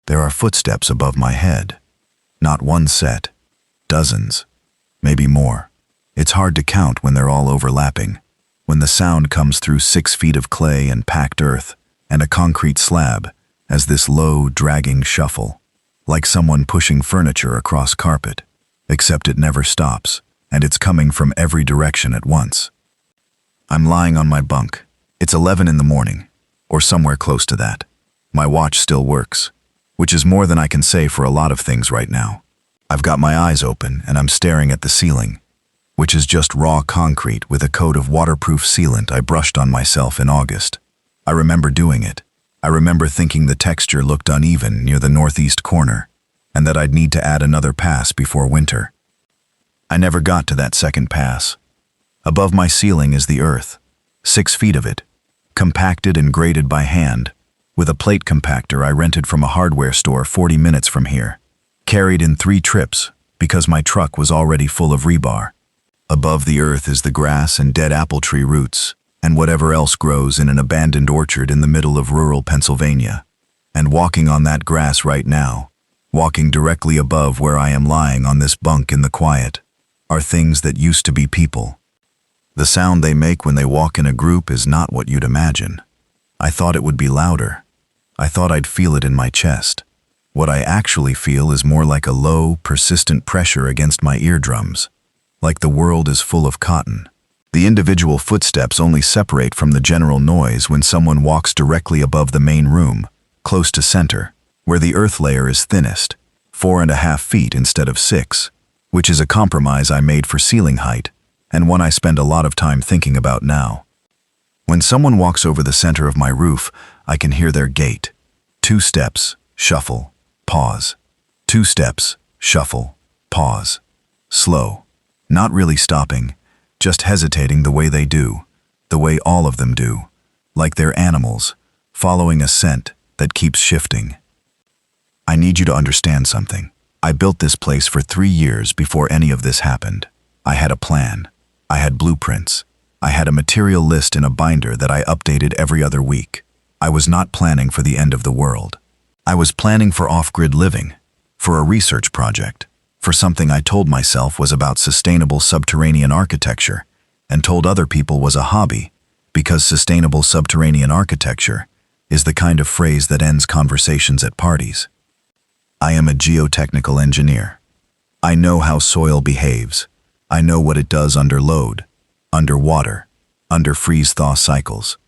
There are footsteps above my head. Not one set, dozens, maybe more. It's hard to count when they're all overlapping, when the sound comes through 6 feet of clay and packed earth and a concrete slab as this low, dragging shuffle, like someone pushing furniture across carpet, except it never stops, and it's coming from every direction at once. I'm lying on my bunk. It's 11 in the morning, or somewhere close to that. My watch still works, which is more than I can say for a lot of things right now. I've got my eyes open and I'm staring at the ceiling, which is just raw concrete with a coat of waterproof sealant I brushed on myself in August. I remember doing it. I remember thinking the texture looked uneven near the northeast corner, and that I'd need to add another pass before winter. I never got to that second pass. Above my ceiling is the earth, 6 feet of it, compacted and graded by hand, with a plate compactor I rented from a hardware store 40 minutes from here, carried in 3 trips because my truck was already full of rebar. Above the earth is the grass and dead apple tree roots, and whatever else grows in an abandoned orchard in the middle of rural Pennsylvania. And walking on that grass right now, walking directly above where I am lying on this bunk in the quiet, are things that used to be people. The sound they make when they walk in a group is not what you'd imagine. I thought it would be louder. I thought I'd feel it in my chest. What I actually feel is more like a low, persistent pressure against my eardrums, like the world is full of cotton. The individual footsteps only separate from the general noise when someone walks directly above the main room, close to center, where the earth layer is thinnest, 4.5 feet instead of 6, which is a compromise I made for ceiling height, and one I spend a lot of time thinking about now. When someone walks over the center of my roof, I can hear their gait. 2 steps, shuffle, pause. 2 steps, shuffle, pause. Slow. Not really stopping, just hesitating the way they do, the way all of them do, like they're animals, following a scent that keeps shifting. I need you to understand something. I built this place for 3 years before any of this happened. I had a plan. I had blueprints. I had a material list in a binder that I updated every other week. I was not planning for the end of the world. I was planning for off-grid living, for a research project, for something I told myself was about sustainable subterranean architecture, and told other people was a hobby, because sustainable subterranean architecture is the kind of phrase that ends conversations at parties. I am a geotechnical engineer. I know how soil behaves. I know what it does under load, under water, under freeze-thaw cycles.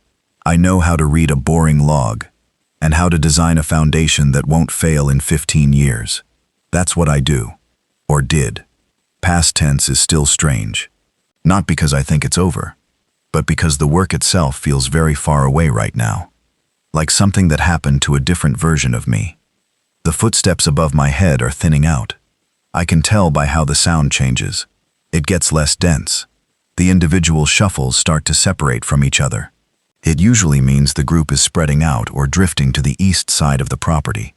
I know how to read a boring log, and how to design a foundation that won't fail in 15 years. That's what I do, or did. Past tense is still strange. Not because I think it's over, but because the work itself feels very far away right now. Like something that happened to a different version of me. The footsteps above my head are thinning out. I can tell by how the sound changes. It gets less dense. The individual shuffles start to separate from each other. It usually means the group is spreading out or drifting to the east side of the property,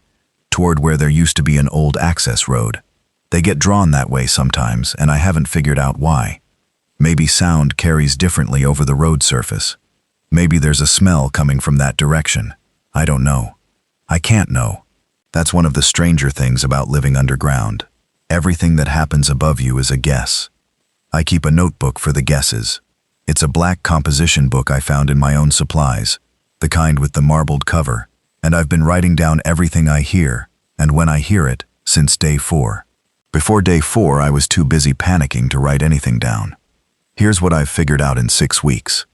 toward where there used to be an old access road. They get drawn that way sometimes, and I haven't figured out why. Maybe sound carries differently over the road surface. Maybe there's a smell coming from that direction. I don't know. I can't know. That's one of the stranger things about living underground. Everything that happens above you is a guess. I keep a notebook for the guesses. It's a black composition book I found in my own supplies, the kind with the marbled cover, and I've been writing down everything I hear, and when I hear it, since day 4. Before day 4, I was too busy panicking to write anything down. Here's what I've figured out in 6 weeks.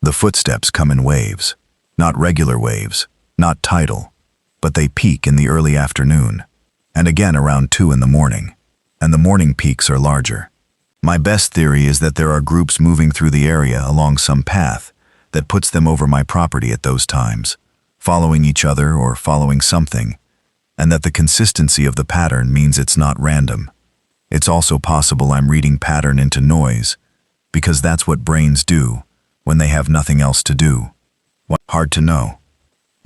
The footsteps come in waves. Not regular waves, not tidal, but they peak in the early afternoon, and again around 2 in the morning, and the morning peaks are larger. My best theory is that there are groups moving through the area along some path that puts them over my property at those times, following each other or following something, and that the consistency of the pattern means it's not random. It's also possible I'm reading pattern into noise, because that's what brains do when they have nothing else to do. Hard to know.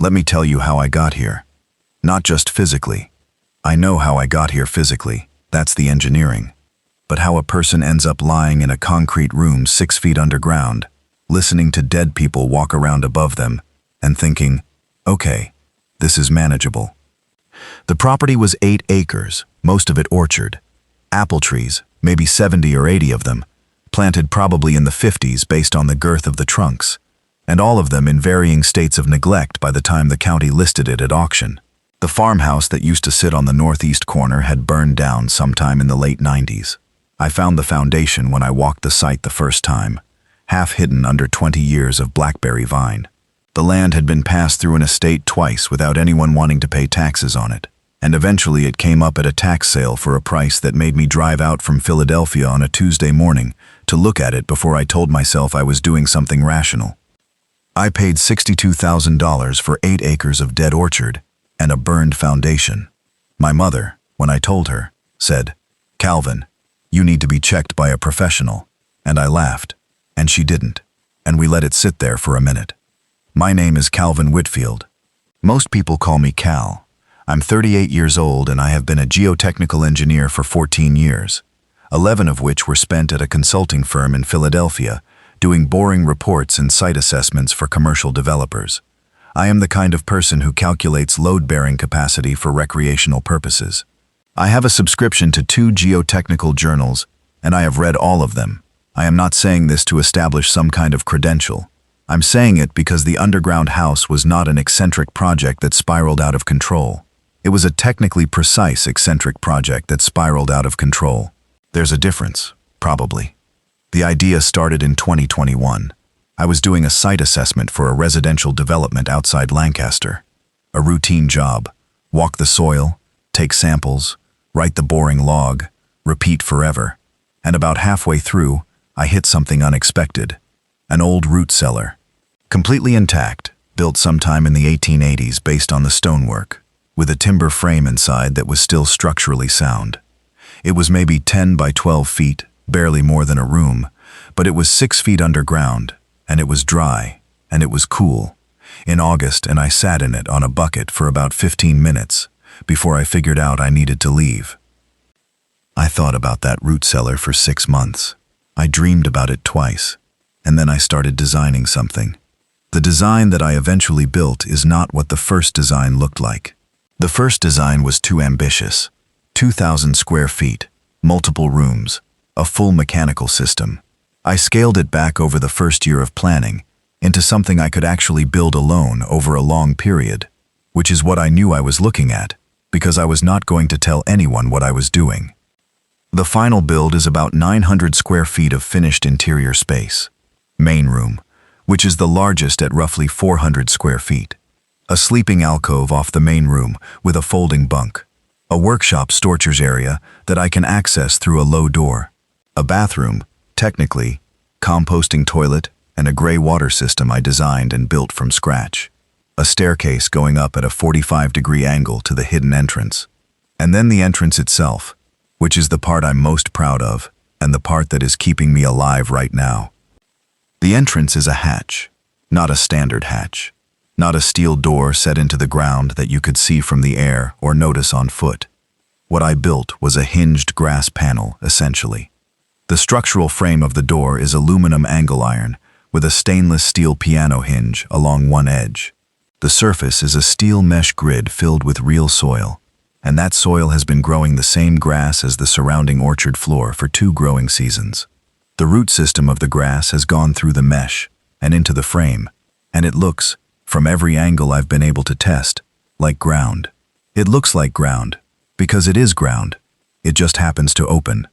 Let me tell you how I got here. Not just physically. I know how I got here physically, that's the engineering. But how a person ends up lying in a concrete room 6 feet underground, listening to dead people walk around above them, and thinking, okay, this is manageable. The property was 8 acres, most of it orchard. Apple trees, maybe 70 or 80 of them, planted probably in the 50s based on the girth of the trunks, and all of them in varying states of neglect by the time the county listed it at auction. The farmhouse that used to sit on the northeast corner had burned down sometime in the late 90s. I found the foundation when I walked the site the first time, half hidden under 20 years of blackberry vine. The land had been passed through an estate twice without anyone wanting to pay taxes on it, and eventually it came up at a tax sale for a price that made me drive out from Philadelphia on a Tuesday morning to look at it before I told myself I was doing something rational. I paid $62,000 for 8 acres of dead orchard and a burned foundation. My mother, when I told her, said, "Calvin, you need to be checked by a professional." And I laughed, and she didn't, and we let it sit there for a minute. My name is Calvin Whitfield. Most people call me Cal. I'm 38 years old and I have been a geotechnical engineer for 14 years, 11 of which were spent at a consulting firm in Philadelphia, doing boring reports and site assessments for commercial developers. I am the kind of person who calculates load-bearing capacity for recreational purposes. I have a subscription to 2 geotechnical journals, and I have read all of them. I am not saying this to establish some kind of credential. I'm saying it because the underground house was not an eccentric project that spiraled out of control. It was a technically precise eccentric project that spiraled out of control. There's a difference, probably. The idea started in 2021. I was doing a site assessment for a residential development outside Lancaster. A routine job: walk the soil, take samples, write the boring log, repeat forever. And about halfway through, I hit something unexpected. An old root cellar. Completely intact, built sometime in the 1880s based on the stonework, with a timber frame inside that was still structurally sound. It was maybe 10 by 12 feet, barely more than a room, but it was 6 feet underground, and it was dry, and it was cool. In August, and I sat in it on a bucket for about 15 minutes before I figured out I needed to leave. I thought about that root cellar for 6 months. I dreamed about it twice, and then I started designing something. The design that I eventually built is not what the first design looked like. The first design was too ambitious. 2,000 square feet, multiple rooms, a full mechanical system. I scaled it back over the first year of planning into something I could actually build alone over a long period, which is what I knew I was looking at, because I was not going to tell anyone what I was doing. The final build is about 900 square feet of finished interior space. Main room, which is the largest at roughly 400 square feet. A sleeping alcove off the main room with a folding bunk. A workshop storage area that I can access through a low door. A bathroom, technically, composting toilet, and a gray water system I designed and built from scratch. A staircase going up at a 45-degree angle to the hidden entrance. And then the entrance itself, which is the part I'm most proud of, and the part that is keeping me alive right now. The entrance is a hatch, not a standard hatch. Not a steel door set into the ground that you could see from the air or notice on foot. What I built was a hinged grass panel, essentially. The structural frame of the door is aluminum angle iron with a stainless steel piano hinge along one edge. The surface is a steel mesh grid filled with real soil, and that soil has been growing the same grass as the surrounding orchard floor for 2 growing seasons. The root system of the grass has gone through the mesh and into the frame, and it looks, from every angle I've been able to test, like ground. It looks like ground, because it is ground. It just happens to open.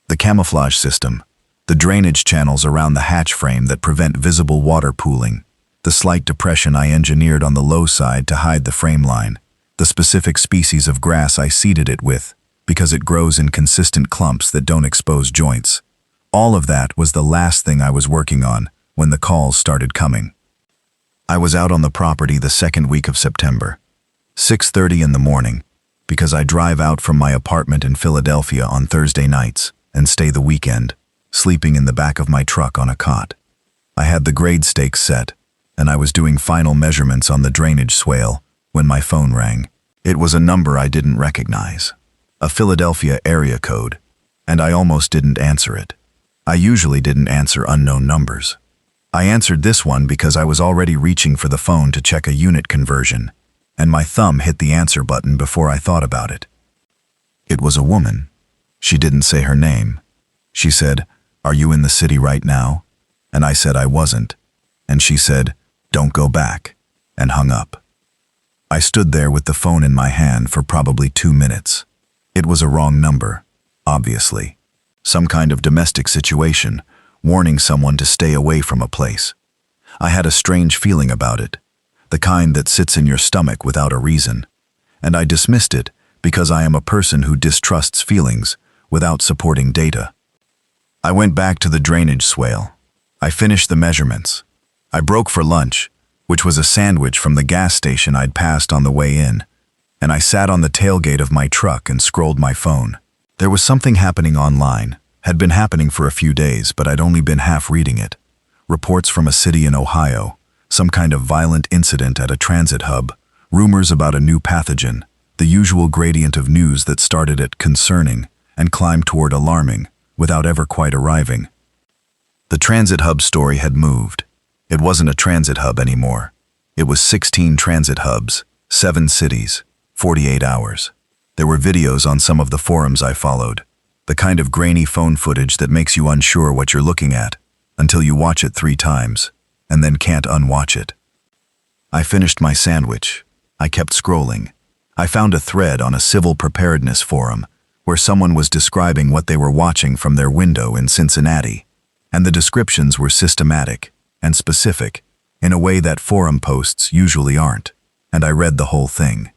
The camouflage system, the drainage channels around the hatch frame that prevent visible water pooling, the slight depression I engineered on the low side to hide the frame line, the specific species of grass I seeded it with, because it grows in consistent clumps that don't expose joints. All of that was the last thing I was working on when the calls started coming. I was out on the property the second week of September, 6:30 in the morning, because I drive out from my apartment in Philadelphia on Thursday nights and stay the weekend, sleeping in the back of my truck on a cot. I had the grade stakes set, and I was doing final measurements on the drainage swale when my phone rang. It was a number I didn't recognize, a Philadelphia area code, and I almost didn't answer it. I usually didn't answer unknown numbers. I answered this one because I was already reaching for the phone to check a unit conversion, and my thumb hit the answer button before I thought about it. It was a woman. She didn't say her name. She said, "Are you in the city right now?" And I said I wasn't. And she said, "Don't go back," and hung up. I stood there with the phone in my hand for probably 2 minutes. It was a wrong number, obviously. Some kind of domestic situation, warning someone to stay away from a place. I had a strange feeling about it, the kind that sits in your stomach without a reason, and I dismissed it because I am a person who distrusts feelings without supporting data. I went back to the drainage swale. I finished the measurements. I broke for lunch, which was a sandwich from the gas station I'd passed on the way in, and I sat on the tailgate of my truck and scrolled my phone. There was something happening online, had been happening for a few days, but I'd only been half reading it. Reports from a city in Ohio, some kind of violent incident at a transit hub, rumors about a new pathogen, the usual gradient of news that started at concerning and climbed toward alarming without ever quite arriving. The transit hub story had moved. It wasn't a transit hub anymore. It was 16 transit hubs, 7 cities, 48 hours. There were videos on some of the forums I followed, the kind of grainy phone footage that makes you unsure what you're looking at until you watch it 3 times and then can't unwatch it. I finished my sandwich. I kept scrolling. I found a thread on a civil preparedness forum where someone was describing what they were watching from their window in Cincinnati, and the descriptions were systematic and specific in a way that forum posts usually aren't, and I read the whole thing.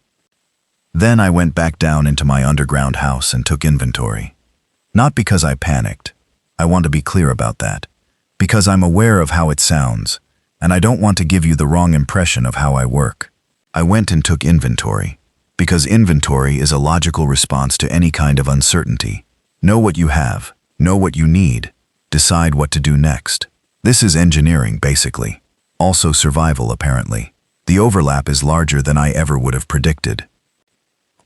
Then I went back down into my underground house and took inventory. Not because I panicked. I want to be clear about that. Because I'm aware of how it sounds, and I don't want to give you the wrong impression of how I work. I went and took inventory, because inventory is a logical response to any kind of uncertainty. Know what you have, know what you need, decide what to do next. This is engineering, basically. Also survival, apparently. The overlap is larger than I ever would have predicted.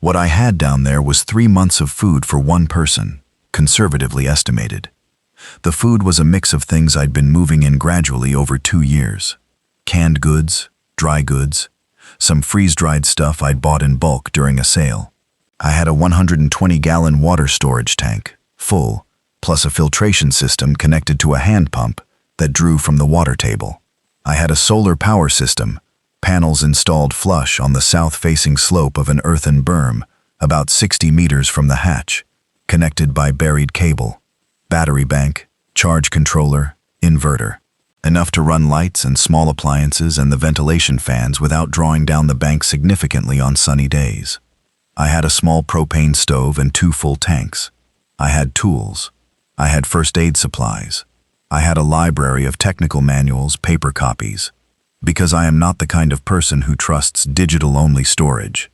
What I had down there was 3 months of food for one person, conservatively estimated. The food was a mix of things I'd been moving in gradually over 2 years. Canned goods, dry goods, some freeze-dried stuff I'd bought in bulk during a sale. I had a 120-gallon water storage tank, full, plus a filtration system connected to a hand pump that drew from the water table. I had a solar power system, panels installed flush on the south-facing slope of an earthen berm, about 60 meters from the hatch, connected by buried cable. Battery bank, charge controller, inverter. Enough to run lights and small appliances and the ventilation fans without drawing down the bank significantly on sunny days. I had a small propane stove and 2 full tanks. I had tools. I had first aid supplies. I had a library of technical manuals, paper copies, because I am not the kind of person who trusts digital-only storage.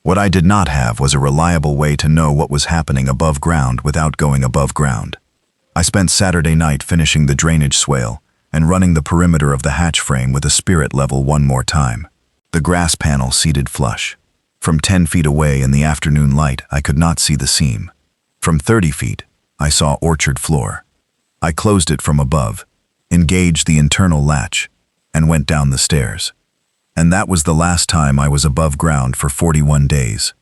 What I did not have was a reliable way to know what was happening above ground without going above ground. I spent Saturday night finishing the drainage swale and running the perimeter of the hatch frame with a spirit level one more time. The grass panel seated flush. From 10 feet away in the afternoon light, I could not see the seam. From 30 feet, I saw orchard floor. I closed it from above, engaged the internal latch, and went down the stairs. And that was the last time I was above ground for 41 days.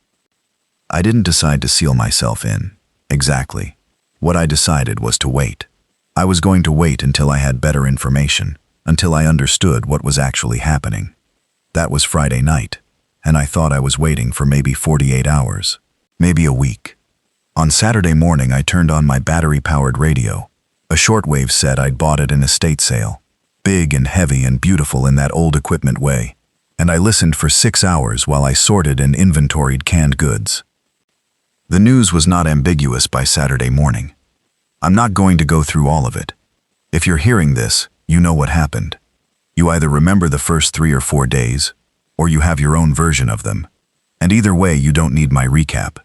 I didn't decide to seal myself in, exactly. What I decided was to wait. I was going to wait until I had better information, until I understood what was actually happening. That was Friday night, and I thought I was waiting for maybe 48 hours, maybe a week. On Saturday morning, I turned on my battery-powered radio, a shortwave set I'd bought at an estate sale, big and heavy and beautiful in that old equipment way, and I listened for 6 hours while I sorted and inventoried canned goods. The news was not ambiguous by Saturday morning. I'm not going to go through all of it. If you're hearing this, you know what happened. You either remember the first 3 or 4 days, or you have your own version of them. And either way, you don't need my recap.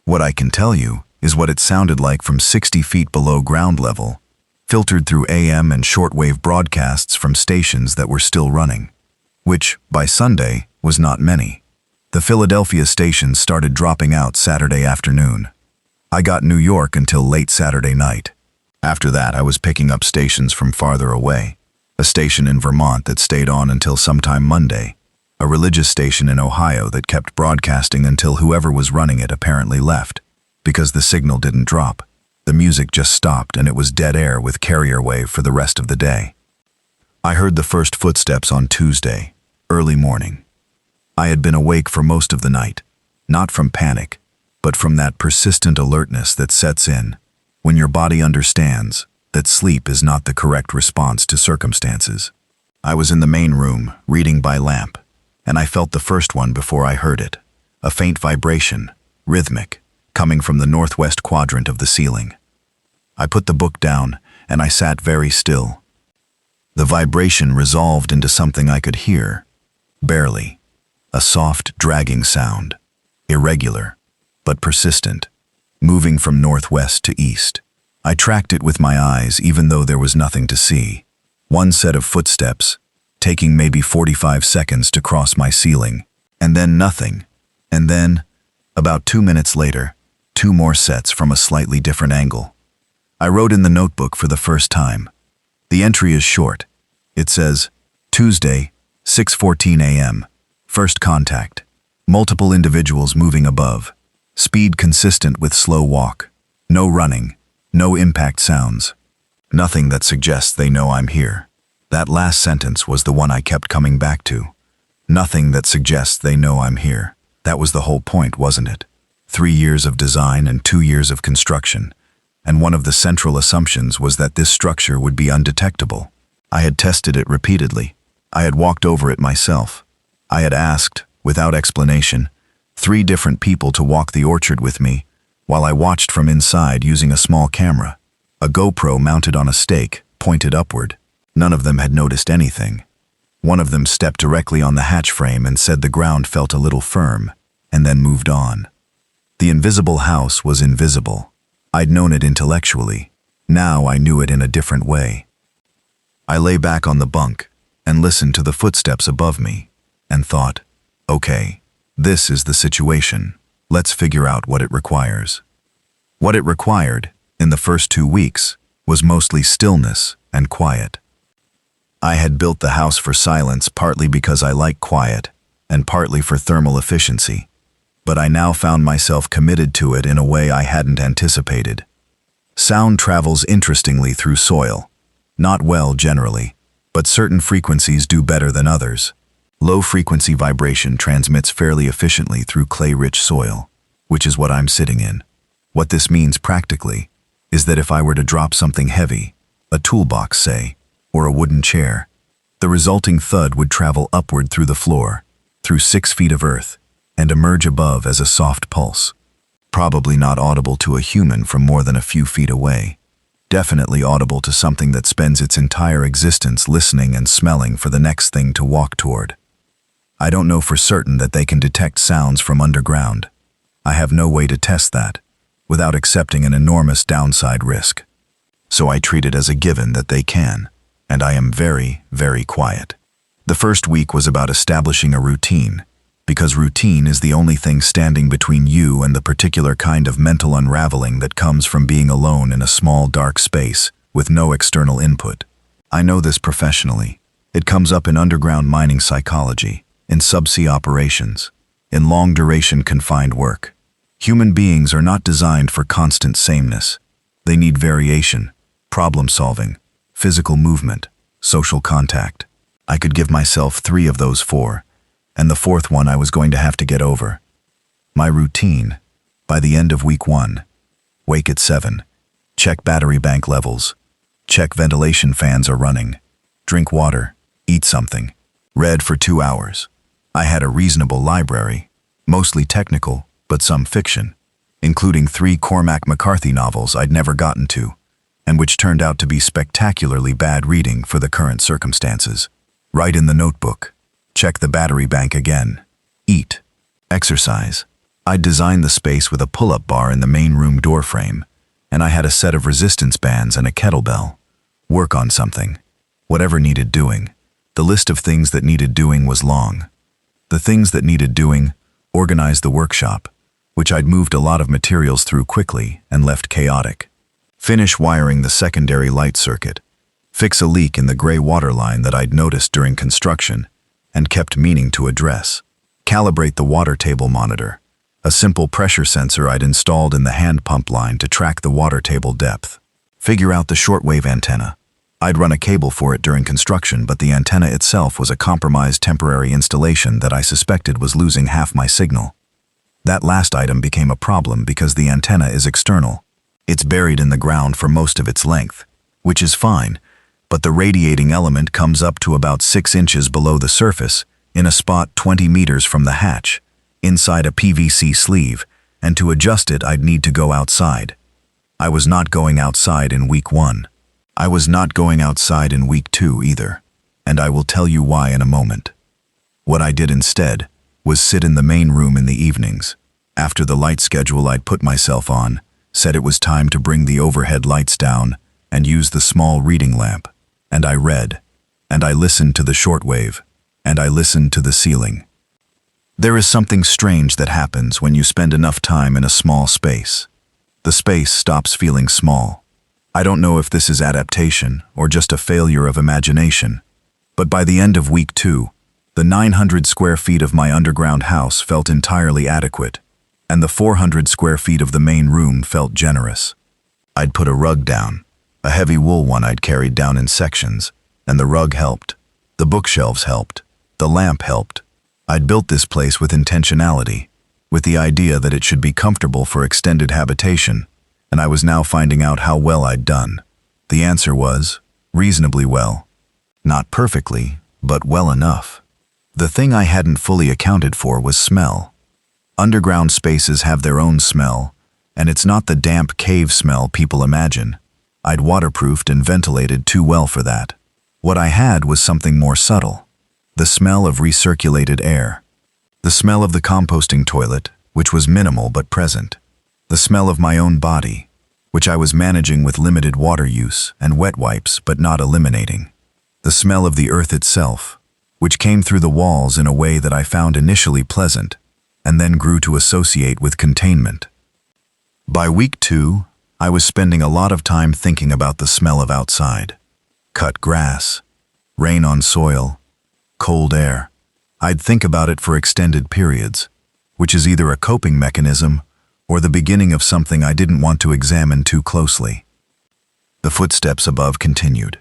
What I can tell you is what it sounded like from 60 feet below ground level, filtered through AM and shortwave broadcasts from stations that were still running, which, by Sunday, was not many. The Philadelphia stations started dropping out Saturday afternoon. I got New York until late Saturday night. After that, I was picking up stations from farther away. A station in Vermont that stayed on until sometime Monday. a religious station in Ohio that kept broadcasting until whoever was running it apparently left. Because the signal didn't drop, the music just stopped and it was dead air with carrier wave for the rest of the day. I heard the first footsteps on Tuesday, early morning. I had been awake for most of the night, not from panic, but from that persistent alertness that sets in when your body understands that sleep is not the correct response to circumstances. I was in the main room, reading by lamp, and I felt the first one before I heard it, a faint vibration, rhythmic, coming from the northwest quadrant of the ceiling. I put the book down, and I sat very still. The vibration resolved into something I could hear, barely, a soft, dragging sound, irregular, but persistent, moving from northwest to east. I tracked it with my eyes even though there was nothing to see. One set of footsteps, taking maybe 45 seconds to cross my ceiling, and then nothing. And then, about 2 minutes later, 2 more sets from a slightly different angle. I wrote in the notebook for the first time. The entry is short. It says, Tuesday, 6:14 a.m., first contact, multiple individuals moving above, speed consistent with slow walk, no running, no impact sounds, nothing that suggests they know I'm here. That last sentence was the one I kept coming back to. Nothing that suggests they know I'm here. That was the whole point, wasn't it? 3 years of design and 2 years of construction, and one of the central assumptions was that this structure would be undetectable. I had tested it repeatedly. I had walked over it myself. I had asked, without explanation, 3 different people to walk the orchard with me while I watched from inside using a small camera, a GoPro mounted on a stake, pointed upward. None of them had noticed anything. One of them stepped directly on the hatch frame and said the ground felt a little firm, and then moved on. The invisible house was invisible. I'd known it intellectually. Now I knew it in a different way. I lay back on the bunk and listened to the footsteps above me and thought, okay, this is the situation. Let's figure out what it requires. What it required, in the first 2 weeks, was mostly stillness and quiet. I had built the house for silence partly because I like quiet and partly for thermal efficiency, but I now found myself committed to it in a way I hadn't anticipated. Sound travels interestingly through soil. Not well generally, but certain frequencies do better than others. Low-frequency vibration transmits fairly efficiently through clay-rich soil, which is what I'm sitting in. What this means practically is that if I were to drop something heavy, a toolbox, say, or a wooden chair, the resulting thud would travel upward through the floor, through 6 feet of earth, and emerge above as a soft pulse. Probably not audible to a human from more than a few feet away. Definitely audible to something that spends its entire existence listening and smelling for the next thing to walk toward. I don't know for certain that they can detect sounds from underground. I have no way to test that, without accepting an enormous downside risk. So I treat it as a given that they can, and I am very, very quiet. The first week was about establishing a routine, because routine is the only thing standing between you and the particular kind of mental unraveling that comes from being alone in a small, dark space with no external input. I know this professionally. It comes up in underground mining psychology, in subsea operations, in long-duration confined work. Human beings are not designed for constant sameness. They need variation, problem-solving, physical movement, social contact. I could give myself 3 of those 4, and the 4th one I was going to have to get over. My routine, by the end of week 1, wake at 7, check battery bank levels, check ventilation fans are running, drink water, eat something, read for 2 hours. I had a reasonable library, mostly technical, but some fiction, including 3 Cormac McCarthy novels I'd never gotten to, and which turned out to be spectacularly bad reading for the current circumstances. Write in the notebook. Check the battery bank again. Eat. Exercise. I'd designed the space with a pull-up bar in the main room door frame, and I had a set of resistance bands and a kettlebell. Work on something. Whatever needed doing. The list of things that needed doing was long. The things that needed doing: organize the workshop, which I'd moved a lot of materials through quickly and left chaotic. Finish wiring the secondary light circuit. Fix a leak in the gray water line that I'd noticed during construction, and kept meaning to address. Calibrate the water table monitor, a simple pressure sensor I'd installed in the hand pump line to track the water table depth. Figure out the shortwave antenna. I'd run a cable for it during construction, but the antenna itself was a compromised temporary installation that I suspected was losing half my signal. That last item became a problem because the antenna is external. It's buried in the ground for most of its length, which is fine, but the radiating element comes up to about 6 inches below the surface, in a spot 20 meters from the hatch, inside a PVC sleeve, and to adjust it I'd need to go outside. I was not going outside in week 1. I was not going outside in week 2 either, and I will tell you why in a moment. What I did instead was sit in the main room in the evenings. After the light schedule I'd put myself on, said it was time to bring the overhead lights down and use the small reading lamp, and I read, and I listened to the shortwave, and I listened to the ceiling. There is something strange that happens when you spend enough time in a small space. The space stops feeling small. I don't know if this is adaptation or just a failure of imagination, but by the end of week 2, the 900 square feet of my underground house felt entirely adequate, and the 400 square feet of the main room felt generous. I'd put a rug down, a heavy wool one I'd carried down in sections, and the rug helped. The bookshelves helped. The lamp helped. I'd built this place with intentionality, with the idea that it should be comfortable for extended habitation, and I was now finding out how well I'd done. The answer was, reasonably well. Not perfectly, but well enough. The thing I hadn't fully accounted for was smell. Underground spaces have their own smell, and it's not the damp cave smell people imagine. I'd waterproofed and ventilated too well for that. What I had was something more subtle. The smell of recirculated air. The smell of the composting toilet, which was minimal but present. The smell of my own body, which I was managing with limited water use and wet wipes but not eliminating. The smell of the earth itself, which came through the walls in a way that I found initially pleasant, and then grew to associate with containment. By week 2, I was spending a lot of time thinking about the smell of outside. Cut grass, rain on soil, cold air. I'd think about it for extended periods, which is either a coping mechanism or the beginning of something I didn't want to examine too closely. The footsteps above continued.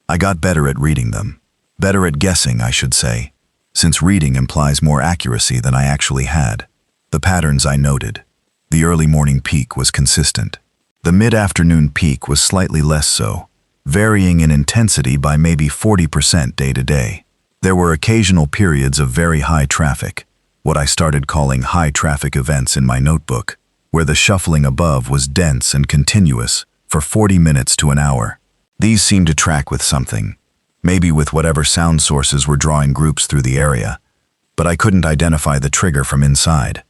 I got better at reading them. Better at guessing, I should say, since reading implies more accuracy than I actually had. The patterns I noted. The early morning peak was consistent. The mid-afternoon peak was slightly less so, varying in intensity by maybe 40% day to day. There were occasional periods of very high traffic, what I started calling high traffic events in my notebook, where the shuffling above was dense and continuous for 40 minutes to an hour. These seemed to track with something, maybe with whatever sound sources were drawing groups through the area, but I couldn't identify the trigger from inside.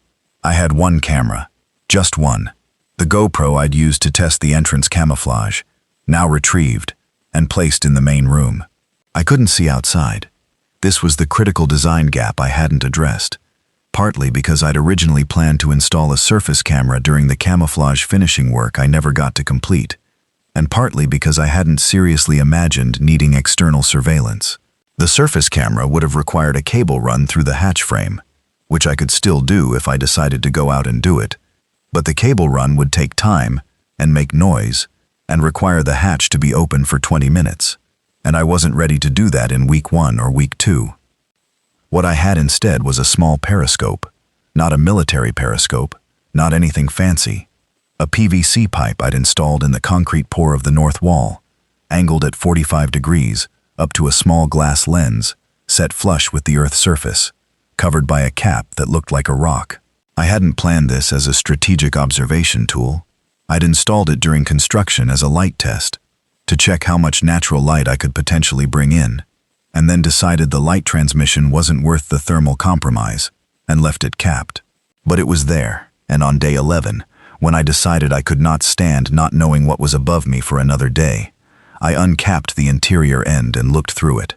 I had one camera, just one, the GoPro I'd used to test the entrance camouflage, now retrieved and placed in the main room. I couldn't see outside. This was the critical design gap I hadn't addressed, partly because I'd originally planned to install a surface camera during the camouflage finishing work I never got to complete, and partly because I hadn't seriously imagined needing external surveillance. The surface camera would have required a cable run through the hatch frame, which I could still do if I decided to go out and do it, but the cable run would take time and make noise and require the hatch to be open for 20 minutes, and I wasn't ready to do that in week 1 or week 2. What I had instead was a small periscope, not a military periscope, not anything fancy. A PVC pipe I'd installed in the concrete pour of the north wall, angled at 45 degrees, up to a small glass lens, set flush with the earth's surface, covered by a cap that looked like a rock. I hadn't planned this as a strategic observation tool. I'd installed it during construction as a light test, to check how much natural light I could potentially bring in, and then decided the light transmission wasn't worth the thermal compromise, and left it capped. But it was there, and on day 11, when I decided I could not stand not knowing what was above me for another day, I uncapped the interior end and looked through it.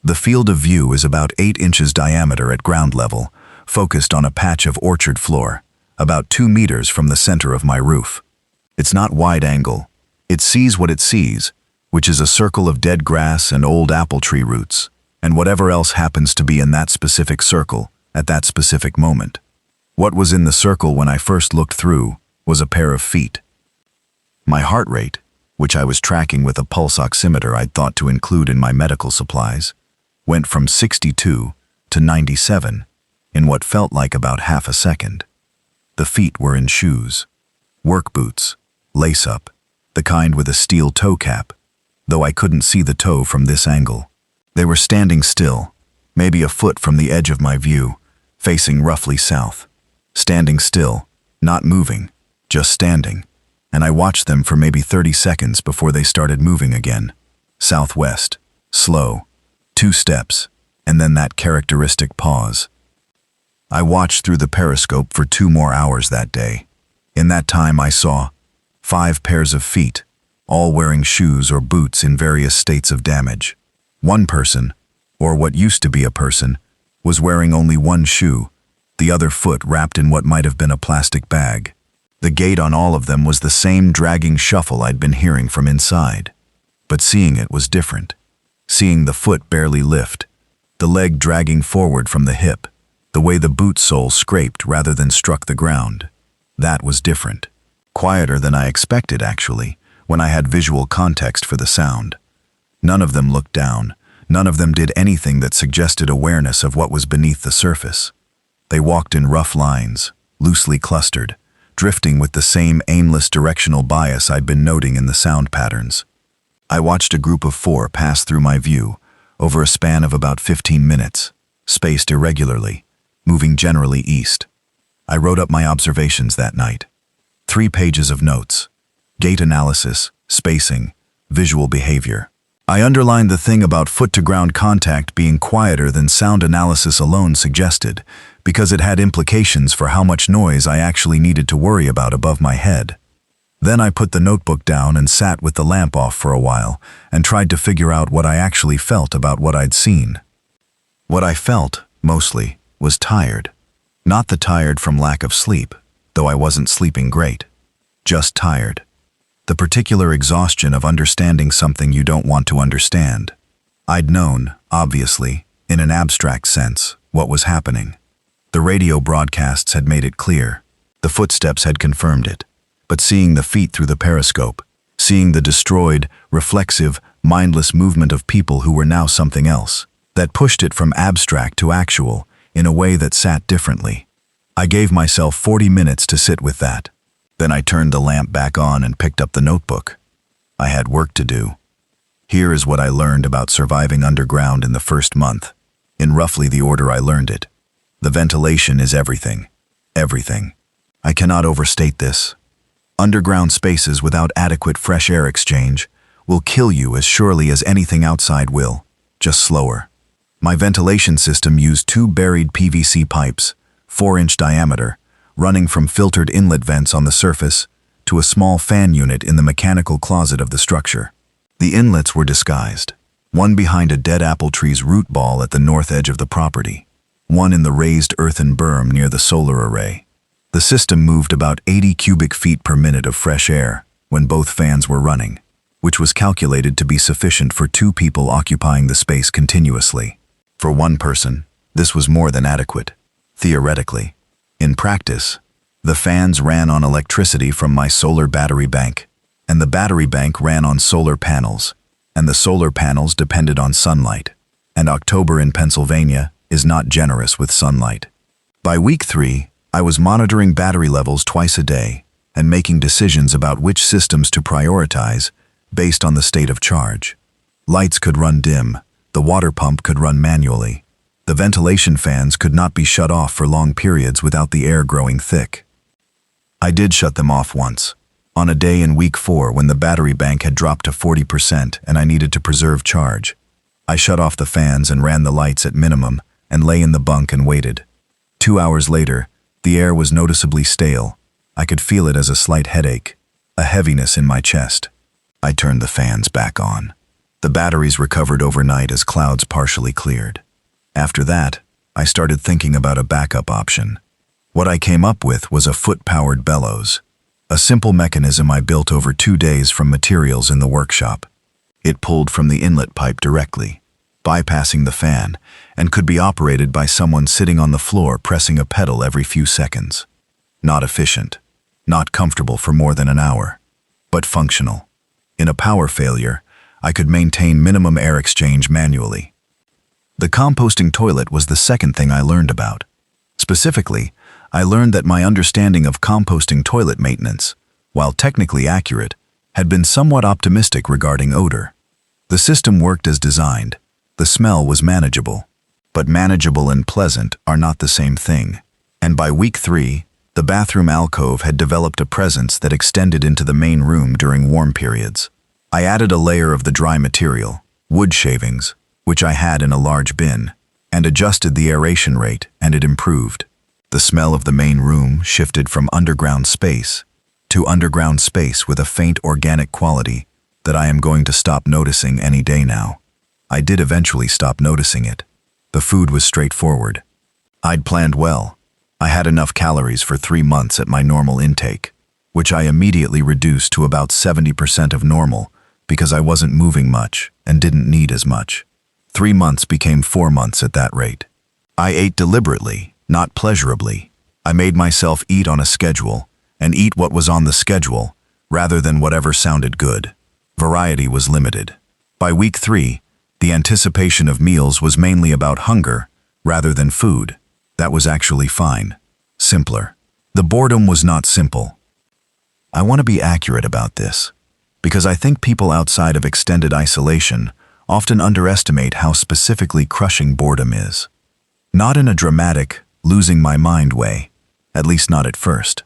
The field of view is about 8 inches diameter at ground level, focused on a patch of orchard floor, about 2 meters from the center of my roof. It's not wide angle. It sees what it sees, which is a circle of dead grass and old apple tree roots. and whatever else happens to be in that specific circle at that specific moment. What was in the circle when I first looked through was a pair of feet. My heart rate, which I was tracking with a pulse oximeter I'd thought to include in my medical supplies, went from 62 to 97 in what felt like about half a second. The feet were in shoes, work boots, lace-up, the kind with a steel toe cap, though I couldn't see the toe from this angle. They were standing still, maybe a foot from the edge of my view, facing roughly south. Standing still, not moving, just standing, and I watched them for maybe 30 seconds before they started moving again. Southwest, slow, 2 steps, and then that characteristic pause. I watched through the periscope for 2 more hours that day. In that time I saw 5 pairs of feet, all wearing shoes or boots in various states of damage. One person, or what used to be a person, was wearing only one shoe, the other foot wrapped in what might have been a plastic bag. The gait on all of them was the same dragging shuffle I'd been hearing from inside. But seeing it was different. Seeing the foot barely lift, the leg dragging forward from the hip, the way the boot sole scraped rather than struck the ground. That was different. Quieter than I expected, actually, when I had visual context for the sound. None of them looked down. None of them did anything that suggested awareness of what was beneath the surface. They walked in rough lines, loosely clustered, drifting with the same aimless directional bias I'd been noting in the sound patterns. I watched a group of 4 pass through my view over a span of about 15 minutes, spaced irregularly, moving generally east. I wrote up my observations that night. 3 pages of notes: gait analysis, spacing, visual behavior. I underlined the thing about foot-to-ground contact being quieter than sound analysis alone suggested, because it had implications for how much noise I actually needed to worry about above my head. Then I put the notebook down and sat with the lamp off for a while and tried to figure out what I actually felt about what I'd seen. What I felt, mostly, was tired. Not the tired from lack of sleep, though I wasn't sleeping great. Just tired. The particular exhaustion of understanding something you don't want to understand. I'd known, obviously, in an abstract sense, what was happening. The radio broadcasts had made it clear. The footsteps had confirmed it. But seeing the feet through the periscope, seeing the destroyed, reflexive, mindless movement of people who were now something else, that pushed it from abstract to actual in a way that sat differently. I gave myself 40 minutes to sit with that. Then I turned the lamp back on and picked up the notebook. I had work to do. Here is what I learned about surviving underground in the first month, in roughly the order I learned it. The ventilation is everything. Everything. I cannot overstate this. Underground spaces without adequate fresh air exchange will kill you as surely as anything outside will, just slower. My ventilation system used 2 buried PVC pipes, 4-inch diameter, running from filtered inlet vents on the surface to a small fan unit in the mechanical closet of the structure. The inlets were disguised, one behind a dead apple tree's root ball at the north edge of the property, one in the raised earthen berm near the solar array. The system moved about 80 cubic feet per minute of fresh air when both fans were running, which was calculated to be sufficient for 2 people occupying the space continuously. For one person, this was more than adequate, theoretically. In practice, the fans ran on electricity from my solar battery bank, and the battery bank ran on solar panels, and the solar panels depended on sunlight, and October in Pennsylvania is not generous with sunlight. By week 3, I was monitoring battery levels twice a day and making decisions about which systems to prioritize based on the state of charge. Lights could run dim, the water pump could run manually. The ventilation fans could not be shut off for long periods without the air growing thick. I did shut them off once, on a day in week 4 when the battery bank had dropped to 40% and I needed to preserve charge. I shut off the fans and ran the lights at minimum and lay in the bunk and waited. 2 hours later, the air was noticeably stale. I could feel it as a slight headache, a heaviness in my chest. I turned the fans back on. The batteries recovered overnight as clouds partially cleared. After that, I started thinking about a backup option. What I came up with was a foot-powered bellows, a simple mechanism I built over 2 days from materials in the workshop. It pulled from the inlet pipe directly. bypassing the fan, and could be operated by someone sitting on the floor pressing a pedal every few seconds. Not efficient, not comfortable for more than an hour, but functional. In a power failure, I could maintain minimum air exchange manually. The composting toilet was the second thing I learned about. Specifically, I learned that my understanding of composting toilet maintenance, while technically accurate, had been somewhat optimistic regarding odor. The system worked as designed. The smell was manageable. But manageable and pleasant are not the same thing. And by week 3, the bathroom alcove had developed a presence that extended into the main room during warm periods. I added a layer of the dry material, wood shavings, which I had in a large bin, and adjusted the aeration rate, and it improved. The smell of the main room shifted from underground space to underground space with a faint organic quality that I am going to stop noticing any day now. I did eventually stop noticing it. The food was straightforward. I'd planned well. I had enough calories for 3 months at my normal intake, which I immediately reduced to about 70% of normal because I wasn't moving much and didn't need as much. 3 months became 4 months at that rate. I ate deliberately, not pleasurably. I made myself eat on a schedule and eat what was on the schedule rather than whatever sounded good. Variety was limited. By week 3, the anticipation of meals was mainly about hunger rather than food. That was actually fine. Simpler. The boredom was not simple. I want to be accurate about this, because I think people outside of extended isolation often underestimate how specifically crushing boredom is. Not in a dramatic, losing my mind way, at least not at first.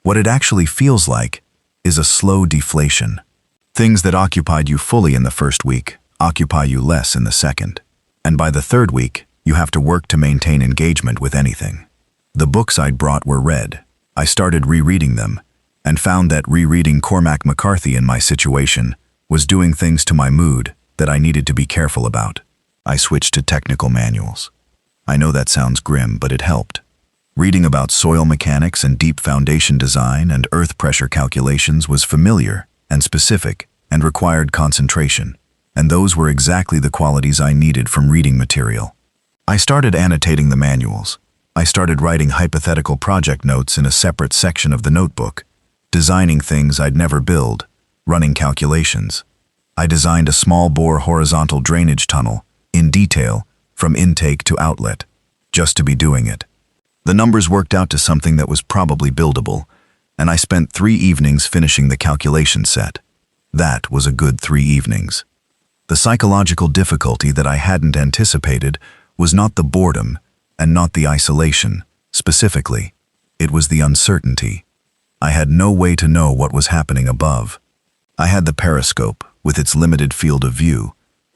What it actually feels like is a slow deflation. Things that occupied you fully in the first week occupy you less in the second. And by the third week, you have to work to maintain engagement with anything. The books I'd brought were read. I started rereading them and found that rereading Cormac McCarthy in my situation was doing things to my mood that I needed to be careful about. I switched to technical manuals. I know that sounds grim, but it helped. Reading about soil mechanics and deep foundation design and earth pressure calculations was familiar and specific and required concentration, and those were exactly the qualities I needed from reading material. I started annotating the manuals. I started writing hypothetical project notes in a separate section of the notebook, designing things I'd never build, running calculations. I designed a small-bore horizontal drainage tunnel, in detail, from intake to outlet, just to be doing it. The numbers worked out to something that was probably buildable, and I spent 3 evenings finishing the calculation set. That was a good 3 evenings. The psychological difficulty that I hadn't anticipated was not the boredom and not the isolation, specifically. It was the uncertainty. I had no way to know what was happening above. I had the periscope with its limited field of view,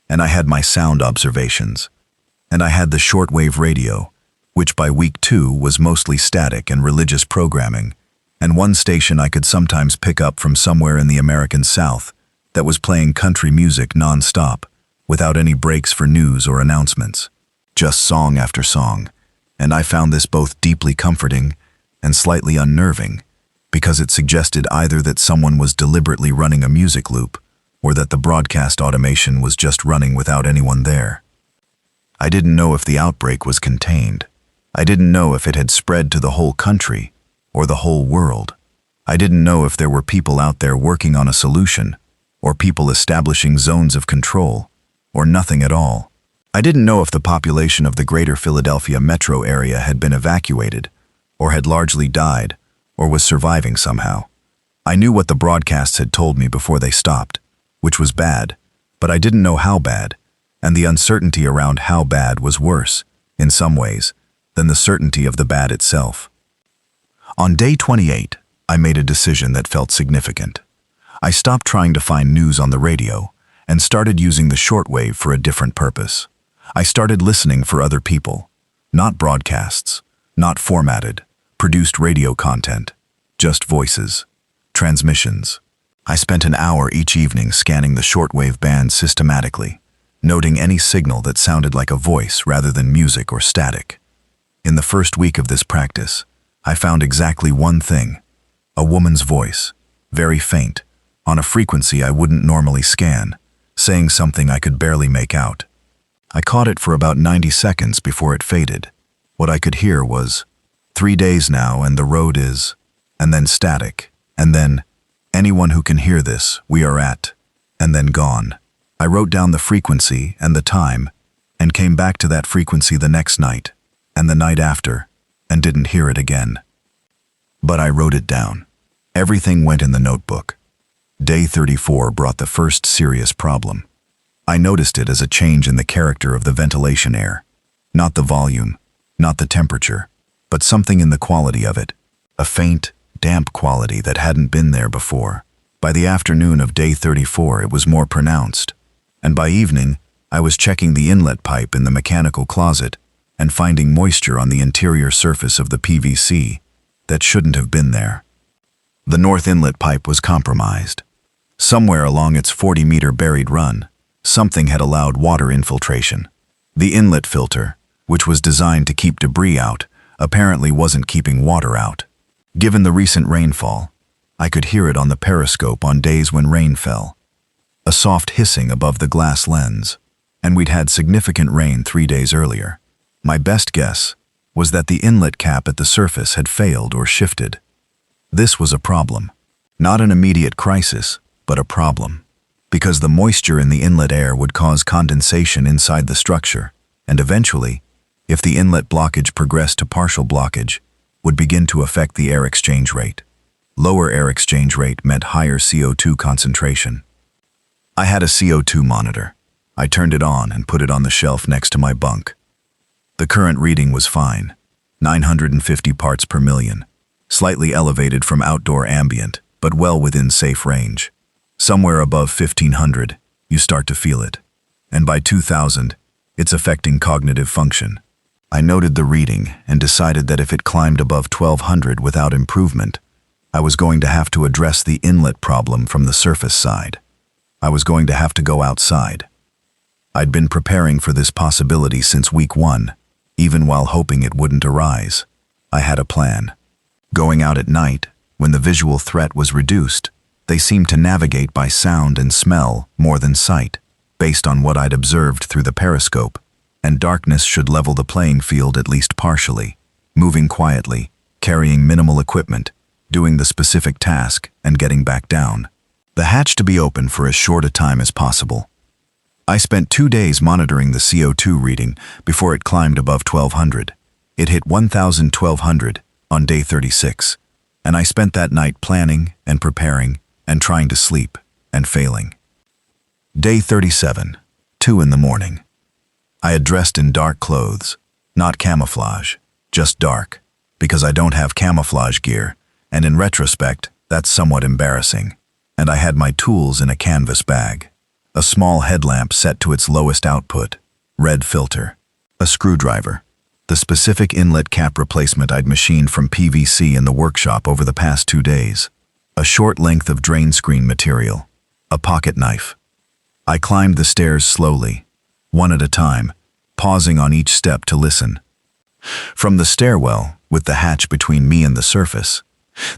and I had my sound observations. And I had the shortwave radio, which by week 2 was mostly static and religious programming, and one station I could sometimes pick up from somewhere in the American South that was playing country music non-stop, without any breaks for news or announcements, just song after song. And I found this both deeply comforting and slightly unnerving, because it suggested either that someone was deliberately running a music loop, or that the broadcast automation was just running without anyone there. I didn't know if the outbreak was contained. I didn't know if it had spread to the whole country or the whole world. I didn't know if there were people out there working on a solution, or people establishing zones of control, or nothing at all. I didn't know if the population of the greater Philadelphia metro area had been evacuated, or had largely died, or was surviving somehow. I knew what the broadcasts had told me before they stopped, which was bad, but I didn't know how bad, and the uncertainty around how bad was worse, in some ways, than the certainty of the bad itself. On day 28, I made a decision that felt significant. I stopped trying to find news on the radio and started using the shortwave for a different purpose. I started listening for other people, not broadcasts, not formatted, produced radio content, just voices, transmissions. I spent an hour each evening scanning the shortwave band systematically, noting any signal that sounded like a voice rather than music or static. In the first week of this practice, I found exactly one thing: a woman's voice, very faint, on a frequency I wouldn't normally scan, saying something I could barely make out. I caught it for about 90 seconds before it faded. What I could hear was, 3 days now and the road is, and then static, and then, anyone who can hear this, we are at, and then gone. I wrote down the frequency and the time, and came back to that frequency the next night, and the night after, and didn't hear it again. But I wrote it down. Everything went in the notebook. Day 34 brought the first serious problem. I noticed it as a change in the character of the ventilation air. Not the volume, not the temperature, but something in the quality of it. A faint, damp quality that hadn't been there before. By the afternoon of day 34, it was more pronounced. And by evening, I was checking the inlet pipe in the mechanical closet and finding moisture on the interior surface of the PVC that shouldn't have been there. The north inlet pipe was compromised. Somewhere along its 40-meter buried run, something had allowed water infiltration. The inlet filter, which was designed to keep debris out, apparently wasn't keeping water out. Given the recent rainfall, I could hear it on the periscope on days when rain fell. A soft hissing above the glass lens, and we'd had significant rain 3 days earlier. My best guess was that the inlet cap at the surface had failed or shifted. This was a problem. Not an immediate crisis, but a problem. Because the moisture in the inlet air would cause condensation inside the structure, and eventually, if the inlet blockage progressed to partial blockage, would begin to affect the air exchange rate. Lower air exchange rate meant higher CO2 concentration. I had a CO2 monitor. I turned it on and put it on the shelf next to my bunk. The current reading was fine, 950 parts per million, slightly elevated from outdoor ambient, but well within safe range. Somewhere above 1500, you start to feel it. And by 2000, it's affecting cognitive function. I noted the reading and decided that if it climbed above 1200 without improvement, I was going to have to address the inlet problem from the surface side. I was going to have to go outside. I'd been preparing for this possibility since week 1, even while hoping it wouldn't arise. I had a plan. Going out at night, when the visual threat was reduced, they seemed to navigate by sound and smell more than sight, based on what I'd observed through the periscope, and darkness should level the playing field at least partially, moving quietly, carrying minimal equipment, doing the specific task, and getting back down. The hatch to be open for as short a time as possible. I spent 2 days monitoring the CO2 reading before it climbed above 1200. It hit 1200 on day 36, and I spent that night planning and preparing and trying to sleep and failing. Day 37, 2 in the morning. I had dressed in dark clothes, not camouflage, just dark, because I don't have camouflage gear, and in retrospect, that's somewhat embarrassing. And I had my tools in a canvas bag. A small headlamp set to its lowest output, red filter, a screwdriver, the specific inlet cap replacement I'd machined from PVC in the workshop over the past 2 days, a short length of drain screen material, a pocket knife. I climbed the stairs slowly, one at a time, pausing on each step to listen. From the stairwell, with the hatch between me and the surface,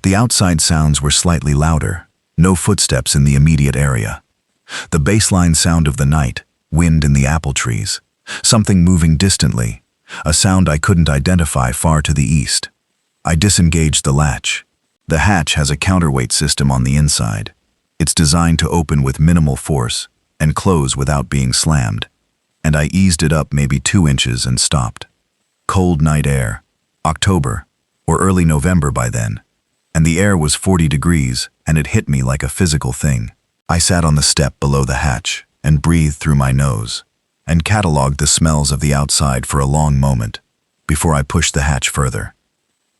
the outside sounds were slightly louder, no footsteps in the immediate area. The baseline sound of the night, wind in the apple trees, something moving distantly, a sound I couldn't identify far to the east. I disengaged the latch. The hatch has a counterweight system on the inside. It's designed to open with minimal force and close without being slammed, and I eased it up maybe 2 inches and stopped. Cold night air, October, or early November by then, and the air was 40 degrees, and it hit me like a physical thing. I sat on the step below the hatch and breathed through my nose, and cataloged the smells of the outside for a long moment, before I pushed the hatch further.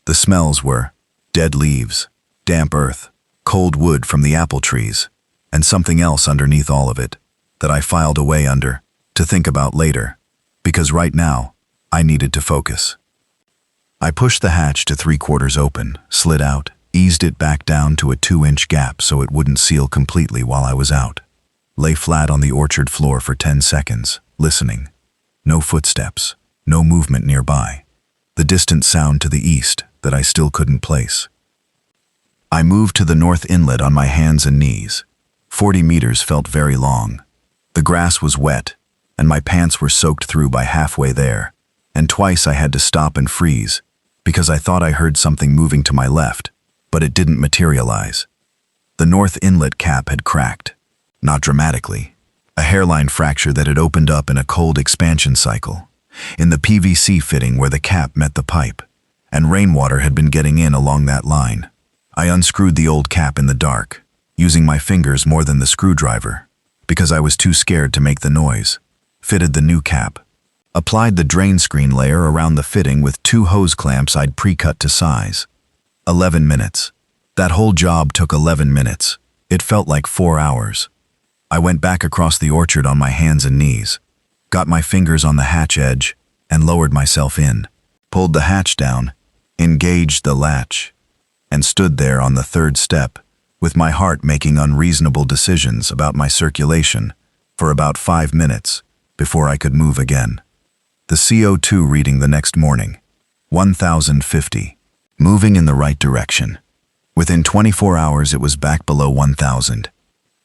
The smells were dead leaves, damp earth, cold wood from the apple trees, and something else underneath all of it that I filed away under to think about later, because right now I needed to focus. I pushed the hatch to 3/4 open, slid out, eased it back down to a 2-inch gap so it wouldn't seal completely while I was out. Lay flat on the orchard floor for 10 seconds, listening. No footsteps, no movement nearby. The distant sound to the east that I still couldn't place. I moved to the north inlet on my hands and knees. 40 meters felt very long. The grass was wet, and my pants were soaked through by halfway there, and twice I had to stop and freeze, because I thought I heard something moving to my left, but it didn't materialize. The north inlet cap had cracked. Not dramatically. A hairline fracture that had opened up in a cold expansion cycle, in the PVC fitting where the cap met the pipe, and rainwater had been getting in along that line. I unscrewed the old cap in the dark, using my fingers more than the screwdriver, because I was too scared to make the noise, fitted the new cap, applied the drain screen layer around the fitting with 2 hose clamps I'd pre-cut to size. 11 minutes. That whole job took 11 minutes. It felt like 4 hours. I went back across the orchard on my hands and knees, got my fingers on the hatch edge, and lowered myself in, pulled the hatch down, engaged the latch, and stood there on the 3rd step, with my heart making unreasonable decisions about my circulation for about 5 minutes before I could move again. The CO2 reading the next morning, 1,050, moving in the right direction. Within 24 hours it was back below 1,000.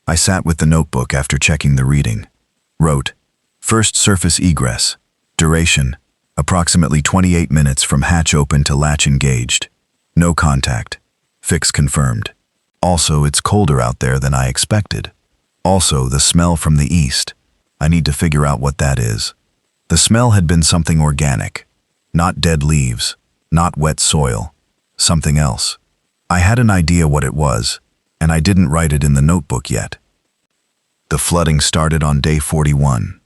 I sat with the notebook after checking the reading. Wrote, first surface egress, duration, approximately 28 minutes from hatch open to latch engaged. No contact. Fix confirmed. Also, it's colder out there than I expected. Also, the smell from the east. I need to figure out what that is. The smell had been something organic. Not dead leaves, not wet soil. Something else. I had an idea what it was, and I didn't write it in the notebook yet. The flooding started on day 41.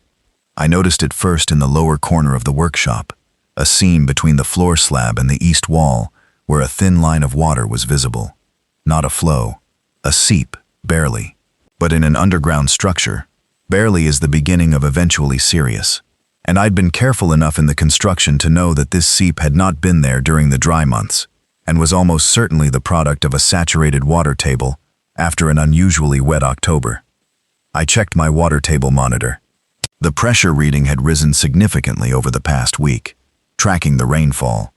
I noticed it first in the lower corner of the workshop, a seam between the floor slab and the east wall where a thin line of water was visible. Not a flow, a seep, barely. But in an underground structure, barely is the beginning of eventually serious. And I'd been careful enough in the construction to know that this seep had not been there during the dry months, and was almost certainly the product of a saturated water table after an unusually wet October. I checked my water table monitor. The pressure reading had risen significantly over the past week, tracking the rainfall.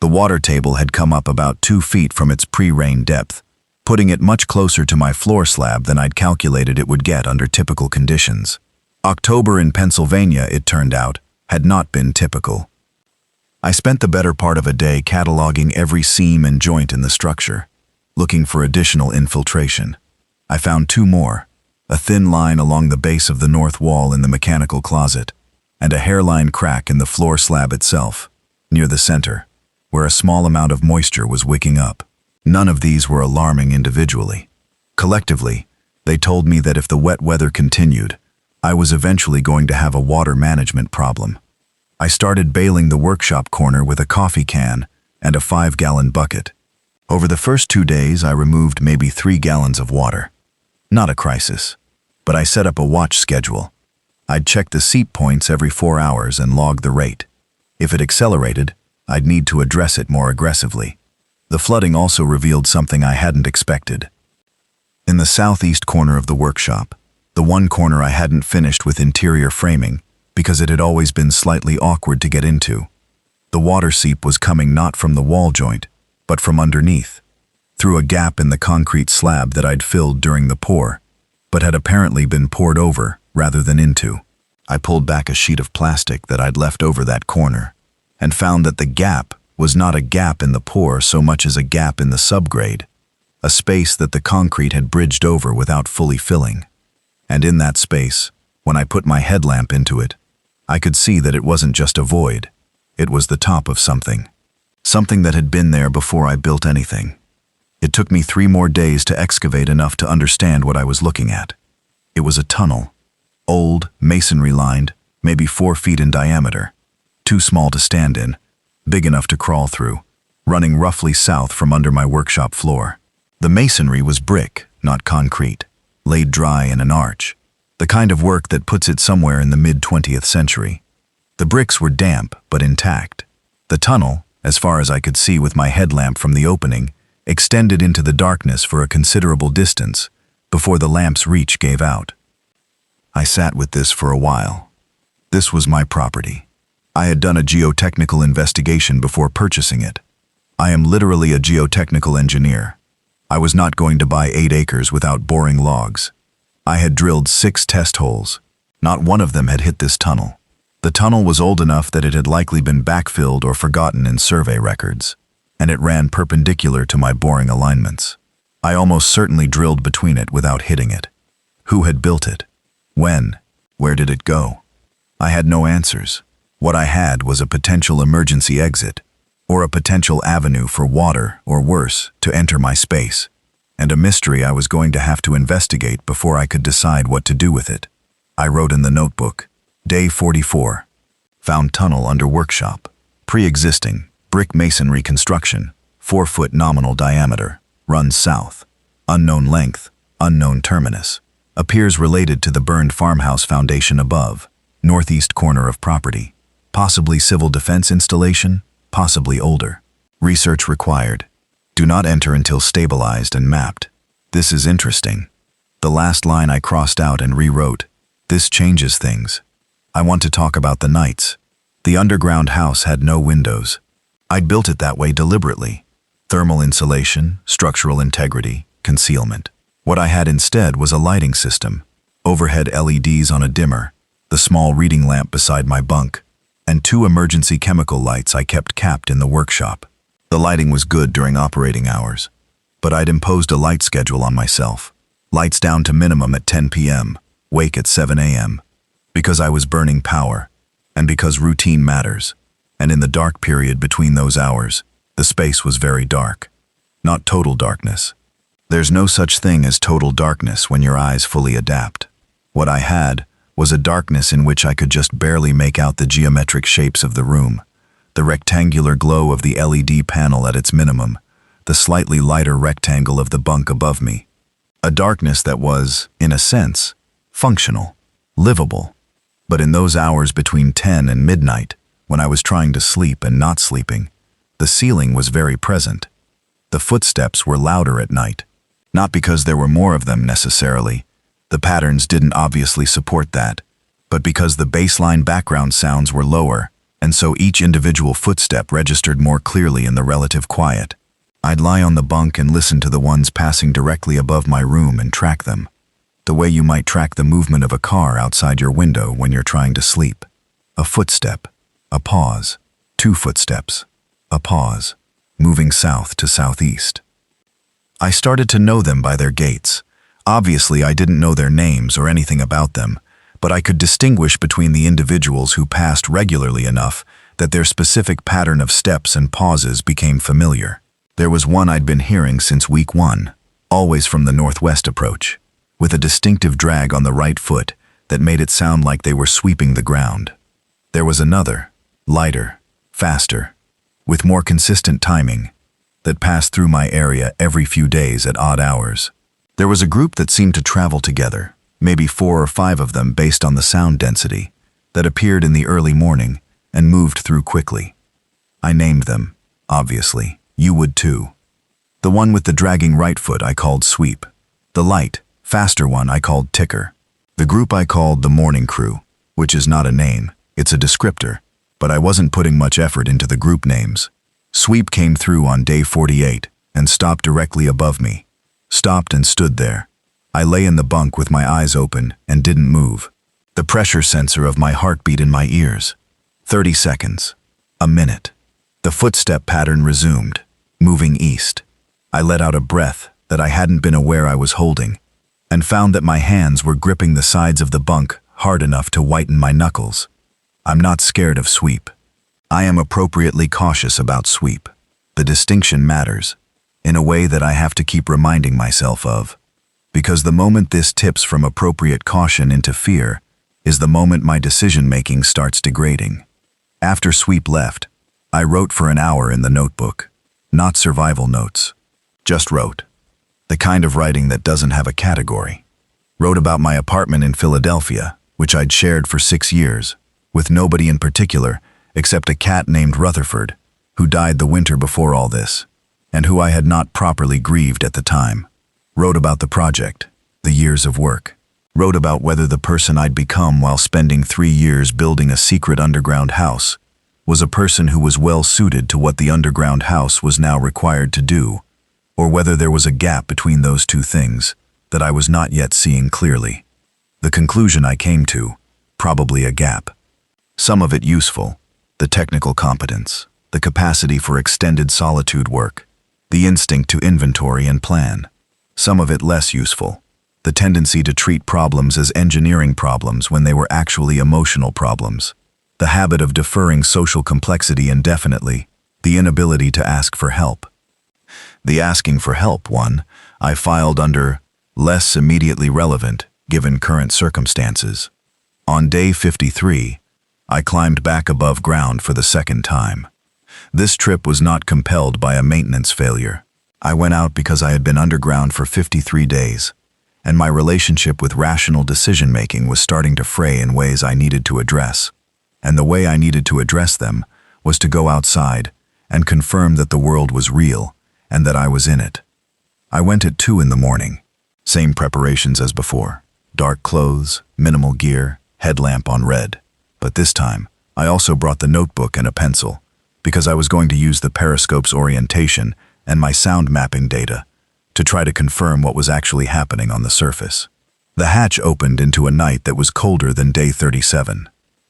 The water table had come up about 2 feet from its pre-rain depth, putting it much closer to my floor slab than I'd calculated it would get under typical conditions. October in Pennsylvania, it turned out, had not been typical. I spent the better part of a day cataloging every seam and joint in the structure, looking for additional infiltration. I found 2 more, a thin line along the base of the north wall in the mechanical closet, and a hairline crack in the floor slab itself, near the center, where a small amount of moisture was wicking up. None of these were alarming individually. Collectively, they told me that if the wet weather continued, I was eventually going to have a water management problem. I started bailing the workshop corner with a coffee can and a 5-gallon bucket. Over the first 2 days, I removed maybe 3 gallons of water. Not a crisis, but I set up a watch schedule. I'd check the seep points every 4 hours and log the rate. If it accelerated, I'd need to address it more aggressively. The flooding also revealed something I hadn't expected. In the southeast corner of the workshop, the one corner I hadn't finished with interior framing because it had always been slightly awkward to get into, the water seep was coming not from the wall joint, but from underneath, through a gap in the concrete slab that I'd filled during the pour, but had apparently been poured over rather than into. I pulled back a sheet of plastic that I'd left over that corner, and found that the gap was not a gap in the pour so much as a gap in the subgrade, a space that the concrete had bridged over without fully filling. And in that space, when I put my headlamp into it, I could see that it wasn't just a void, it was the top of something. Something that had been there before I built anything. It took me 3 more days to excavate enough to understand what I was looking at. It was a tunnel, old, masonry-lined, maybe 4 feet in diameter, too small to stand in, big enough to crawl through, running roughly south from under my workshop floor. The masonry was brick, not concrete, laid dry in an arch, the kind of work that puts it somewhere in the mid-20th century. The bricks were damp but intact. The tunnel, as far as I could see with my headlamp from the opening, extended into the darkness for a considerable distance before the lamp's reach gave out. I sat with this for a while. This was my property. I had done a geotechnical investigation before purchasing it. I am literally a geotechnical engineer. I was not going to buy 8 acres without boring logs. I had drilled 6 test holes, Not one of them had hit this tunnel. The tunnel was old enough that it had likely been backfilled or forgotten in survey records, and it ran perpendicular to my boring alignments. I almost certainly drilled between it without hitting it. Who had built it? When? Where did it go? I had no answers. What I had was a potential emergency exit, or a potential avenue for water, or worse, to enter my space, and a mystery I was going to have to investigate before I could decide what to do with it. I wrote in the notebook, Day 44. Found tunnel under workshop. Pre-existing, brick masonry construction, 4-foot nominal diameter, runs south. Unknown length, unknown terminus. Appears related to the burned farmhouse foundation above, northeast corner of property. Possibly civil defense installation, possibly older. Research required. Do not enter until stabilized and mapped. This is interesting. The last line I crossed out and rewrote. This changes things. I want to talk about the nights. The underground house had no windows. I'd built it that way deliberately. Thermal insulation, structural integrity, concealment. What I had instead was a lighting system. Overhead LEDs on a dimmer, the small reading lamp beside my bunk, and 2 emergency chemical lights I kept capped in the workshop. The lighting was good during operating hours, but I'd imposed a light schedule on myself. Lights down to minimum at 10 p.m., wake at 7 a.m., because I was burning power, and because routine matters. And in the dark period between those hours, the space was very dark. Not total darkness. There's no such thing as total darkness when your eyes fully adapt. What I had was a darkness in which I could just barely make out the geometric shapes of the room, the rectangular glow of the LED panel at its minimum, the slightly lighter rectangle of the bunk above me. A darkness that was, in a sense, functional, livable. But in those hours between 10 and midnight, when I was trying to sleep and not sleeping, the ceiling was very present. The footsteps were louder at night. Not because there were more of them necessarily. The patterns didn't obviously support that, but because the baseline background sounds were lower, and so each individual footstep registered more clearly in the relative quiet. I'd lie on the bunk and listen to the ones passing directly above my room and track them, the way you might track the movement of a car outside your window when you're trying to sleep. A footstep, a pause, 2 footsteps, a pause, moving south to southeast. I started to know them by their gaits. Obviously, I didn't know their names or anything about them, but I could distinguish between the individuals who passed regularly enough that their specific pattern of steps and pauses became familiar. There was one I'd been hearing since week 1, always from the northwest approach, with a distinctive drag on the right foot that made it sound like they were sweeping the ground. There was another, lighter, faster, with more consistent timing, that passed through my area every few days at odd hours. There was a group that seemed to travel together, maybe 4 or 5 of them based on the sound density, that appeared in the early morning and moved through quickly. I named them, obviously. You would too. The one with the dragging right foot I called Sweep. The light, faster one I called Ticker. The group I called the Morning Crew, which is not a name, it's a descriptor, but I wasn't putting much effort into the group names. Sweep came through on day 48 and stopped directly above me. Stopped and stood there. I lay in the bunk with my eyes open and didn't move. The pressure sensor of my heartbeat in my ears. 30 seconds. A minute. The footstep pattern resumed, moving east. I let out a breath that I hadn't been aware I was holding, and found that my hands were gripping the sides of the bunk hard enough to whiten my knuckles. I'm not scared of Sweep. I am appropriately cautious about Sweep. The distinction matters, in a way that I have to keep reminding myself of, because the moment this tips from appropriate caution into fear is the moment my decision-making starts degrading. After Sweep left, I wrote for an hour in the notebook, not survival notes. Just wrote. The kind of writing that doesn't have a category. Wrote about my apartment in Philadelphia, which I'd shared for 6 years, with nobody in particular except a cat named Rutherford, who died the winter before all this, and who I had not properly grieved at the time. Wrote about the project, the years of work. Wrote about whether the person I'd become while spending 3 years building a secret underground house was a person who was well suited to what the underground house was now required to do, or whether there was a gap between those two things that I was not yet seeing clearly. The conclusion I came to probably a gap. Some of it useful, the technical competence, the capacity for extended solitude work, the instinct to inventory and plan. Some of it less useful, the tendency to treat problems as engineering problems when they were actually emotional problems, the habit of deferring social complexity indefinitely, the inability to ask for help. The asking for help one, I filed under less immediately relevant given current circumstances. On day 53, I climbed back above ground for the second time. This trip was not compelled by a maintenance failure. I went out because I had been underground for 53 days, and my relationship with rational decision-making was starting to fray in ways I needed to address. And the way I needed to address them was to go outside and confirm that the world was real and that I was in it. I went at 2 in the morning. Same preparations as before. Dark clothes, minimal gear, headlamp on red. But this time, I also brought the notebook and a pencil, because I was going to use the periscope's orientation and my sound mapping data to try to confirm what was actually happening on the surface. The hatch opened into a night that was colder than day 37.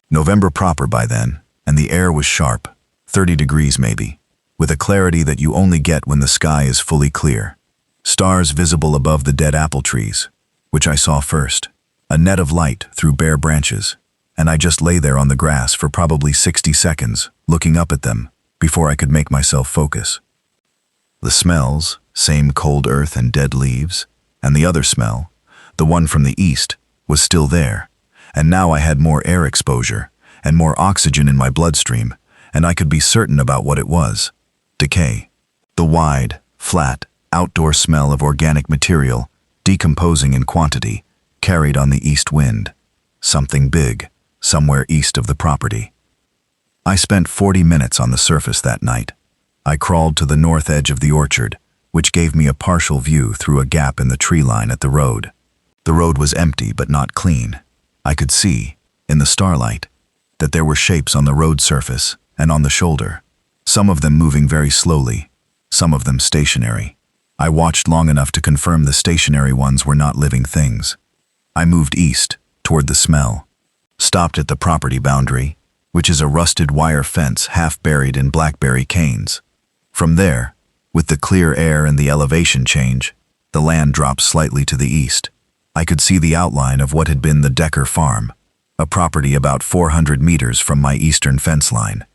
November proper by then, and the air was sharp, 30 degrees maybe, with a clarity that you only get when the sky is fully clear. Stars visible above the dead apple trees, which I saw first, a net of light through bare branches, and I just lay there on the grass for probably 60 seconds, looking up at them, before I could make myself focus. The smells, same cold earth and dead leaves, and the other smell, the one from the east, was still there, and now I had more air exposure and more oxygen in my bloodstream, and I could be certain about what it was. Decay. The wide, flat, outdoor smell of organic material, decomposing in quantity, carried on the east wind. Something big, somewhere east of the property. I spent 40 minutes on the surface that night. I crawled to the north edge of the orchard, which gave me a partial view through a gap in the tree line at the road. The road was empty but not clean. I could see, in the starlight, that there were shapes on the road surface and on the shoulder, some of them moving very slowly, some of them stationary. I watched long enough to confirm the stationary ones were not living things. I moved east, toward the smell, stopped at the property boundary, which is a rusted wire fence half buried in blackberry canes. From there, with the clear air and the elevation change, the land dropped slightly to the east. I could see the outline of what had been the Decker farm, a property about 400 meters from my eastern fence line.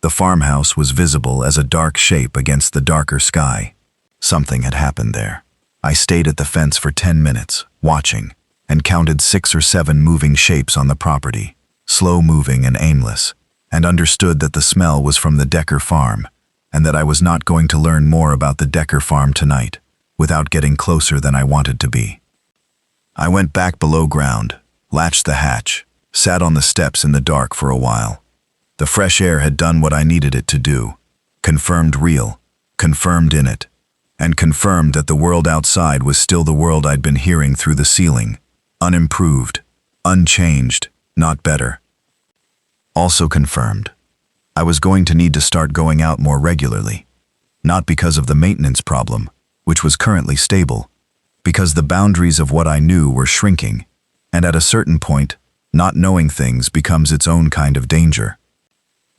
The farmhouse was visible as a dark shape against the darker sky. Something had happened there. I stayed at the fence for 10 minutes, watching, and counted 6 or 7 moving shapes on the property, slow-moving and aimless, and understood that the smell was from the Decker farm, and that I was not going to learn more about the Decker farm tonight, without getting closer than I wanted to be. I went back below ground, latched the hatch, sat on the steps in the dark for a while. The fresh air had done what I needed it to do, confirmed real, confirmed in it, and confirmed that the world outside was still the world I'd been hearing through the ceiling, unimproved, unchanged, not better. Also confirmed, I was going to need to start going out more regularly, not because of the maintenance problem, which was currently stable, because the boundaries of what I knew were shrinking, and at a certain point, not knowing things becomes its own kind of danger.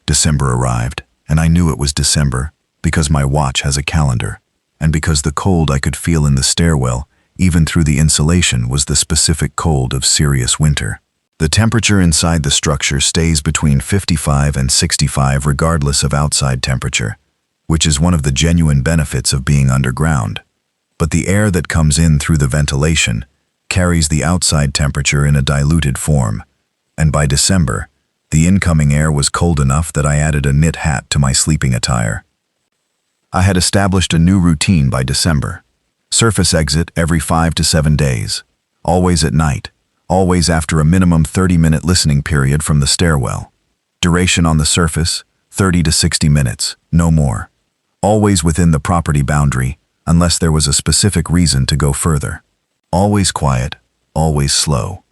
December arrived, and I knew it was December because my watch has a calendar, and because the cold I could feel in the stairwell, even through the insulation, was the specific cold of serious winter. The temperature inside the structure stays between 55 and 65 regardless of outside temperature, which is one of the genuine benefits of being underground. But the air that comes in through the ventilation carries the outside temperature in a diluted form, and by December, the incoming air was cold enough that I added a knit hat to my sleeping attire. I had established a new routine by December. Surface exit every 5 to 7 days, always at night, always after a minimum 30-minute listening period from the stairwell. Duration on the surface, 30 to 60 minutes, no more. Always within the property boundary, unless there was a specific reason to go further. Always quiet, always slow.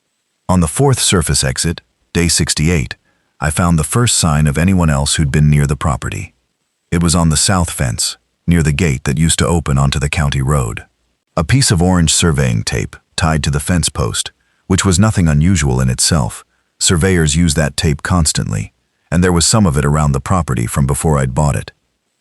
On the 4th surface exit, day 68, I found the first sign of anyone else who'd been near the property. It was on the south fence, near the gate that used to open onto the county road. A piece of orange surveying tape tied to the fence post, which was nothing unusual in itself, Surveyors use that tape constantly, and there was some of it around the property from before I'd bought it.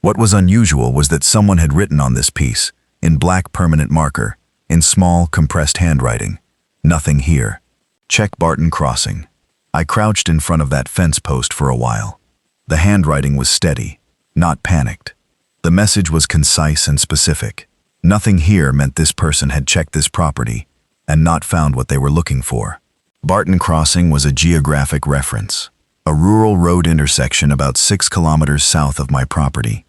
What was unusual was that someone had written on this piece, in black permanent marker, in small, compressed handwriting, "Nothing here. Check Barton Crossing." I crouched in front of that fence post for a while. The handwriting was steady, not panicked. The message was concise and specific. Nothing here meant this person had checked this property and not found what they were looking for. Barton Crossing was a geographic reference, a rural road intersection about 6 kilometers south of my property.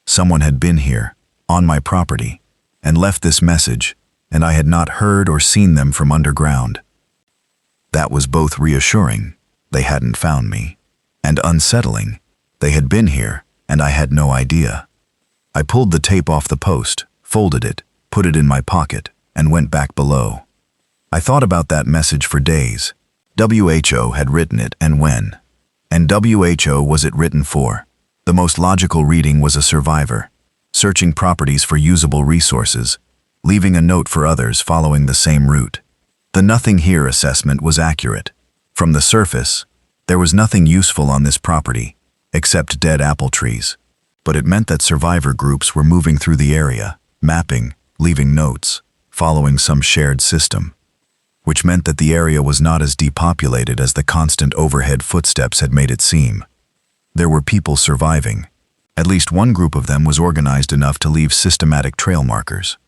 Someone had been here, on my property, and left this message, and I had not heard or seen them from underground. That was both reassuring, they hadn't found me, and unsettling, they had been here, and I had no idea. I pulled the tape off the post, folded it, put it in my pocket, and went back below. I thought about that message for days. WHO had written it, and when. And WHO was it written for? The most logical reading was a survivor, searching properties for usable resources, leaving a note for others following the same route. The "nothing here" assessment was accurate. From the surface, there was nothing useful on this property, except dead apple trees. But it meant that survivor groups were moving through the area, mapping, leaving notes, following some shared system. Which meant that the area was not as depopulated as the constant overhead footsteps had made it seem. There were people surviving. At least one group of them was organized enough to leave systematic trail markers.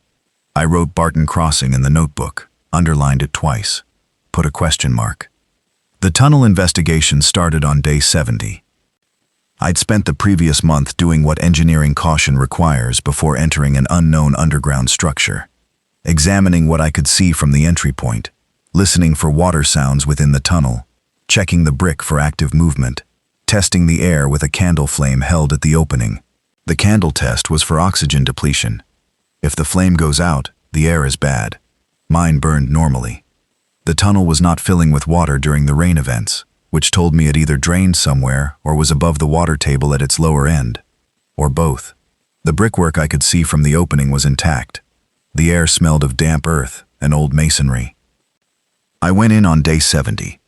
I wrote Barton Crossing in the notebook, underlined it twice, put a question mark. The tunnel investigation started on day 70. I'd spent the previous month doing what engineering caution requires before entering an unknown underground structure, examining what I could see from the entry point, listening for water sounds within the tunnel, checking the brick for active movement, testing the air with a candle flame held at the opening. The candle test was for oxygen depletion. If the flame goes out, the air is bad. Mine burned normally. The tunnel was not filling with water during the rain events, which told me it either drained somewhere or was above the water table at its lower end, or both. The brickwork I could see from the opening was intact. The air smelled of damp earth and old masonry. I went in on day 70.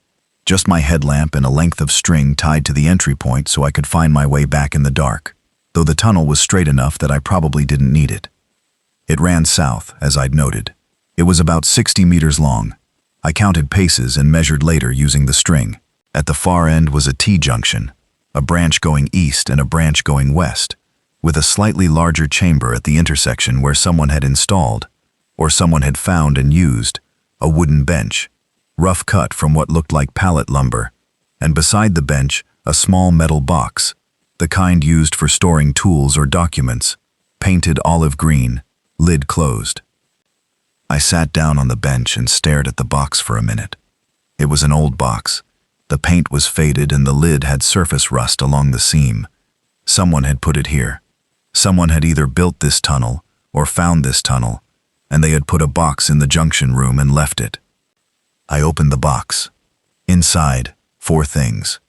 Just my headlamp and a length of string tied to the entry point so I could find my way back in the dark, though the tunnel was straight enough that I probably didn't need it. It ran south, as I'd noted. It was about 60 meters long. I counted paces and measured later using the string. At the far end was a T-junction, a branch going east and a branch going west, with a slightly larger chamber at the intersection where someone had installed, or someone had found and used, a wooden bench, rough cut from what looked like pallet lumber, and beside the bench, a small metal box, the kind used for storing tools or documents, painted olive green, lid closed. I sat down on the bench and stared at the box for a minute. It was an old box. The paint was faded and the lid had surface rust along the seam. Someone had put it here. Someone had either built this tunnel or found this tunnel, and they had put a box in the junction room and left it. I opened the box. Inside, 4 things.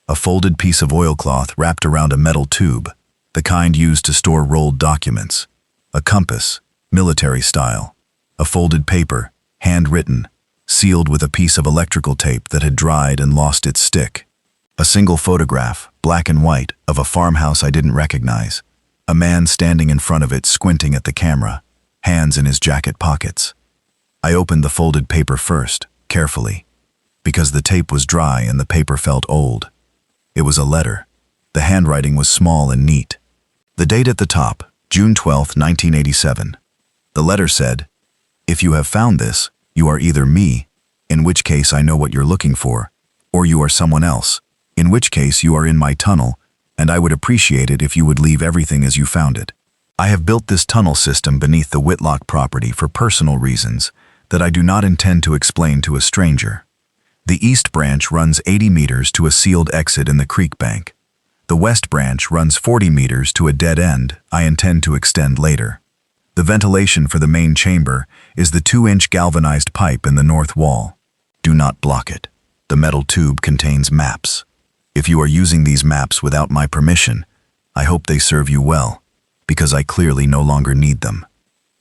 A folded piece of oilcloth wrapped around a metal tube, the kind used to store rolled documents. A compass, military style. A folded paper, handwritten, sealed with a piece of electrical tape that had dried and lost its stick. A single photograph, black and white, of a farmhouse I didn't recognize. A man standing in front of it squinting at the camera, hands in his jacket pockets. I opened the folded paper first, carefully, because the tape was dry and the paper felt old. It was a letter. The handwriting was small and neat. The date at the top, June 12, 1987. The letter said, "If you have found this, you are either me, in which case I know what you're looking for, or you are someone else, in which case you are in my tunnel, and I would appreciate it if you would leave everything as you found it. I have built this tunnel system beneath the Whitlock property for personal reasons that I do not intend to explain to a stranger. The east branch runs 80 meters to a sealed exit in the creek bank. The west branch runs 40 meters to a dead end I intend to extend later. The ventilation for the main chamber is the 2-inch galvanized pipe in the north wall. Do not block it. The metal tube contains maps. If you are using these maps without my permission, I hope they serve you well, because I clearly no longer need them."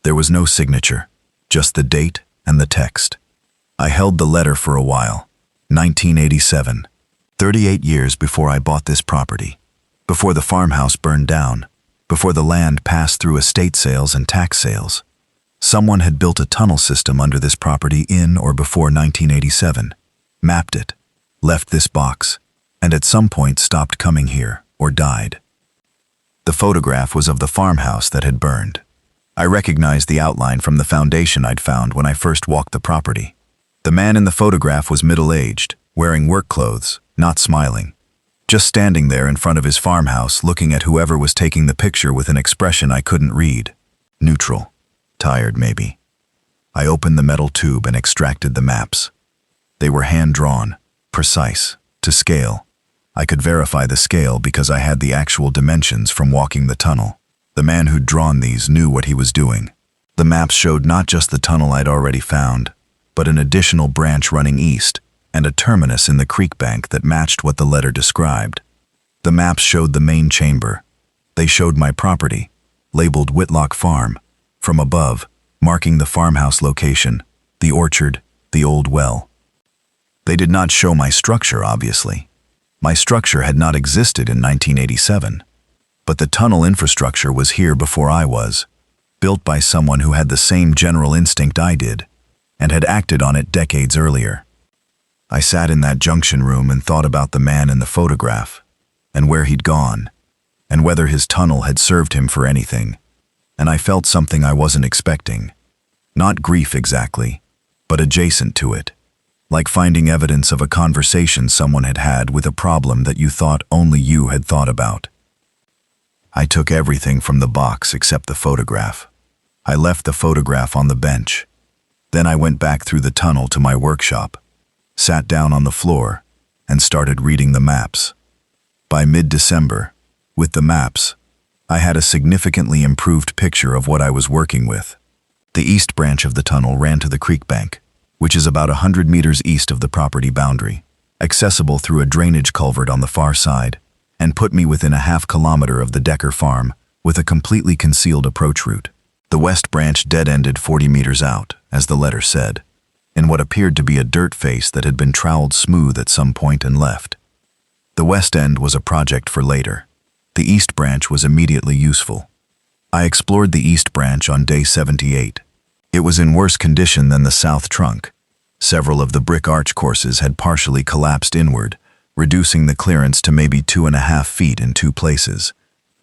There was no signature, just the date and the text. I held the letter for a while. 1987. 38 years before I bought this property. Before the farmhouse burned down. Before the land passed through estate sales and tax sales. Someone had built a tunnel system under this property in or before 1987. Mapped it. Left this box. And at some point stopped coming here, or died. The photograph was of the farmhouse that had burned. I recognized the outline from the foundation I'd found when I first walked the property. The man in the photograph was middle-aged, wearing work clothes, not smiling. Just standing there in front of his farmhouse looking at whoever was taking the picture with an expression I couldn't read. Neutral. Tired, maybe. I opened the metal tube and extracted the maps. They were hand-drawn, precise, to scale. I could verify the scale because I had the actual dimensions from walking the tunnel. The man who'd drawn these knew what he was doing. The maps showed not just the tunnel I'd already found, but an additional branch running east and a terminus in the creek bank that matched what the letter described. The maps showed the main chamber. They showed my property, labeled Whitlock Farm, from above, marking the farmhouse location, the orchard, the old well. They did not show my structure, obviously. My structure had not existed in 1987, but the tunnel infrastructure was here before I was, built by someone who had the same general instinct I did, and had acted on it decades earlier. I sat in that junction room and thought about the man in the photograph, and where he'd gone, and whether his tunnel had served him for anything, and I felt something I wasn't expecting. Not grief exactly, but adjacent to it. Like finding evidence of a conversation someone had had with a problem that you thought only you had thought about. I took everything from the box except the photograph. I left the photograph on the bench. Then I went back through the tunnel to my workshop, sat down on the floor, and started reading the maps. By mid-December, with the maps, I had a significantly improved picture of what I was working with. The east branch of the tunnel ran to the creek bank, which is about 100 meters east of the property boundary, accessible through a drainage culvert on the far side, and put me within a half-kilometer of the Decker farm with a completely concealed approach route. The west branch dead-ended 40 meters out, as the letter said, in what appeared to be a dirt face that had been troweled smooth at some point and left. The west end was a project for later. The east branch was immediately useful. I explored the east branch on day 78. It was in worse condition than the south trunk. Several of the brick arch courses had partially collapsed inward, reducing the clearance to maybe 2.5 feet in two places,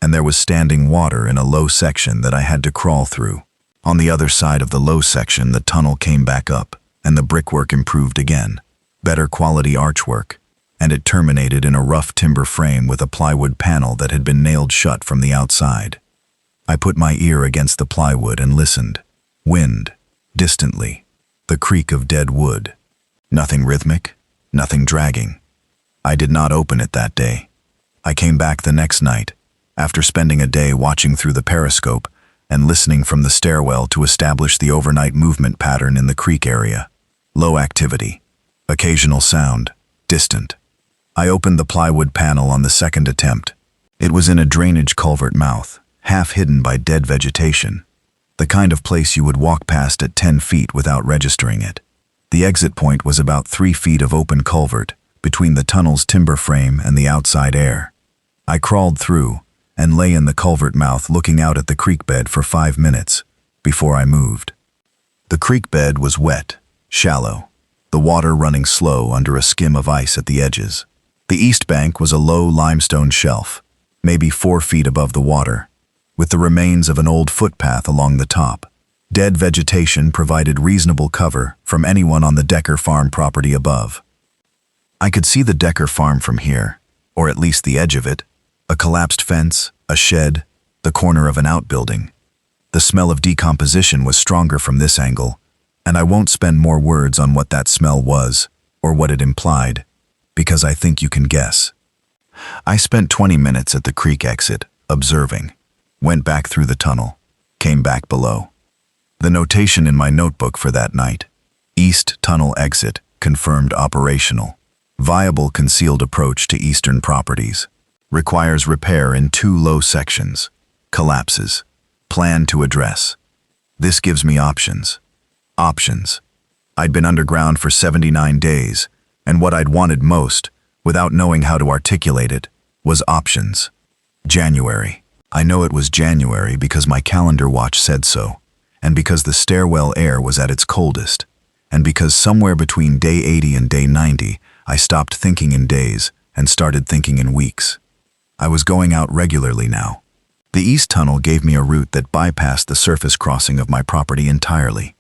and there was standing water in a low section that I had to crawl through. On the other side of the low section, the tunnel came back up, and the brickwork improved again. Better quality archwork, and it terminated in a rough timber frame with a plywood panel that had been nailed shut from the outside. I put my ear against the plywood and listened. Wind, distantly, the creak of dead wood. Nothing rhythmic, nothing dragging. I did not open it that day. I came back the next night, after spending a day watching through the periscope and listening from the stairwell to establish the overnight movement pattern in the creek area. Low activity, occasional sound, distant. I opened the plywood panel on the second attempt. It was in a drainage culvert mouth, half hidden by dead vegetation. The kind of place you would walk past at 10 feet without registering it. The exit point was about 3 feet of open culvert between the tunnel's timber frame and the outside air. I crawled through and lay in the culvert mouth looking out at the creek bed for 5 minutes before I moved. The creek bed was wet, shallow, the water running slow under a skim of ice at the edges. The east bank was a low limestone shelf, maybe 4 feet above the water, with the remains of an old footpath along the top. Dead vegetation provided reasonable cover from anyone on the Decker farm property above. I could see the Decker farm from here, or at least the edge of it, a collapsed fence, a shed, the corner of an outbuilding. The smell of decomposition was stronger from this angle, and I won't spend more words on what that smell was, or what it implied, because I think you can guess. I spent 20 minutes at the creek exit, observing. Went back through the tunnel, came back below. The notation in my notebook for that night: East tunnel exit, confirmed operational. Viable concealed approach to eastern properties. Requires repair in 2 low sections. Collapses. Plan to address. This gives me options. Options. I'd been underground for 79 days, And what I'd wanted most, without knowing how to articulate it, was options. January. I know it was January because my calendar watch said so, and because the stairwell air was at its coldest, and because somewhere between day 80 and day 90, I stopped thinking in days and started thinking in weeks. I was going out regularly now. The east tunnel gave me a route that bypassed the surface crossing of my property entirely.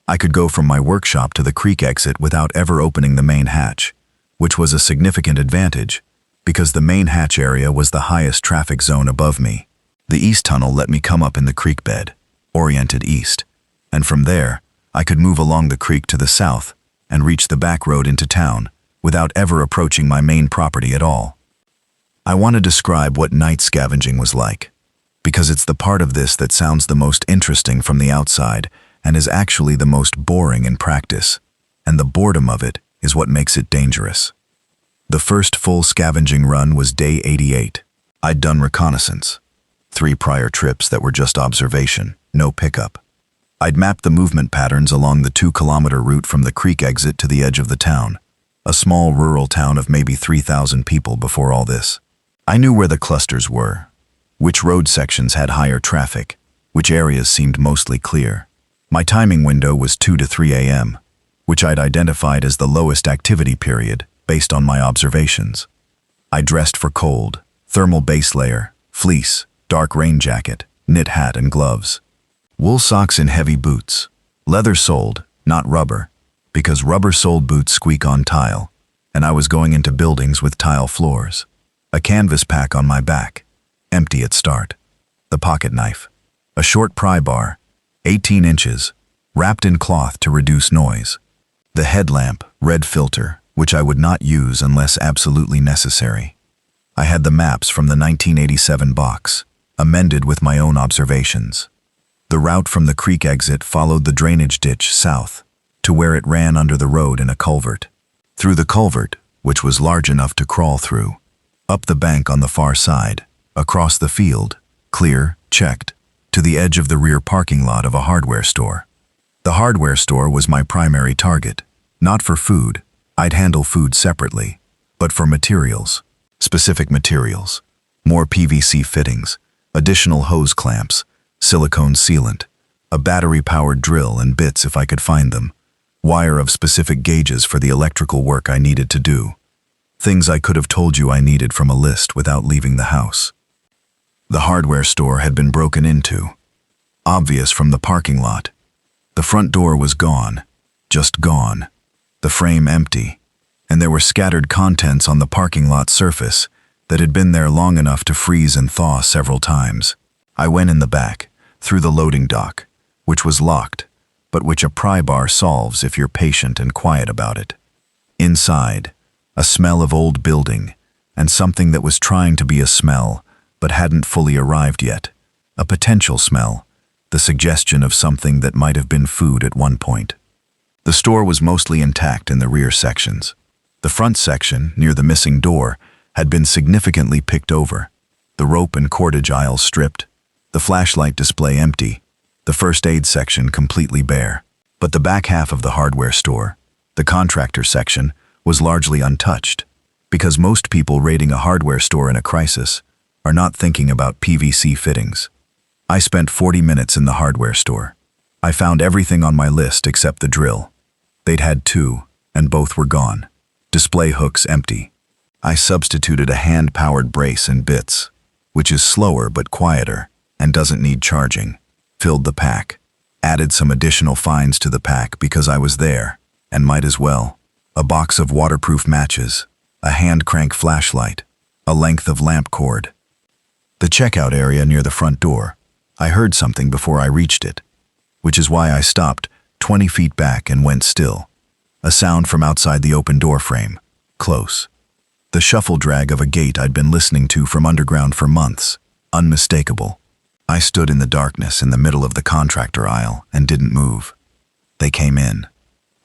I could go from my workshop to the creek exit without ever opening the main hatch, which was a significant advantage because the main hatch area was the highest traffic zone above me. The east tunnel let me come up in the creek bed, oriented east, and from there, I could move along the creek to the south and reach the back road into town without ever approaching my main property at all. I want to describe what night scavenging was like, because it's the part of this that sounds the most interesting from the outside and is actually the most boring in practice, and the boredom of it is what makes it dangerous. The first full scavenging run was day 88. I'd done reconnaissance. 3 prior trips that were just observation, no pickup. I'd mapped the movement patterns along the 2-kilometer route from the creek exit to the edge of the town, a small rural town of maybe 3,000 people before all this. I knew where the clusters were, which road sections had higher traffic, which areas seemed mostly clear. My timing window was 2 to 3 a.m., which I'd identified as the lowest activity period based on my observations. I dressed for cold, thermal base layer, fleece, dark rain jacket, knit hat and gloves. Wool socks and heavy boots. Leather-soled, not rubber, because rubber-soled boots squeak on tile, and I was going into buildings with tile floors. A canvas pack on my back, empty at start. The pocket knife. A short pry bar, 18 inches, wrapped in cloth to reduce noise. The headlamp, red filter, which I would not use unless absolutely necessary. I had the maps from the 1987 box, amended with my own observations. The route from the creek exit followed the drainage ditch south, to where it ran under the road in a culvert. Through the culvert, which was large enough to crawl through. Up the bank on the far side, across the field, clear, checked, to the edge of the rear parking lot of a hardware store. The hardware store was my primary target, not for food, I'd handle food separately, but for materials, specific materials, more PVC fittings, additional hose clamps, silicone sealant, a battery-powered drill and bits if I could find them, wire of specific gauges for the electrical work I needed to do, things I could have told you I needed from a list without leaving the house. The hardware store had been broken into, obvious from the parking lot. The front door was gone, just gone, the frame empty, and there were scattered contents on the parking lot surface that had been there long enough to freeze and thaw several times. I went in the back, through the loading dock, which was locked, but which a pry bar solves if you're patient and quiet about it. Inside, a smell of old building, and something that was trying to be a smell, but hadn't fully arrived yet. A potential smell, the suggestion of something that might have been food at one point. The store was mostly intact in the rear sections. The front section, near the missing door, had been significantly picked over, the rope and cordage aisles stripped, the flashlight display empty, the first aid section completely bare. But the back half of the hardware store, the contractor section, was largely untouched, because most people raiding a hardware store in a crisis are not thinking about PVC fittings. I spent 40 minutes in the hardware store. I found everything on my list except the drill. They'd had 2, and both were gone. Display hooks empty. I substituted a hand-powered brace and bits, which is slower but quieter and doesn't need charging. Filled the pack. Added some additional finds to the pack because I was there, and might as well. A box of waterproof matches, a hand crank flashlight, a length of lamp cord. The checkout area near the front door. I heard something before I reached it, which is why I stopped 20 feet back and went still. A sound from outside the open door frame, close. The shuffle drag of a gate I'd been listening to from underground for months, unmistakable. I stood in the darkness in the middle of the contractor aisle and didn't move. They came in.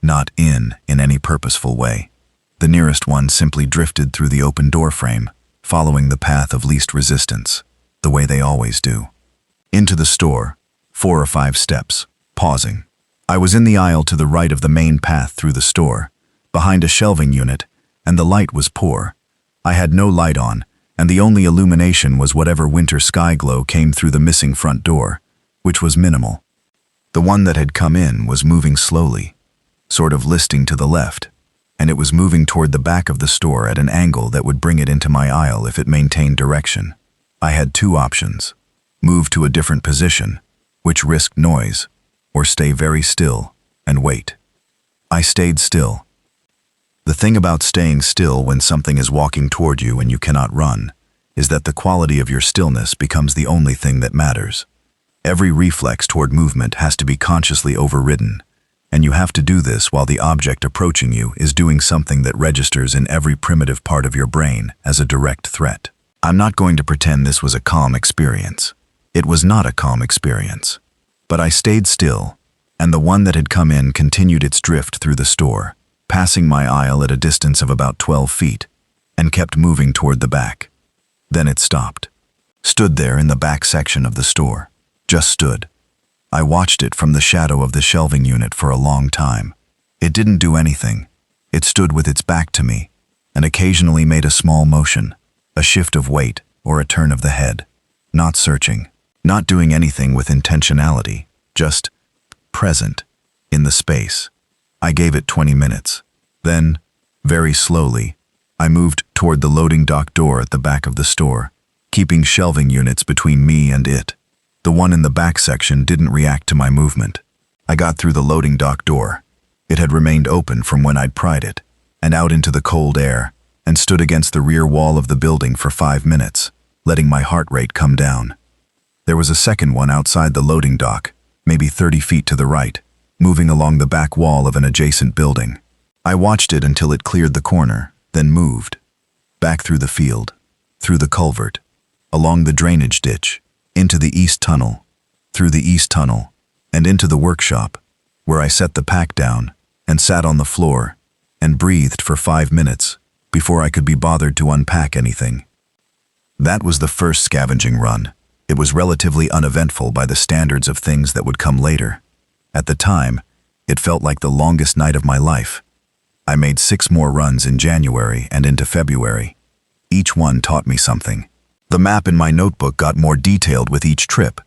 Not in any purposeful way. The nearest one simply drifted through the open door frame, following the path of least resistance, the way they always do. Into the store, 4 or 5 steps, pausing. I was in the aisle to the right of the main path through the store, behind a shelving unit, and the light was poor. I had no light on, and the only illumination was whatever winter sky glow came through the missing front door, which was minimal. The one that had come in was moving slowly, sort of listing to the left, and it was moving toward the back of the store at an angle that would bring it into my aisle if it maintained direction. I had two options: move to a different position, which risked noise, or stay very still and wait. I stayed still. The thing about staying still when something is walking toward you and you cannot run is that the quality of your stillness becomes the only thing that matters. Every reflex toward movement has to be consciously overridden, and you have to do this while the object approaching you is doing something that registers in every primitive part of your brain as a direct threat. I'm not going to pretend this was a calm experience. It was not a calm experience. But I stayed still, and the one that had come in continued its drift through the store, passing my aisle at a distance of about 12 feet, and kept moving toward the back. Then it stopped. Stood there in the back section of the store. Just stood. I watched it from the shadow of the shelving unit for a long time. It didn't do anything. It stood with its back to me, and occasionally made a small motion, a shift of weight or a turn of the head. Not searching, not doing anything with intentionality, just present in the space. I gave it 20 minutes. Then, very slowly, I moved toward the loading dock door at the back of the store, keeping shelving units between me and it. The one in the back section didn't react to my movement. I got through the loading dock door. It had remained open from when I'd pried it, and out into the cold air, and stood against the rear wall of the building for 5 minutes, letting my heart rate come down. There was a second one outside the loading dock, maybe 30 feet to the right, moving along the back wall of an adjacent building. I watched it until it cleared the corner, then moved. Back through the field, through the culvert, along the drainage ditch, into the east tunnel, through the east tunnel, and into the workshop, where I set the pack down and sat on the floor and breathed for 5 minutes before I could be bothered to unpack anything. That was the first scavenging run. It was relatively uneventful by the standards of things that would come later. At the time, it felt like the longest night of my life. I made 6 more runs in January and into February. Each one taught me something. The map in my notebook got more detailed with each trip.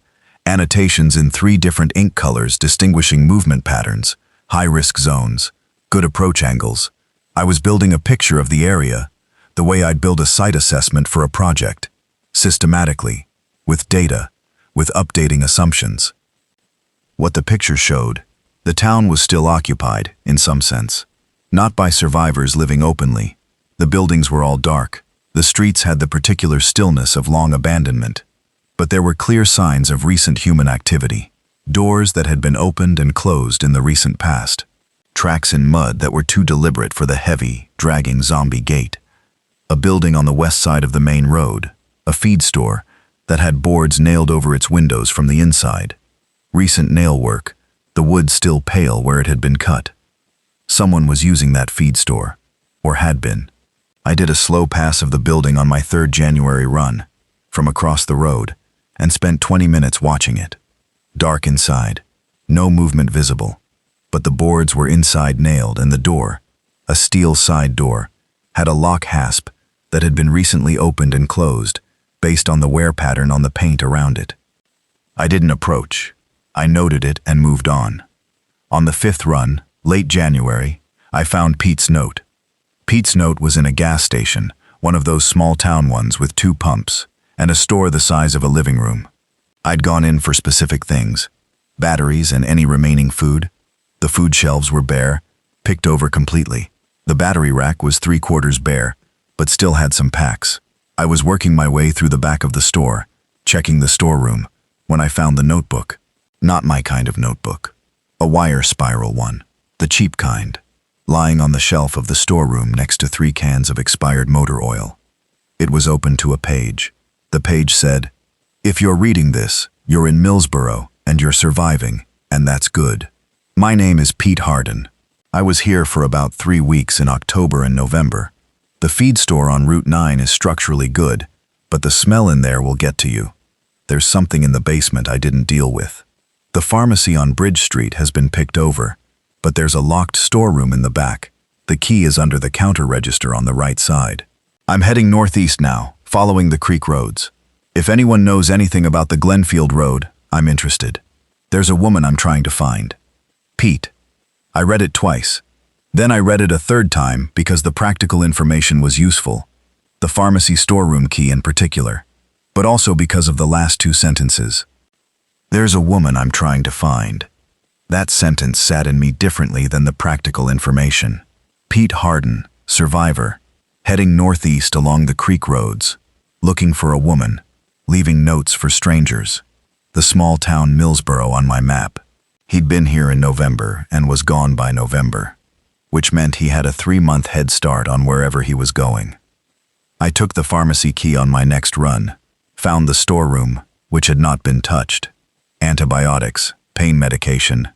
Annotations in 3 different ink colors distinguishing movement patterns, high-risk zones, good approach angles. I was building a picture of the area, the way I'd build a site assessment for a project, systematically, with data, with updating assumptions. What the picture showed, the town was still occupied, in some sense. Not by survivors living openly. The buildings were all dark. The streets had the particular stillness of long abandonment. But there were clear signs of recent human activity. Doors that had been opened and closed in the recent past. Tracks in mud that were too deliberate for the heavy, dragging zombie gait. A building on the west side of the main road. A feed store that had boards nailed over its windows from the inside. Recent nail work, the wood still pale where it had been cut. Someone was using that feed store, or had been. I did a slow pass of the building on my 3rd January run, from across the road, and spent 20 minutes watching it. Dark inside, no movement visible, but the boards were inside nailed and the door, a steel side door, had a lock hasp that had been recently opened and closed based on the wear pattern on the paint around it. I didn't approach. I noted it and moved on. On the 5th run, late January, I found Pete's note. Pete's note was in a gas station, one of those small town ones with 2 pumps, and a store the size of a living room. I'd gone in for specific things, batteries and any remaining food. The food shelves were bare, picked over completely. The battery rack was 3/4 bare, but still had some packs. I was working my way through the back of the store, checking the storeroom, when I found the notebook. Not my kind of notebook. A wire spiral one, the cheap kind, lying on the shelf of the storeroom next to 3 cans of expired motor oil. It was open to a page. The page said, "If you're reading this, you're in Millsboro and you're surviving, and that's good. My name is Pete Harden. I was here for about 3 weeks in October and November. The feed store on Route 9 is structurally good, but the smell in there will get to you. There's something in the basement I didn't deal with. The pharmacy on Bridge Street has been picked over, but there's a locked storeroom in the back. The key is under the counter register on the right side. I'm heading northeast now, following the creek roads. If anyone knows anything about the Glenfield Road, I'm interested. There's a woman I'm trying to find. Pete. I read it twice. Then I read it a third time because the practical information was useful. The pharmacy storeroom key in particular. But also because of the last two sentences. There's a woman I'm trying to find. That sentence sat in me differently than the practical information. Pete Harden, survivor, heading northeast along the creek roads, looking for a woman, leaving notes for strangers. The small town Millsboro on my map. He'd been here in November and was gone by November, which meant he had a 3-month head start on wherever he was going. I took the pharmacy key on my next run, found the storeroom, which had not been touched. Antibiotics, pain medication,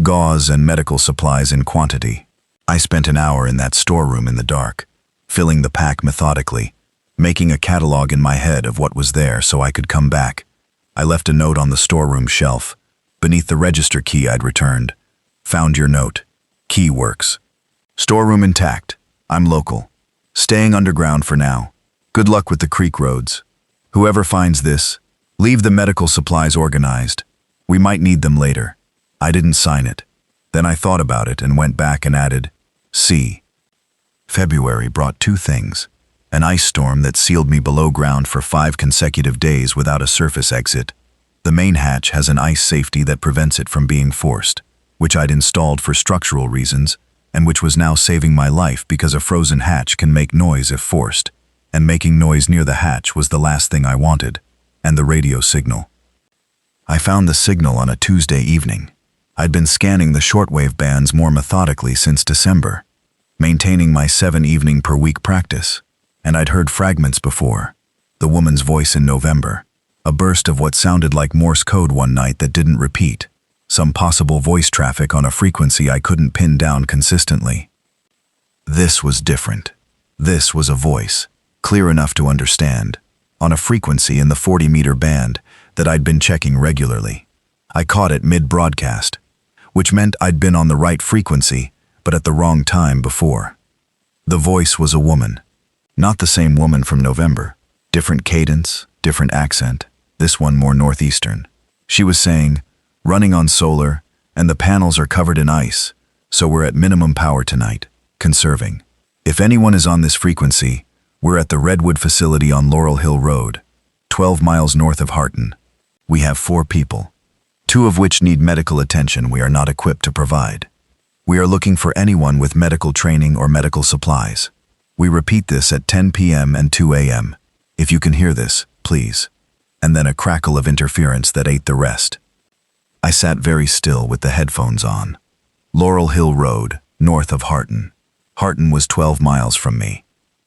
gauze and medical supplies in quantity. I spent an hour in that storeroom in the dark, filling the pack methodically, making a catalog in my head of what was there so I could come back. I left a note on the storeroom shelf, beneath the register key I'd returned. Found your note. Key works. Storeroom intact. I'm local. Staying underground for now. Good luck with the creek roads. Whoever finds this, leave the medical supplies organized. We might need them later. I didn't sign it. Then I thought about it and went back and added, C. February brought two things. An ice storm that sealed me below ground for 5 consecutive days without a surface exit. The main hatch has an ice safety that prevents it from being forced, which I'd installed for structural reasons, and which was now saving my life because a frozen hatch can make noise if forced, and making noise near the hatch was the last thing I wanted, and the radio signal. I found the signal on a Tuesday evening. I'd been scanning the shortwave bands more methodically since December, maintaining my 7-evening-per-week practice, and I'd heard fragments before. The woman's voice in November, a burst of what sounded like Morse code one night that didn't repeat, some possible voice traffic on a frequency I couldn't pin down consistently. This was different. This was a voice, clear enough to understand, on a frequency in the 40-meter band that I'd been checking regularly. I caught it mid-broadcast, which meant I'd been on the right frequency, but at the wrong time before. The voice was a woman. Not the same woman from November. Different cadence, different accent, this one more northeastern. She was saying, running on solar, and the panels are covered in ice, so we're at minimum power tonight, conserving. If anyone is on this frequency, we're at the Redwood facility on Laurel Hill Road, 12 miles north of Harton. We have 4 people, 2 of which need medical attention we are not equipped to provide. We are looking for anyone with medical training or medical supplies. We repeat this at 10 p.m. and 2 a.m. If you can hear this, please. And then a crackle of interference that ate the rest. I sat very still with the headphones on. Laurel Hill Road, north of Harton. Harton was 12 miles from me,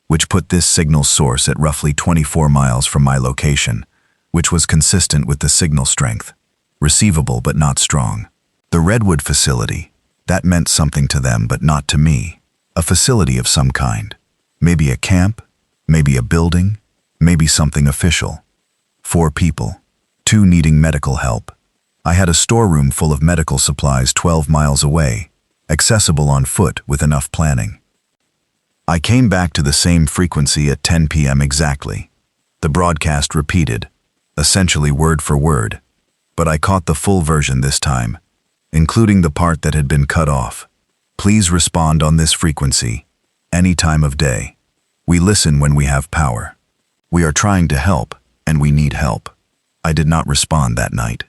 which put this signal source at roughly 24 miles from my location, which was consistent with the signal strength. Receivable but not strong. The Redwood facility, that meant something to them but not to me. A facility of some kind. Maybe a camp, maybe a building, maybe something official. 4 people, 2 needing medical help. I had a storeroom full of medical supplies 12 miles away, accessible on foot with enough planning. I came back to the same frequency at 10 p.m. exactly. The broadcast repeated, essentially word for word, but I caught the full version this time, including the part that had been cut off. Please respond on this frequency, any time of day. We listen when we have power. We are trying to help, and we need help. I did not respond that night.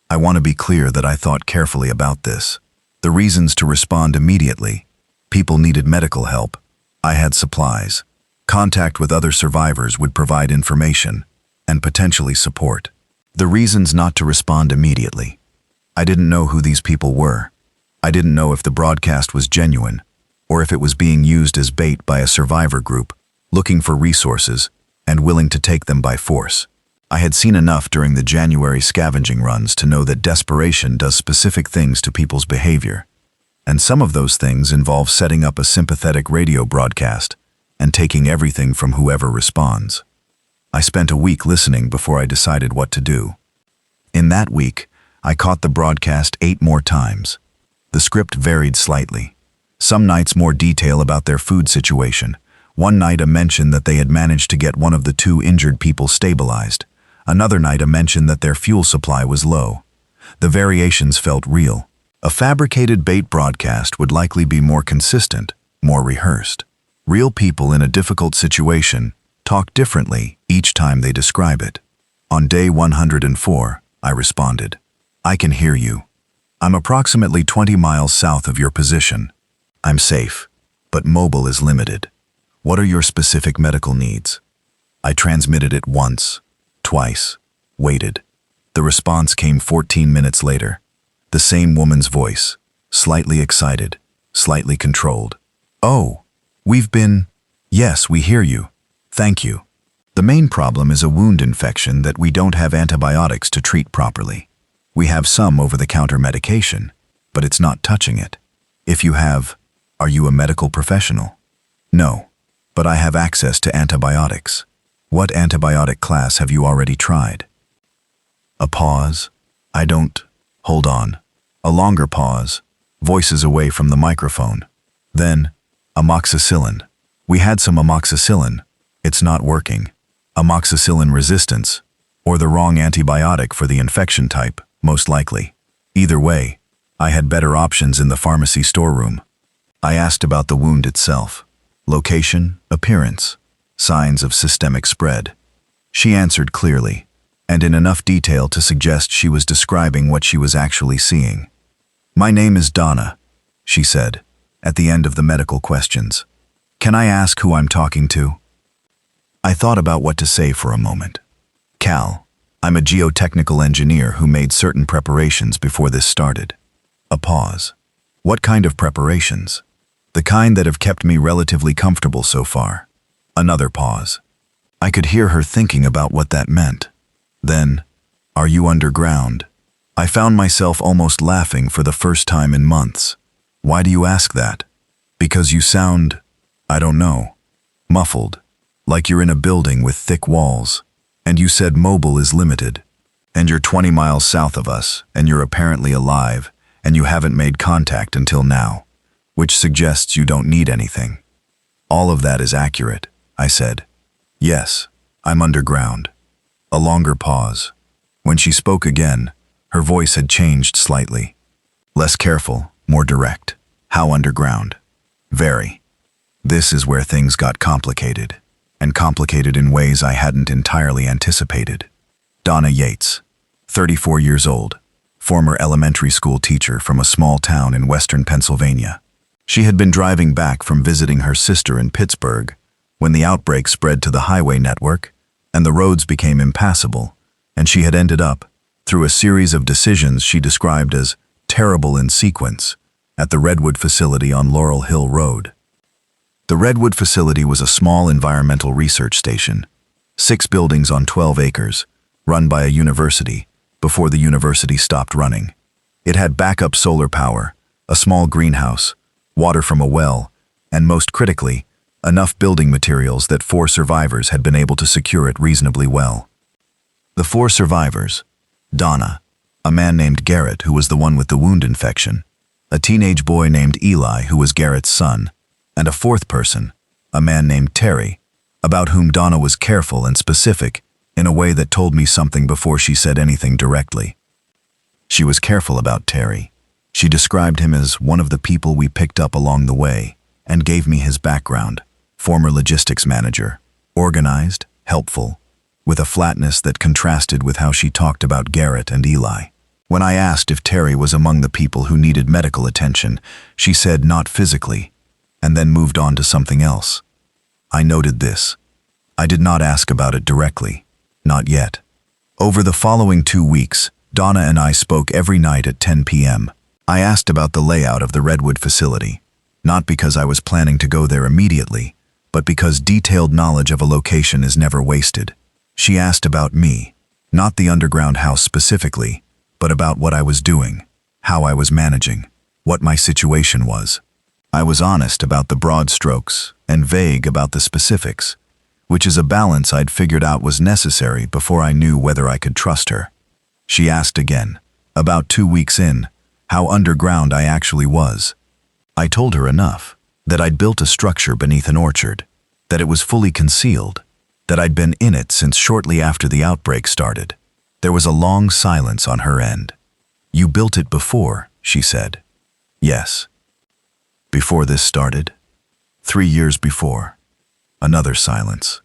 I want to be clear that I thought carefully about this. The reasons to respond immediately. People needed medical help. I had supplies. Contact with other survivors would provide information and potentially support. The reasons not to respond immediately. I didn't know who these people were. I didn't know if the broadcast was genuine or if it was being used as bait by a survivor group looking for resources and willing to take them by force. I had seen enough during the January scavenging runs to know that desperation does specific things to people's behavior, and some of those things involve setting up a sympathetic radio broadcast and taking everything from whoever responds. I spent a week listening before I decided what to do. In that week, I caught the broadcast 8 more times. The script varied slightly. Some nights more detail about their food situation. One night a mention that they had managed to get one of the 2 injured people stabilized. Another night a mention that their fuel supply was low. The variations felt real. A fabricated bait broadcast would likely be more consistent, more rehearsed. Real people in a difficult situation talk differently each time they describe it. On day 104, I responded, "I can hear you. I'm approximately 20 miles south of your position. I'm safe, but mobile is limited. What are your specific medical needs?" I transmitted it once, twice, waited. The response came 14 minutes later. The same woman's voice, slightly excited, slightly controlled. "Oh, yes, we hear you. Thank you. The main problem is a wound infection that we don't have antibiotics to treat properly. We have some over-the-counter medication, but it's not touching it. If you have, are you a medical professional?" "No, but I have access to antibiotics. What antibiotic class have you already tried?" A pause. Hold on. A longer pause. Voices away from the microphone. Then, amoxicillin. We had some amoxicillin. It's not working. Amoxicillin resistance, or the wrong antibiotic for the infection type, most likely. Either way, I had better options in the pharmacy storeroom. I asked about the wound itself. Location, appearance, signs of systemic spread. She answered clearly, and in enough detail to suggest she was describing what she was actually seeing. "My name is Donna," she said, at the end of the medical questions. "Can I ask who I'm talking to?" I thought about what to say for a moment. "Cal, I'm a geotechnical engineer who made certain preparations before this started." A pause. "What kind of preparations?" "The kind that have kept me relatively comfortable so far." Another pause. I could hear her thinking about what that meant. Then, "Are you underground?" I found myself almost laughing for the first time in months. "Why do you ask that?" "Because you sound, I don't know, muffled, like you're in a building with thick walls. And you said mobile is limited. And you're 20 miles south of us, and you're apparently alive, and you haven't made contact until now, which suggests you don't need anything." "All of that is accurate," I said. "Yes, I'm underground." A longer pause. When she spoke again, her voice had changed slightly. Less careful, more direct. "How underground?" "Very. This is where things got complicated, and complicated in ways I hadn't entirely anticipated." Donna Yates, 34 years old, former elementary school teacher from a small town in western Pennsylvania. She had been driving back from visiting her sister in Pittsburgh when the outbreak spread to the highway network and the roads became impassable, and she had ended up, through a series of decisions she described as terrible in sequence, at the Redwood facility on Laurel Hill Road. The Redwood facility was a small environmental research station, 6 buildings on 12 acres, run by a university, before the university stopped running. It had backup solar power, a small greenhouse, water from a well, and most critically, enough building materials that 4 survivors had been able to secure it reasonably well. The 4 survivors: Donna, a man named Garrett who was the one with the wound infection, a teenage boy named Eli who was Garrett's son, and a 4th person, a man named Terry, about whom Donna was careful and specific in a way that told me something before she said anything directly. She was careful about Terry. She described him as one of the people we picked up along the way and gave me his background: former logistics manager, organized, helpful, with a flatness that contrasted with how she talked about Garrett and Eli. When I asked if Terry was among the people who needed medical attention, she said not physically, and then moved on to something else. I noted this. I did not ask about it directly, not yet. Over the following 2 weeks, Donna and I spoke every night at 10 p.m. I asked about the layout of the Redwood facility, not because I was planning to go there immediately, but because detailed knowledge of a location is never wasted. She asked about me, not the underground house specifically, but about what I was doing, how I was managing, what my situation was. I was honest about the broad strokes and vague about the specifics, which is a balance I'd figured out was necessary before I knew whether I could trust her. She asked again, about 2 weeks in, how underground I actually was. I told her enough, that I'd built a structure beneath an orchard, that it was fully concealed, that I'd been in it since shortly after the outbreak started. There was a long silence on her end. "You built it before," she said. "Yes." "Before this started?" "3 years before." Another silence.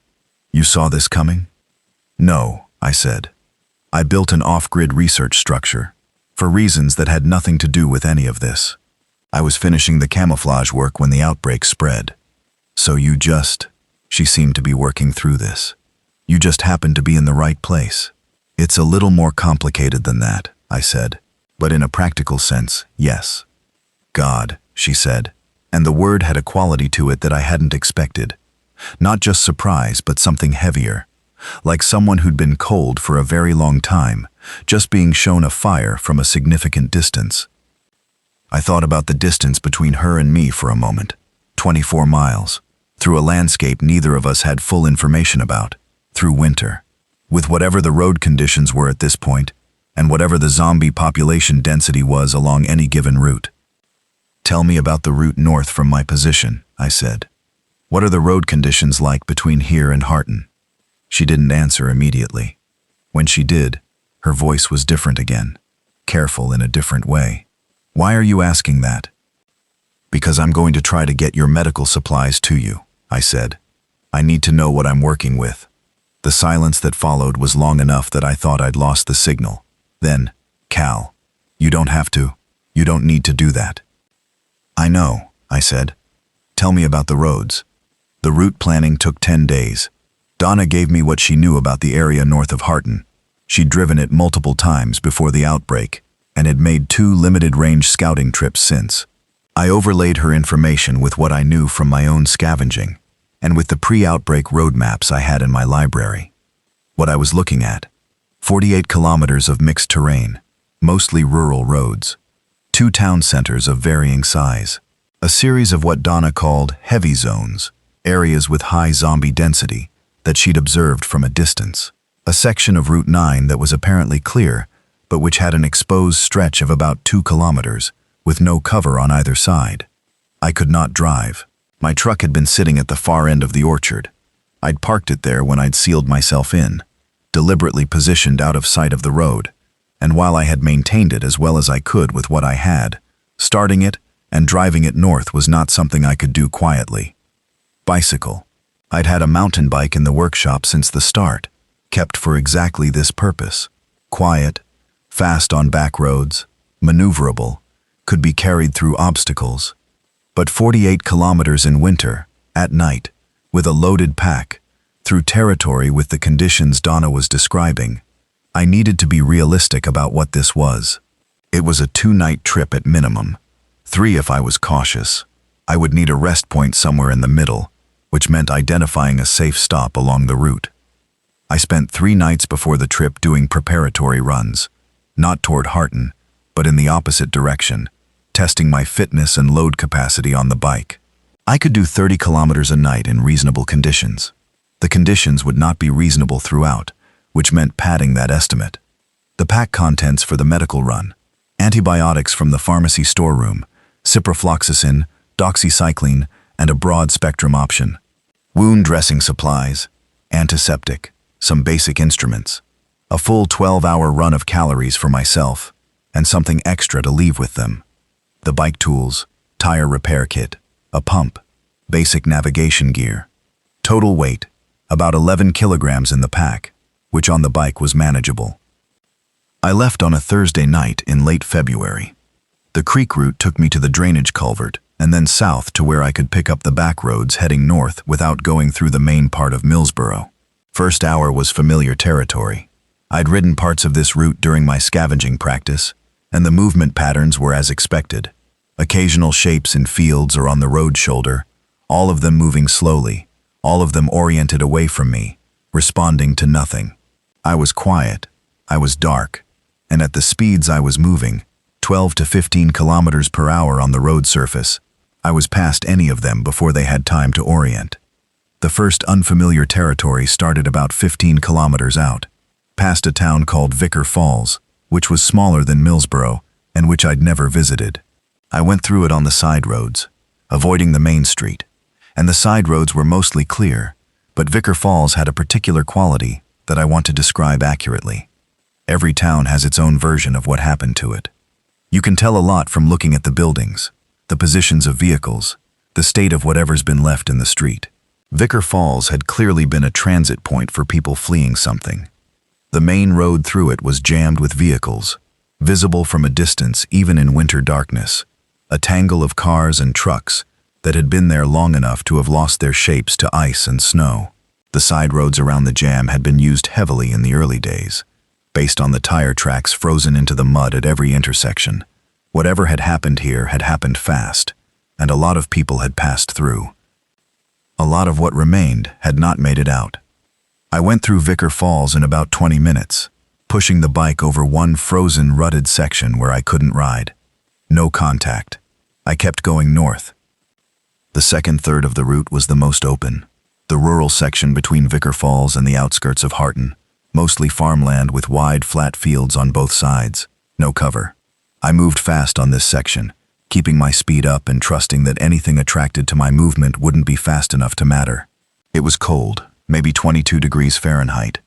"You saw this coming?" "No," I said. "I built an off-grid research structure, for reasons that had nothing to do with any of this. I was finishing the camouflage work when the outbreak spread. So she seemed to be working through this. You just happened to be in the right place." "It's a little more complicated than that," I said, "but in a practical sense, yes." "God," she said, and the word had a quality to it that I hadn't expected. Not just surprise, but something heavier, like someone who'd been cold for a very long time, just being shown a fire from a significant distance. I thought about the distance between her and me for a moment. 24 miles, through a landscape neither of us had full information about, through winter, with whatever the road conditions were at this point, and whatever the zombie population density was along any given route. "Tell me about the route north from my position," I said. "What are the road conditions like between here and Harton?" She didn't answer immediately. When she did, her voice was different again, careful in a different way. "Why are you asking that?" "Because I'm going to try to get your medical supplies to you," I said. "I need to know what I'm working with." The silence that followed was long enough that I thought I'd lost the signal. Then, "Cal, you don't have to. You don't need to do that." "I know," I said. "Tell me about the roads." The route planning took 10 days. Donna gave me what she knew about the area north of Harton. She'd driven it multiple times before the outbreak, and had made 2 limited-range scouting trips since. I overlaid her information with what I knew from my own scavenging, and with the pre-outbreak road maps I had in my library. What I was looking at: 48 kilometers of mixed terrain, mostly rural roads, 2 town centers of varying size, a series of what Donna called heavy zones, areas with high zombie density that she'd observed from a distance, a section of Route 9 that was apparently clear, but which had an exposed stretch of about 2 kilometers, with no cover on either side. I could not drive. My truck had been sitting at the far end of the orchard. I'd parked it there when I'd sealed myself in, deliberately positioned out of sight of the road, and while I had maintained it as well as I could with what I had, starting it and driving it north was not something I could do quietly. Bicycle. I'd had a mountain bike in the workshop since the start, kept for exactly this purpose. Quiet, fast on back roads, maneuverable, could be carried through obstacles. But 48 kilometers in winter, at night, with a loaded pack, through territory with the conditions Donna was describing, I needed to be realistic about what this was. It was a 2-night trip at minimum, 3 if I was cautious. I would need a rest point somewhere in the middle, which meant identifying a safe stop along the route. I spent 3 nights before the trip doing preparatory runs, not toward Harton, but in the opposite direction, testing my fitness and load capacity on the bike. I could do 30 kilometers a night in reasonable conditions. The conditions would not be reasonable throughout, which meant padding that estimate. The pack contents for the medical run: antibiotics from the pharmacy storeroom, ciprofloxacin, doxycycline, and a broad-spectrum option. Wound dressing supplies, antiseptic, some basic instruments, a full 12-hour run of calories for myself, and something extra to leave with them. The bike tools, tire repair kit, a pump, basic navigation gear. Total weight, about 11 kilograms in the pack, which on the bike was manageable. I left on a Thursday night in late February. The creek route took me to the drainage culvert, and then south to where I could pick up the back roads heading north without going through the main part of Millsboro. First hour was familiar territory. I'd ridden parts of this route during my scavenging practice, and the movement patterns were as expected. Occasional shapes in fields or on the road shoulder, all of them moving slowly, all of them oriented away from me, responding to nothing. I was quiet, I was dark, and at the speeds I was moving, 12 to 15 kilometers per hour on the road surface, I was past any of them before they had time to orient. The first unfamiliar territory started about 15 kilometers out, past a town called Vicar Falls, which was smaller than Millsboro and which I'd never visited. I went through it on the side roads, avoiding the main street, and the side roads were mostly clear, but Vicar Falls had a particular quality that I want to describe accurately. Every town has its own version of what happened to it. You can tell a lot from looking at the buildings, the positions of vehicles, the state of whatever's been left in the street. Vicar Falls had clearly been a transit point for people fleeing something. The main road through it was jammed with vehicles, visible from a distance even in winter darkness, a tangle of cars and trucks that had been there long enough to have lost their shapes to ice and snow. The side roads around the jam had been used heavily in the early days, based on the tire tracks frozen into the mud at every intersection. Whatever had happened here had happened fast, and a lot of people had passed through. A lot of what remained had not made it out. I went through Vicar Falls in about 20 minutes, pushing the bike over one frozen, rutted section where I couldn't ride. No contact. I kept going north. The second third of the route was the most open, the rural section between Vicar Falls and the outskirts of Harton, mostly farmland with wide, flat fields on both sides, no cover. I moved fast on this section, keeping my speed up and trusting that anything attracted to my movement wouldn't be fast enough to matter. It was cold, maybe 22 degrees Fahrenheit,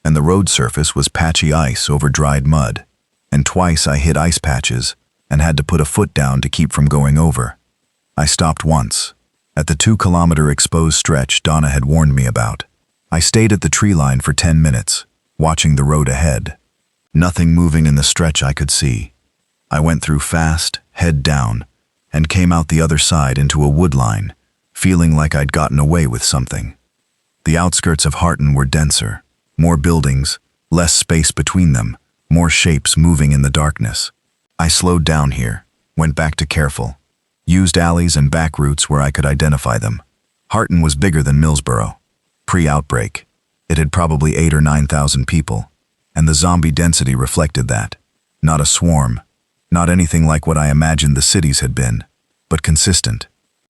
and the road surface was patchy ice over dried mud, and twice I hit ice patches and had to put a foot down to keep from going over. I stopped once, at the 2-kilometer exposed stretch Donna had warned me about. I stayed at the tree line for 10 minutes, watching the road ahead. Nothing moving in the stretch I could see. I went through fast, head down, and came out the other side into a wood line, feeling like I'd gotten away with something. The outskirts of Harton were denser, more buildings, less space between them, more shapes moving in the darkness. I slowed down here, went back to careful, used alleys and back routes where I could identify them. Harton was bigger than Millsboro. Pre-outbreak, it had probably 8,000 or 9,000 people, and the zombie density reflected that. Not a swarm, not anything like what I imagined the cities had been, but consistent.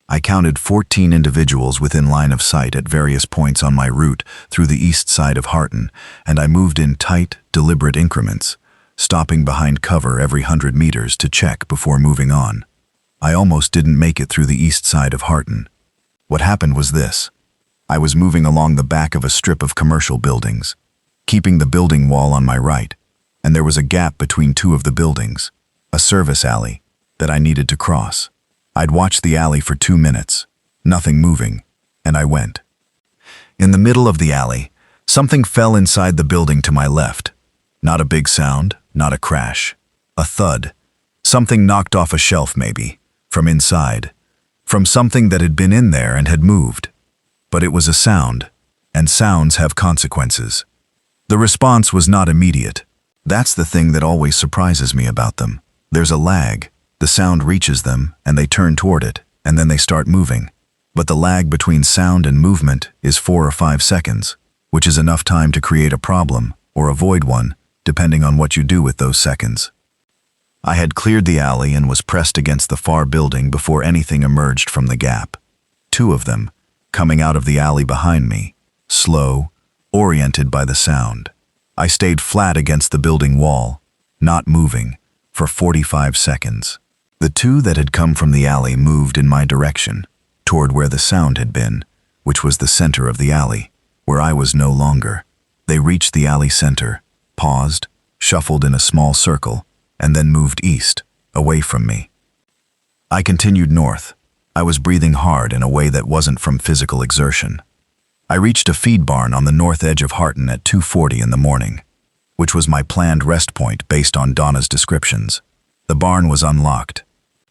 I counted 14 individuals within line of sight at various points on my route through the east side of Harton, and I moved in tight, deliberate increments, stopping behind cover every 100 meters to check before moving on. I almost didn't make it through the east side of Harton. What happened was this. I was moving along the back of a strip of commercial buildings, keeping the building wall on my right, and there was a gap between two of the buildings, a service alley, that I needed to cross. I'd watched the alley for 2 minutes, nothing moving, and I went. In the middle of the alley, something fell inside the building to my left. Not a big sound, not a crash. A thud. Something knocked off a shelf maybe, from inside, from something that had been in there and had moved. But it was a sound, and sounds have consequences. The response was not immediate. That's the thing that always surprises me about them. There's a lag. The sound reaches them, and they turn toward it, and then they start moving. But the lag between sound and movement is 4 or 5 seconds, which is enough time to create a problem, or avoid one, depending on what you do with those seconds. I had cleared the alley and was pressed against the far building before anything emerged from the gap. 2 of them, coming out of the alley behind me, slow, oriented by the sound. I stayed flat against the building wall, not moving, for 45 seconds. The 2 that had come from the alley moved in my direction, toward where the sound had been, which was the center of the alley, where I was no longer. They reached the alley center, paused, shuffled in a small circle, and then moved east, away from me. I continued north. I was breathing hard in a way that wasn't from physical exertion. I reached a feed barn on the north edge of Harton at 2:40 in the morning, which was my planned rest point based on Donna's descriptions. The barn was unlocked.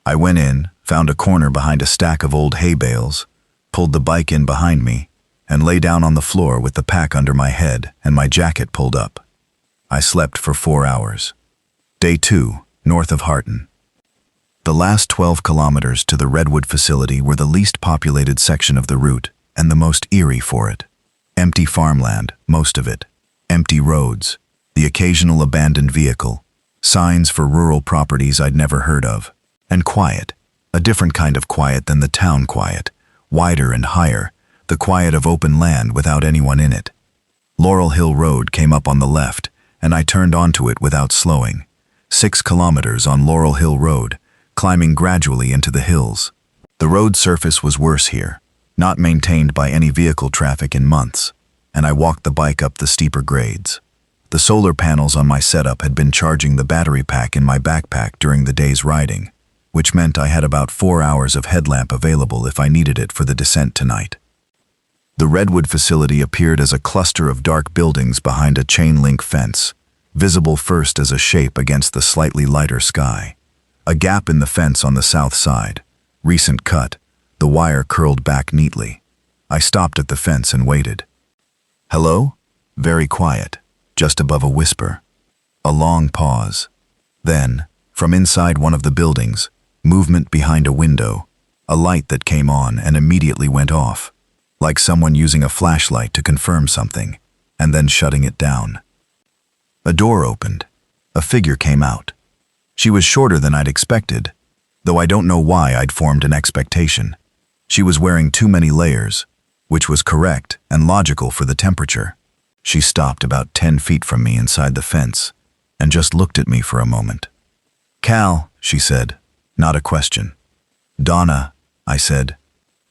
I went in, found a corner behind a stack of old hay bales, pulled the bike in behind me, and lay down on the floor with the pack under my head and my jacket pulled up. I slept for 4 hours. Day 2, north of Harton. The last 12 kilometers to the Redwood facility were the least populated section of the route and the most eerie for it. Empty farmland, most of it. Empty roads, the occasional abandoned vehicle, signs for rural properties I'd never heard of, and quiet, a different kind of quiet than the town quiet, wider and higher, the quiet of open land without anyone in it. Laurel Hill Road came up on the left, and I turned onto it without slowing. 6 kilometers on Laurel Hill Road, climbing gradually into the hills. The road surface was worse here, not maintained by any vehicle traffic in months, and I walked the bike up the steeper grades. The solar panels on my setup had been charging the battery pack in my backpack during the day's riding, which meant I had about 4 hours of headlamp available if I needed it for the descent tonight. The Redwood facility appeared as a cluster of dark buildings behind a chain-link fence, visible first as a shape against the slightly lighter sky. A gap in the fence on the south side, recent cut, the wire curled back neatly. I stopped at the fence and waited. "Hello?" Very quiet, just above a whisper. A long pause. Then, from inside one of the buildings, movement behind a window, a light that came on and immediately went off, like someone using a flashlight to confirm something, and then shutting it down. A door opened. A figure came out. She was shorter than I'd expected, though I don't know why I'd formed an expectation. She was wearing too many layers, which was correct and logical for the temperature. She stopped about 10 feet from me inside the fence and just looked at me for a moment. "Cal," she said, not a question. "Donna," I said.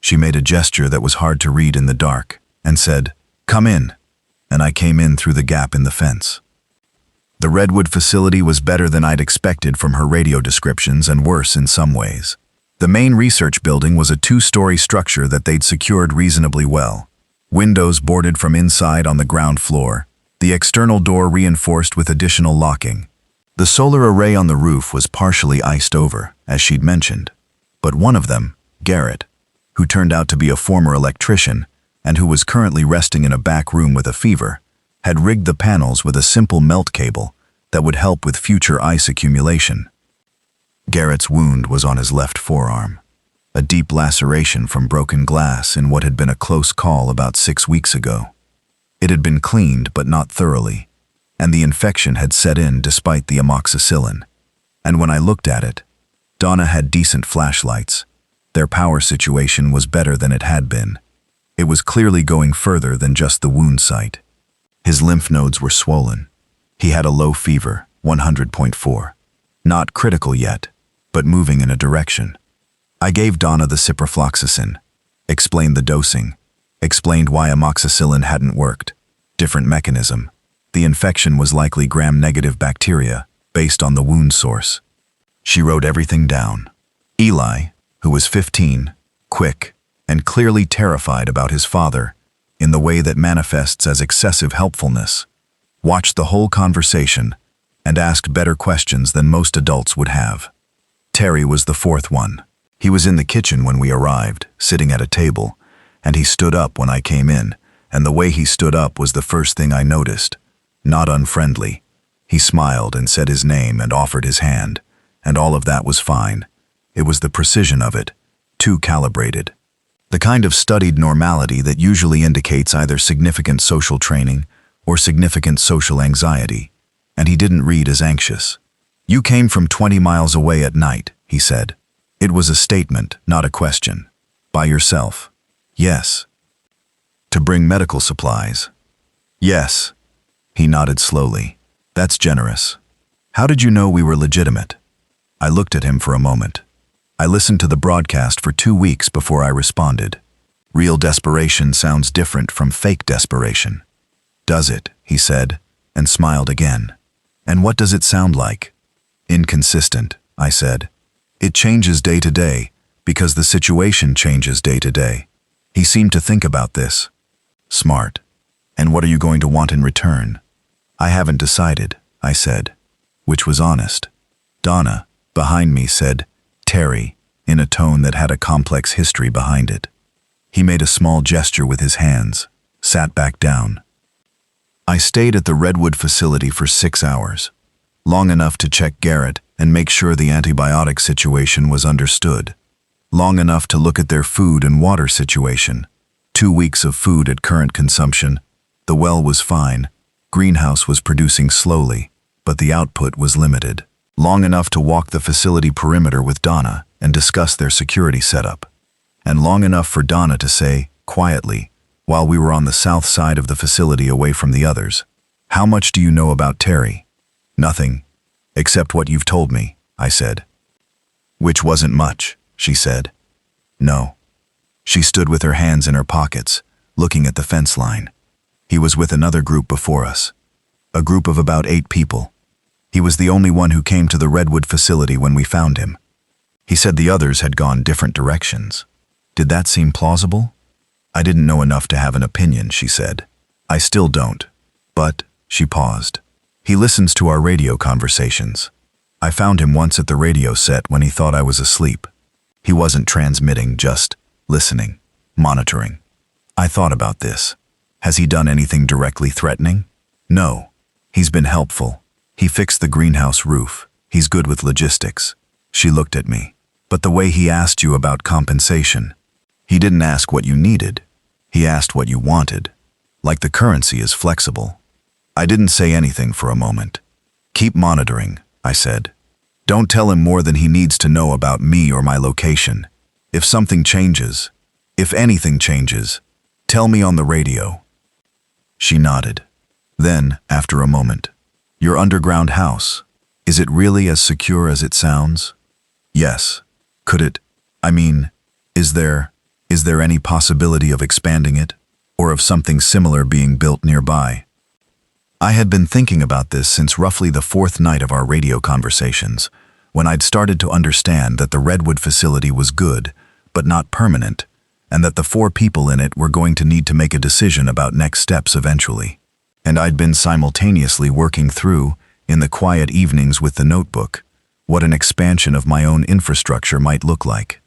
She made a gesture that was hard to read in the dark and said, "Come in," and I came in through the gap in the fence. The Redwood facility was better than I'd expected from her radio descriptions and worse in some ways. The main research building was a 2-story structure that they'd secured reasonably well. Windows boarded from inside on the ground floor, the external door reinforced with additional locking. The solar array on the roof was partially iced over, as she'd mentioned, but one of them, Garrett, who turned out to be a former electrician and who was currently resting in a back room with a fever, had rigged the panels with a simple melt cable that would help with future ice accumulation. Garrett's wound was on his left forearm, a deep laceration from broken glass in what had been a close call about 6 weeks ago. It had been cleaned but not thoroughly, and the infection had set in despite the amoxicillin. And when I looked at it, Donna had decent flashlights. Their power situation was better than it had been. It was clearly going further than just the wound site. His lymph nodes were swollen. He had a low fever, 100.4. Not critical yet, but moving in a direction. I gave Donna the ciprofloxacin, explained the dosing, explained why amoxicillin hadn't worked. Different mechanism. The infection was likely gram-negative bacteria, based on the wound source. She wrote everything down. Eli, who was 15, quick, and clearly terrified about his father, in the way that manifests as excessive helpfulness, watched the whole conversation and asked better questions than most adults would have. Terry was the 4th one. He was in the kitchen when we arrived, sitting at a table, and he stood up when I came in, and the way he stood up was the first thing I noticed. Not unfriendly. He smiled and said his name and offered his hand, and all of that was fine. It was the precision of it, too calibrated. The kind of studied normality that usually indicates either significant social training or significant social anxiety, and he didn't read as anxious. "You came from 20 miles away at night," he said. It was a statement, not a question. "By yourself?" "Yes." "To bring medical supplies?" "Yes." He nodded slowly. "That's generous. How did you know we were legitimate?" I looked at him for a moment. I listened to the broadcast for 2 weeks before I responded. Real desperation sounds different from fake desperation. "Does it?" he said, and smiled again. "And what does it sound like?" "Inconsistent," I said. "It changes day to day, because the situation changes day to day." He seemed to think about this. "Smart. And what are you going to want in return?" "I haven't decided," I said, which was honest. Donna, behind me, said, "Terry," in a tone that had a complex history behind it. He made a small gesture with his hands, sat back down. I stayed at the Redwood facility for 6 hours, long enough to check Garrett and make sure the antibiotic situation was understood, long enough to look at their food and water situation. 2 weeks of food at current consumption. The well was fine. Greenhouse was producing slowly, but the output was limited. Long enough to walk the facility perimeter with Donna and discuss their security setup. And long enough for Donna to say, quietly, while we were on the south side of the facility away from the others, "How much do you know about Terry?" "Nothing, except what you've told me," I said. Which wasn't much, she said. No. She stood with her hands in her pockets, looking at the fence line. He was with another group before us. A group of about 8 people. He was the only one who came to the Redwood facility when we found him. He said the others had gone different directions. Did that seem plausible? I didn't know enough to have an opinion, she said. I still don't. But, she paused. He listens to our radio conversations. I found him once at the radio set when he thought I was asleep. He wasn't transmitting, just listening, monitoring. I thought about this. Has he done anything directly threatening? No. He's been helpful. He fixed the greenhouse roof. He's good with logistics. She looked at me. But the way he asked you about compensation, he didn't ask what you needed. He asked what you wanted. Like the currency is flexible. I didn't say anything for a moment. Keep monitoring, I said. Don't tell him more than he needs to know about me or my location. If something changes, if anything changes, tell me on the radio. She nodded. Then, after a moment, your underground house, is it really as secure as it sounds? Yes. Could it, is there any possibility of expanding it, or of something similar being built nearby? I had been thinking about this since roughly the 4th night of our radio conversations, when I'd started to understand that the Redwood facility was good, but not permanent, and that the 4 people in it were going to need to make a decision about next steps eventually. And I'd been simultaneously working through, in the quiet evenings with the notebook, what an expansion of my own infrastructure might look like.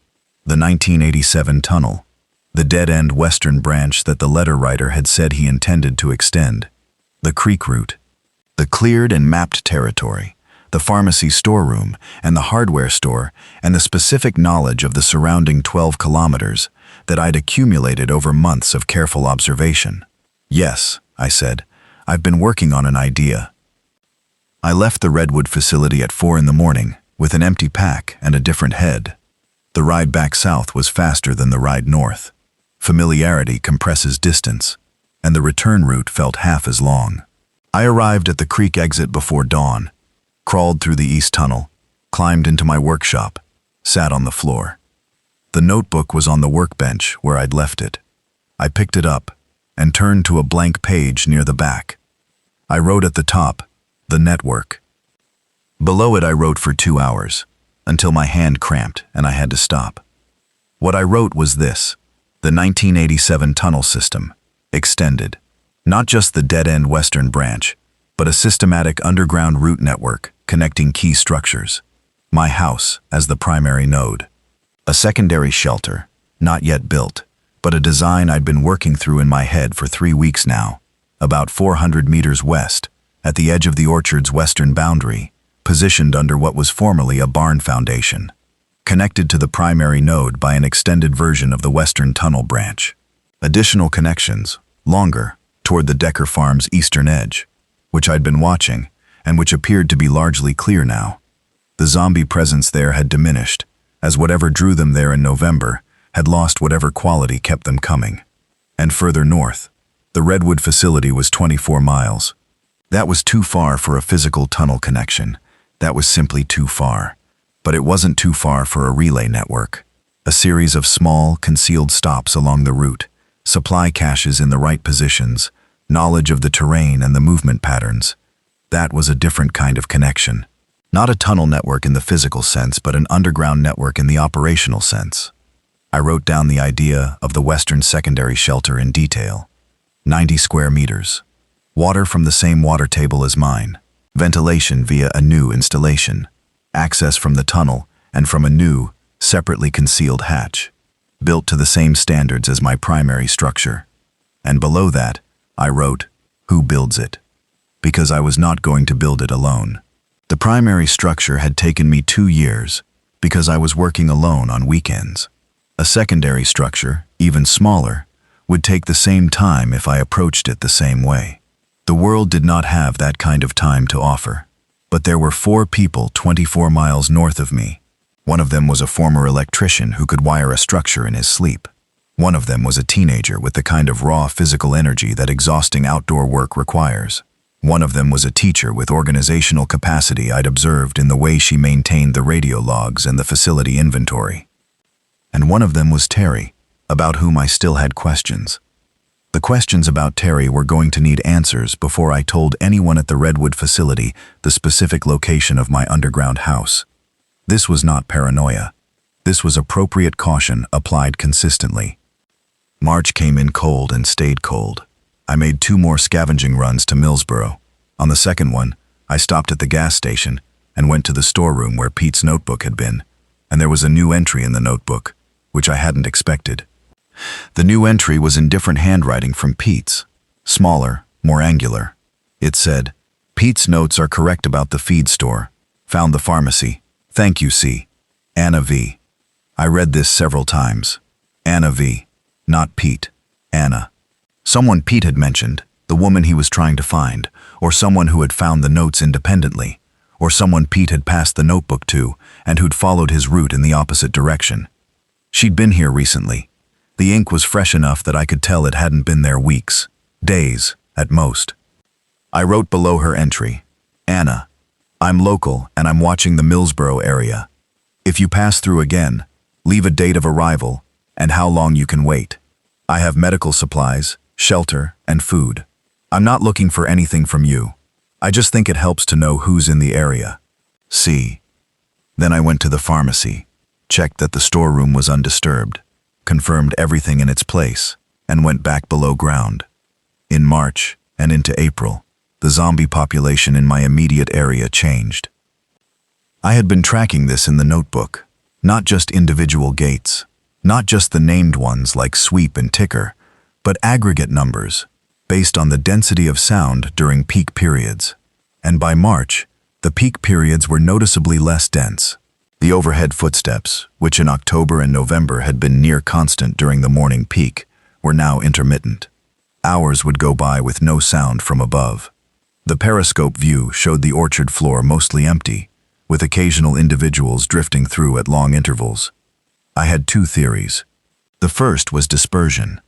The 1987 tunnel, the dead-end western branch that the letter writer had said he intended to extend, the creek route, the cleared and mapped territory, the pharmacy storeroom and the hardware store, and the specific knowledge of the surrounding 12 kilometers that I'd accumulated over months of careful observation. Yes, I said, I've been working on an idea. I left the Redwood facility at 4 in the morning with an empty pack and a different head. The ride back south was faster than the ride north. Familiarity compresses distance, and the return route felt half as long. I arrived at the creek exit before dawn, crawled through the east tunnel, climbed into my workshop, sat on the floor. The notebook was on the workbench where I'd left it. I picked it up and turned to a blank page near the back. I wrote at the top, the network. Below it I wrote for 2 hours, until my hand cramped and I had to stop. What I wrote was this: the 1987 tunnel system, extended. Not just the dead-end western branch, but a systematic underground route network connecting key structures. My house as the primary node. A secondary shelter, not yet built, but a design I'd been working through in my head for 3 weeks now, about 400 meters west, at the edge of the orchard's western boundary, positioned under what was formerly a barn foundation, connected to the primary node by an extended version of the western tunnel branch. Additional connections, longer, toward the Decker Farm's eastern edge, which I'd been watching, and which appeared to be largely clear now. The zombie presence there had diminished, as whatever drew them there in November had lost whatever quality kept them coming. And further north, the Redwood facility was 24 miles. That was too far for a physical tunnel connection. That was simply too far. But it wasn't too far for a relay network. A series of small, concealed stops along the route, supply caches in the right positions, knowledge of the terrain and the movement patterns. That was a different kind of connection. Not a tunnel network in the physical sense, but an underground network in the operational sense. I wrote down the idea of the western secondary shelter in detail. 90 square meters. Water from the same water table as mine. Ventilation via a new installation. Access from the tunnel and from a new, separately concealed hatch. Built to the same standards as my primary structure. And below that, I wrote, who builds it? Because I was not going to build it alone. The primary structure had taken me 2 years, because I was working alone on weekends. A secondary structure, even smaller, would take the same time if I approached it the same way. The world did not have that kind of time to offer. But there were 4 people 24 miles north of me. One of them was a former electrician who could wire a structure in his sleep. One of them was a teenager with the kind of raw physical energy that exhausting outdoor work requires. One of them was a teacher with organizational capacity I'd observed in the way she maintained the radio logs and the facility inventory. And one of them was Terry, about whom I still had questions. The questions about Terry were going to need answers before I told anyone at the Redwood facility the specific location of my underground house. This was not paranoia. This was appropriate caution applied consistently. March came in cold and stayed cold. I made 2 more scavenging runs to Millsboro. On the second one, I stopped at the gas station and went to the storeroom where Pete's notebook had been, and there was a new entry in the notebook, which I hadn't expected. The new entry was in different handwriting from Pete's, smaller, more angular. It said, "Pete's notes are correct about the feed store. Found the pharmacy. Thank you, C. Anna V." I read this several times. Anna V. Not Pete. Anna. Someone Pete had mentioned, the woman he was trying to find, or someone who had found the notes independently, or someone Pete had passed the notebook to and who'd followed his route in the opposite direction. She'd been here recently. The ink was fresh enough that I could tell it hadn't been there weeks, days, at most. I wrote below her entry, "Anna, I'm local and I'm watching the Millsboro area. If you pass through again, leave a date of arrival and how long you can wait. I have medical supplies, shelter, and food. I'm not looking for anything from you. I just think it helps to know who's in the area. C." Then I went to the pharmacy, checked that the storeroom was undisturbed, confirmed everything in its place, and went back below ground. In March and into April, the zombie population in my immediate area changed. I had been tracking this in the notebook, not just individual gates, not just the named ones like sweep and ticker, but aggregate numbers, based on the density of sound during peak periods. And by March, the peak periods were noticeably less dense. The overhead footsteps, which in October and November had been near constant during the morning peak, were now intermittent. Hours would go by with no sound from above. The periscope view showed the orchard floor mostly empty, with occasional individuals drifting through at long intervals. I had 2 theories. The first was dispersion.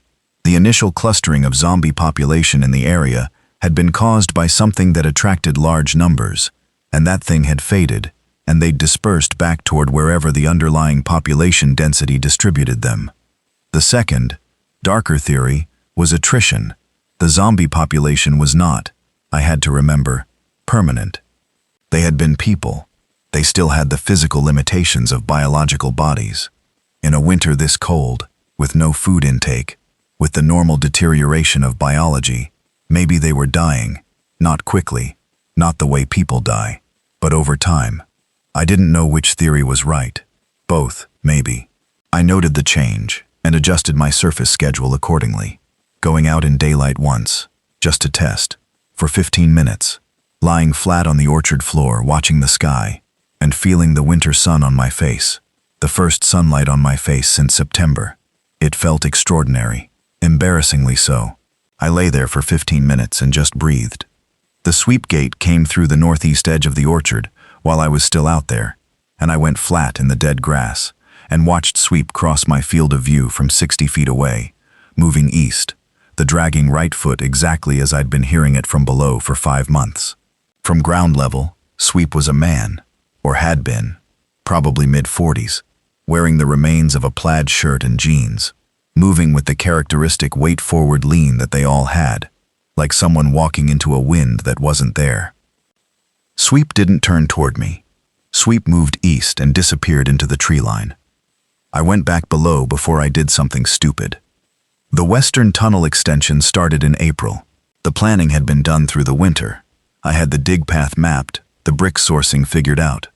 The initial clustering of zombie population in the area had been caused by something that attracted large numbers, and that thing had faded, and they'd dispersed back toward wherever the underlying population density distributed them. The second, darker theory, was attrition. The zombie population was not, I had to remember, permanent. They had been people. They still had the physical limitations of biological bodies. In a winter this cold, with no food intake, with the normal deterioration of biology, maybe they were dying, not quickly, not the way people die, but over time. I didn't know which theory was right. Both, maybe. I noted the change and adjusted my surface schedule accordingly, going out in daylight once, just to test, for 15 minutes, lying flat on the orchard floor watching the sky and feeling the winter sun on my face, the first sunlight on my face since September. It felt extraordinary, embarrassingly so. I lay there for 15 minutes and just breathed. The sweep gate came through the northeast edge of the orchard while I was still out there, and I went flat in the dead grass and watched Sweep cross my field of view from 60 feet away, moving east, the dragging right foot exactly as I'd been hearing it from below for 5 months. From ground level, Sweep was a man, or had been, probably mid-40s, wearing the remains of a plaid shirt and jeans, moving with the characteristic weight-forward lean that they all had, like someone walking into a wind that wasn't there. Sweep didn't turn toward me. Sweep moved east and disappeared into the tree line. I went back below before I did something stupid. The western tunnel extension started in April. The planning had been done through the winter. I had the dig path mapped, the brick sourcing figured out.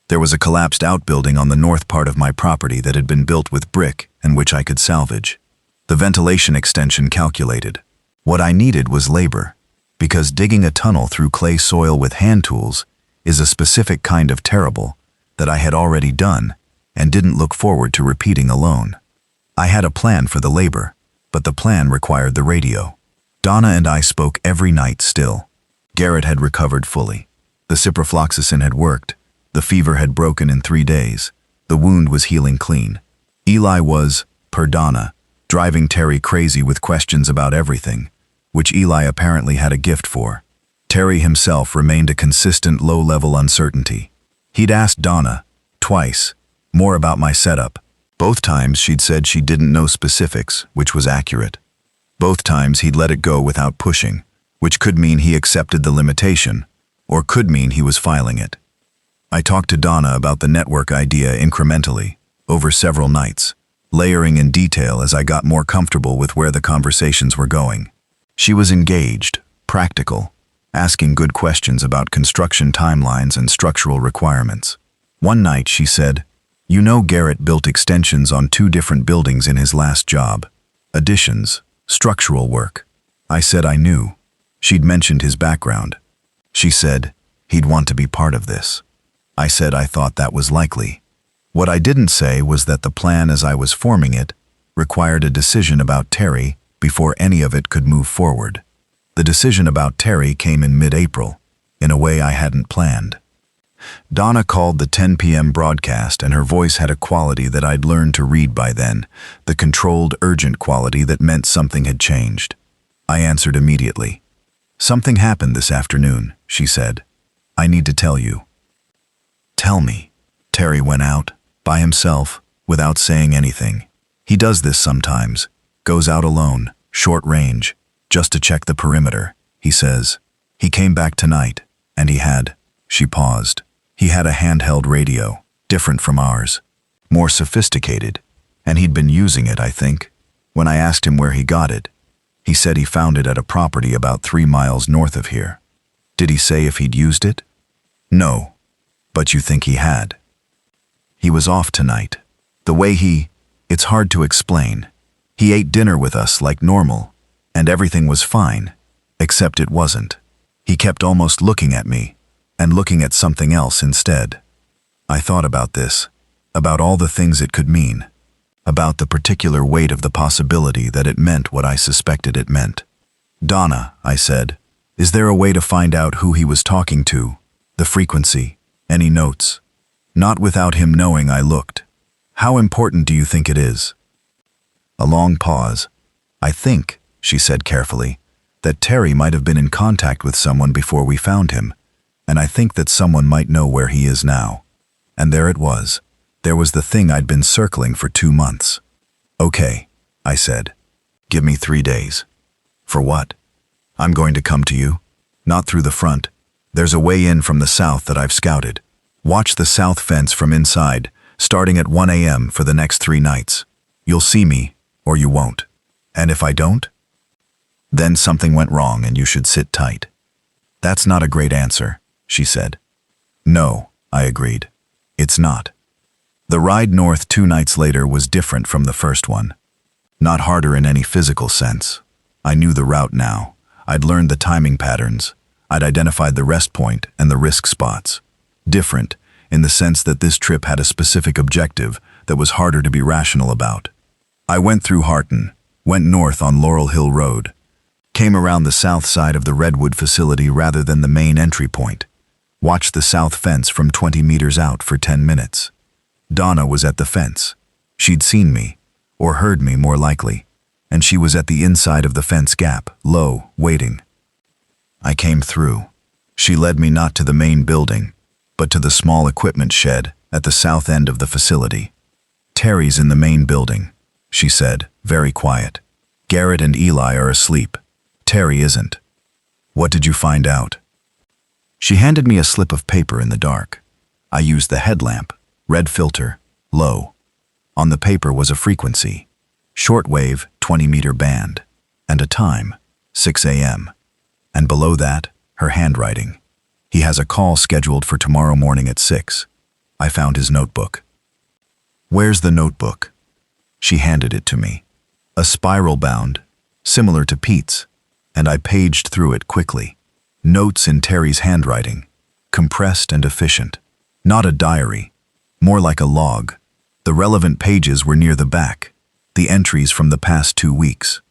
There was a collapsed outbuilding on the north part of my property that had been built with brick and which I could salvage. The ventilation extension calculated. What I needed was labor, because digging a tunnel through clay soil with hand tools is a specific kind of terrible that I had already done and didn't look forward to repeating alone. I had a plan for the labor, but the plan required the radio. Donna and I spoke every night still. Garrett had recovered fully. The ciprofloxacin had worked. The fever had broken in 3 days. The wound was healing clean. Eli was, per Donna, driving Terry crazy with questions about everything, which Eli apparently had a gift for. Terry himself remained a consistent low-level uncertainty. He'd asked Donna, twice, more about my setup. Both times she'd said she didn't know specifics, which was accurate. Both times he'd let it go without pushing, which could mean he accepted the limitation, or could mean he was filing it. I talked to Donna about the network idea incrementally, over several nights, layering in detail as I got more comfortable with where the conversations were going. She was engaged, practical, asking good questions about construction timelines and structural requirements. One night she said, "You know Garrett built extensions on 2 different buildings in his last job. Additions, structural work." I said I knew. She'd mentioned his background. She said, "He'd want to be part of this." I said I thought that was likely. What I didn't say was that the plan as I was forming it required a decision about Terry before any of it could move forward. The decision about Terry came in mid-April, in a way I hadn't planned. Donna called the 10 p.m. broadcast, and her voice had a quality that I'd learned to read by then, the controlled, urgent quality that meant something had changed. I answered immediately. "Something happened this afternoon," she said. "I need to tell you." "Tell me." Terry went out, by himself, without saying anything. He does this sometimes, goes out alone, short range, just to check the perimeter, he says. He came back tonight, and he had, she paused, he had a handheld radio, different from ours, more sophisticated, and he'd been using it, I think. When I asked him where he got it, he said he found it at a property about 3 miles north of here. Did he say if he'd used it? No. But you think he had? He was off tonight. The way it's hard to explain. He ate dinner with us like normal, and everything was fine, except it wasn't. He kept almost looking at me, and looking at something else instead. I thought about this, about all the things it could mean, about the particular weight of the possibility that it meant what I suspected it meant. "Donna," I said, "is there a way to find out who he was talking to? The frequency? Any notes?" Not without him knowing I looked. "How important do you think it is?" A long pause. "I think," she said carefully, "that Terry might have been in contact with someone before we found him, and I think that someone might know where he is now." And there it was. There was the thing I'd been circling for 2 months. "Okay," I said. "Give me 3 days." "For what?" "I'm going to come to you. Not through the front. There's a way in from the south that I've scouted. Watch the south fence from inside, starting at 1 a.m. for the next 3 nights. You'll see me, or you won't. And if I don't? Then something went wrong and you should sit tight." "That's not a great answer," she said. "No," I agreed. "It's not." The ride north 2 nights later was different from the first one. Not harder in any physical sense. I knew the route now. I'd learned the timing patterns. I'd identified the rest point and the risk spots. Different, in the sense that this trip had a specific objective that was harder to be rational about. I went through Harton, went north on Laurel Hill Road, came around the south side of the Redwood facility rather than the main entry point, watched the south fence from 20 meters out for 10 minutes. Donna was at the fence. She'd seen me, or heard me more likely, and she was at the inside of the fence gap, low, waiting. I came through. She led me not to the main building, but to the small equipment shed at the south end of the facility. "Terry's in the main building," she said, very quiet. "Garrett and Eli are asleep. Terry isn't." "What did you find out?" She handed me a slip of paper in the dark. I used the headlamp, red filter, low. On the paper was a frequency, shortwave 20-meter band, and a time, 6 a.m. And below that, her handwriting. "He has a call scheduled for tomorrow morning at 6. I found his notebook." "Where's the notebook?" She handed it to me. A spiral bound, similar to Pete's, and I paged through it quickly. Notes in Terry's handwriting, compressed and efficient. Not a diary, more like a log. The relevant pages were near the back, the entries from the past 2 weeks.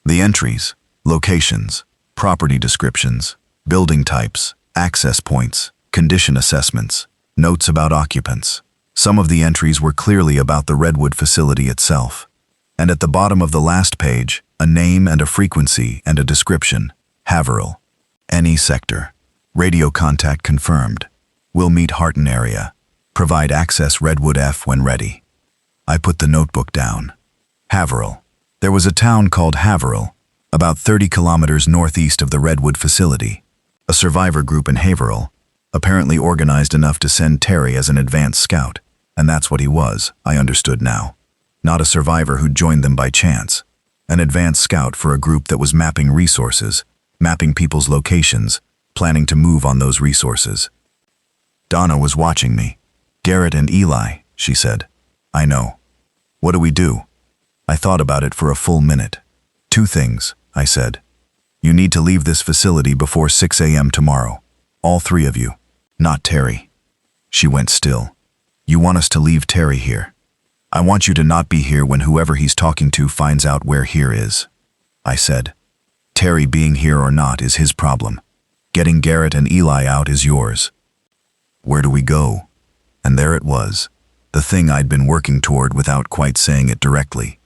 The entries, locations, property descriptions, building types, access points, condition assessments, notes about occupants. Some of the entries were clearly about the Redwood facility itself. And at the bottom of the last page, a name and a frequency and a description, Haverhill. Any sector. Radio contact confirmed. We'll meet Harton area. Provide access Redwood F when ready. I put the notebook down. Haverhill. There was a town called Haverhill, about 30 kilometers northeast of the Redwood facility. A survivor group in Haverhill, apparently organized enough to send Terry as an advance scout, and that's what he was, I understood now. Not a survivor who'd joined them by chance. An advance scout for a group that was mapping resources, mapping people's locations, planning to move on those resources. Donna was watching me. Garrett and Eli, she said. I know. What do we do? I thought about it for a full minute. 2 things, I said. You need to leave this facility before 6 a.m. tomorrow. All 3 of you. Not Terry. She went still. You want us to leave Terry here. I want you to not be here when whoever he's talking to finds out where here is. I said. Terry being here or not is his problem. Getting Garrett and Eli out is yours. Where do we go? And there it was, the thing I'd been working toward without quite saying it directly.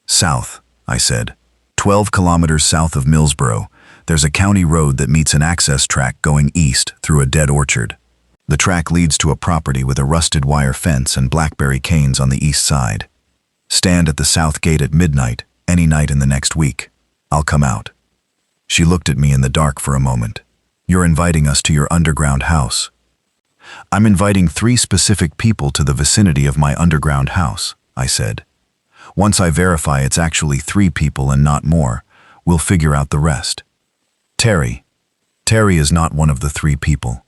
South, I said. 12 kilometers south of Millsboro, there's a county road that meets an access track going east through a dead orchard. The track leads to a property with a rusted wire fence and blackberry canes on the east side. Stand at the south gate at midnight, any night in the next week. I'll come out. She looked at me in the dark for a moment. You're inviting us to your underground house. I'm inviting 3 specific people to the vicinity of my underground house, I said. Once I verify it's actually 3 people and not more, we'll figure out the rest. Terry. Terry is not one of the 3 people.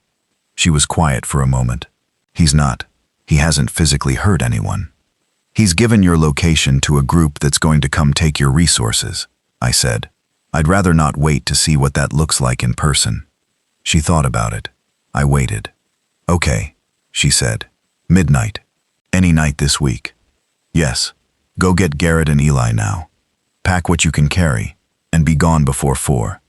She was quiet for a moment. He's not. He hasn't physically hurt anyone. He's given your location to a group that's going to come take your resources, I said. I'd rather not wait to see what that looks like in person. She thought about it. I waited. Okay, she said. Midnight. Any night this week. Yes. Go get Garrett and Eli now. Pack what you can carry, and be gone before 4.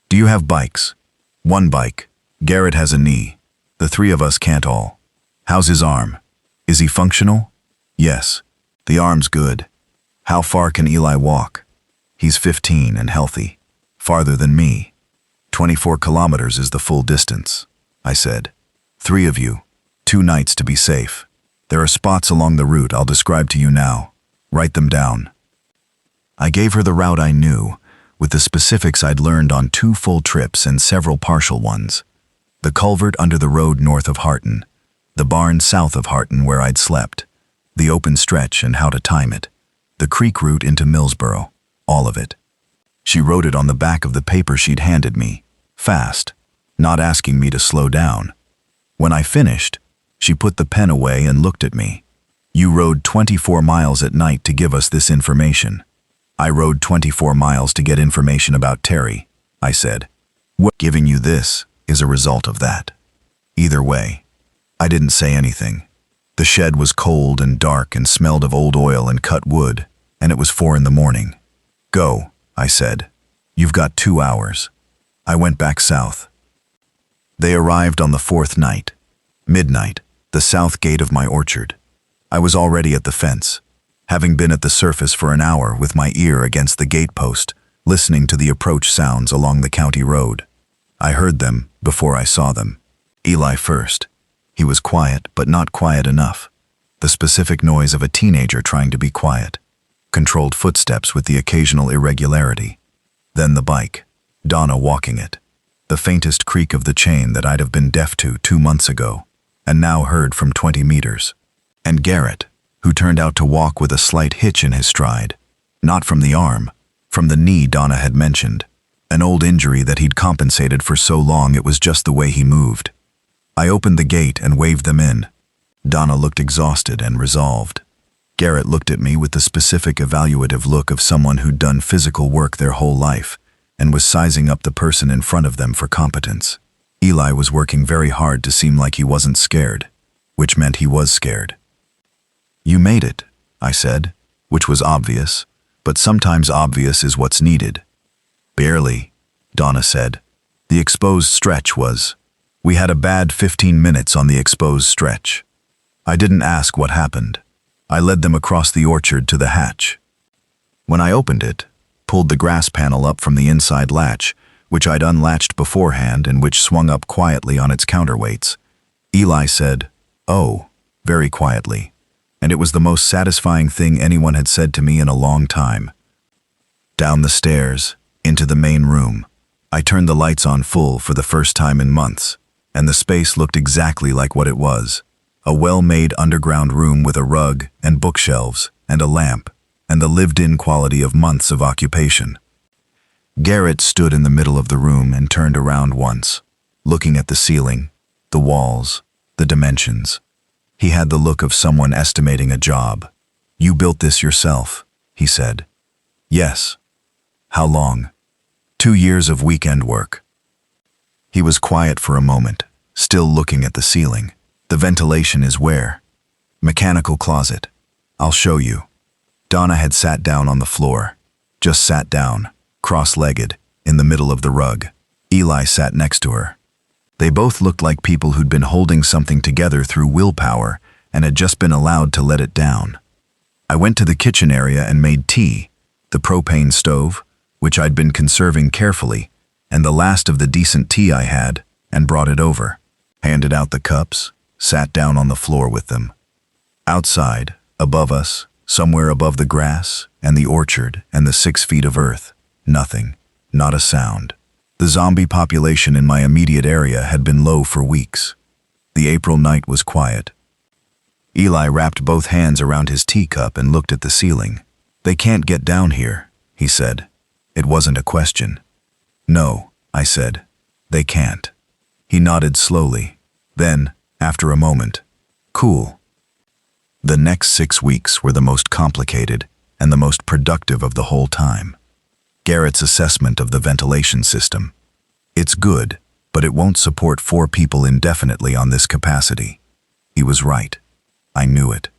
Do you have bikes? 1 bike. Garrett has a knee. The 3 of us can't all. How's his arm? Is he functional? Yes. The arm's good. How far can Eli walk? He's 15 and healthy. Farther than me. 24 kilometers is the full distance, I said. 3 of you. 2 nights to be safe. There are spots along the route I'll describe to you now. Write them down. I gave her the route I knew, with the specifics I'd learned on 2 full trips and several partial ones. The culvert under the road north of Harton, the barn south of Harton where I'd slept, the open stretch and how to time it, the creek route into Millsboro, all of it. She wrote it on the back of the paper she'd handed me, fast, not asking me to slow down. When I finished, she put the pen away and looked at me. You rode 24 miles at night to give us this information. I rode 24 miles to get information about Terry, I said. What giving you this is a result of that. Either way, I didn't say anything. The shed was cold and dark and smelled of old oil and cut wood, and it was 4 in the morning. Go, I said. You've got 2 hours. I went back south. They arrived on the 4th night. Midnight, the south gate of my orchard. I was already at the fence, having been at the surface for an hour with my ear against the gatepost, listening to the approach sounds along the county road. I heard them before I saw them. Eli first. He was quiet, but not quiet enough. The specific noise of a teenager trying to be quiet. Controlled footsteps with the occasional irregularity. Then the bike, Donna walking it. The faintest creak of the chain that I'd have been deaf to 2 months ago, and now heard from 20 meters. And Garrett, who turned out to walk with a slight hitch in his stride. Not from the arm, from the knee Donna had mentioned. An old injury that he'd compensated for so long it was just the way he moved. I opened the gate and waved them in. Donna looked exhausted and resolved. Garrett looked at me with the specific evaluative look of someone who'd done physical work their whole life and was sizing up the person in front of them for competence. Eli was working very hard to seem like he wasn't scared, which meant he was scared. You made it, I said, which was obvious, but sometimes obvious is what's needed. Barely, Donna said. The exposed stretch was. We had a bad 15 minutes on the exposed stretch. I didn't ask what happened. I led them across the orchard to the hatch. When I opened it, pulled the grass panel up from the inside latch, which I'd unlatched beforehand and which swung up quietly on its counterweights. Eli said, "Oh," very quietly, and it was the most satisfying thing anyone had said to me in a long time. Down the stairs, into the main room. I turned the lights on full for the first time in months, and the space looked exactly like what it was. A well-made underground room with a rug and bookshelves and a lamp, and the lived-in quality of months of occupation. Garrett stood in the middle of the room and turned around once, looking at the ceiling, the walls, the dimensions. He had the look of someone estimating a job. "You built this yourself," he said. "Yes." "How long?" 2 years of weekend work." He was quiet for a moment, still looking at the ceiling. "The ventilation is where?" "Mechanical closet. I'll show you." Donna had sat down on the floor, just sat down, cross-legged, in the middle of the rug. Eli sat next to her. They both looked like people who'd been holding something together through willpower and had just been allowed to let it down. I went to the kitchen area and made tea, the propane stove, which I'd been conserving carefully, and the last of the decent tea I had, and brought it over. Handed out the cups, sat down on the floor with them. Outside, above us, somewhere above the grass and the orchard and the 6 feet of earth, nothing, not a sound. The zombie population in my immediate area had been low for weeks. The April night was quiet. Eli wrapped both hands around his teacup and looked at the ceiling. "They can't get down here," he said. It wasn't a question. "No," I said. "They can't." He nodded slowly. Then, after a moment, "Cool." The next 6 weeks were the most complicated and the most productive of the whole time. Garrett's assessment of the ventilation system. "It's good, but it won't support 4 people indefinitely on this capacity." He was right. I knew it.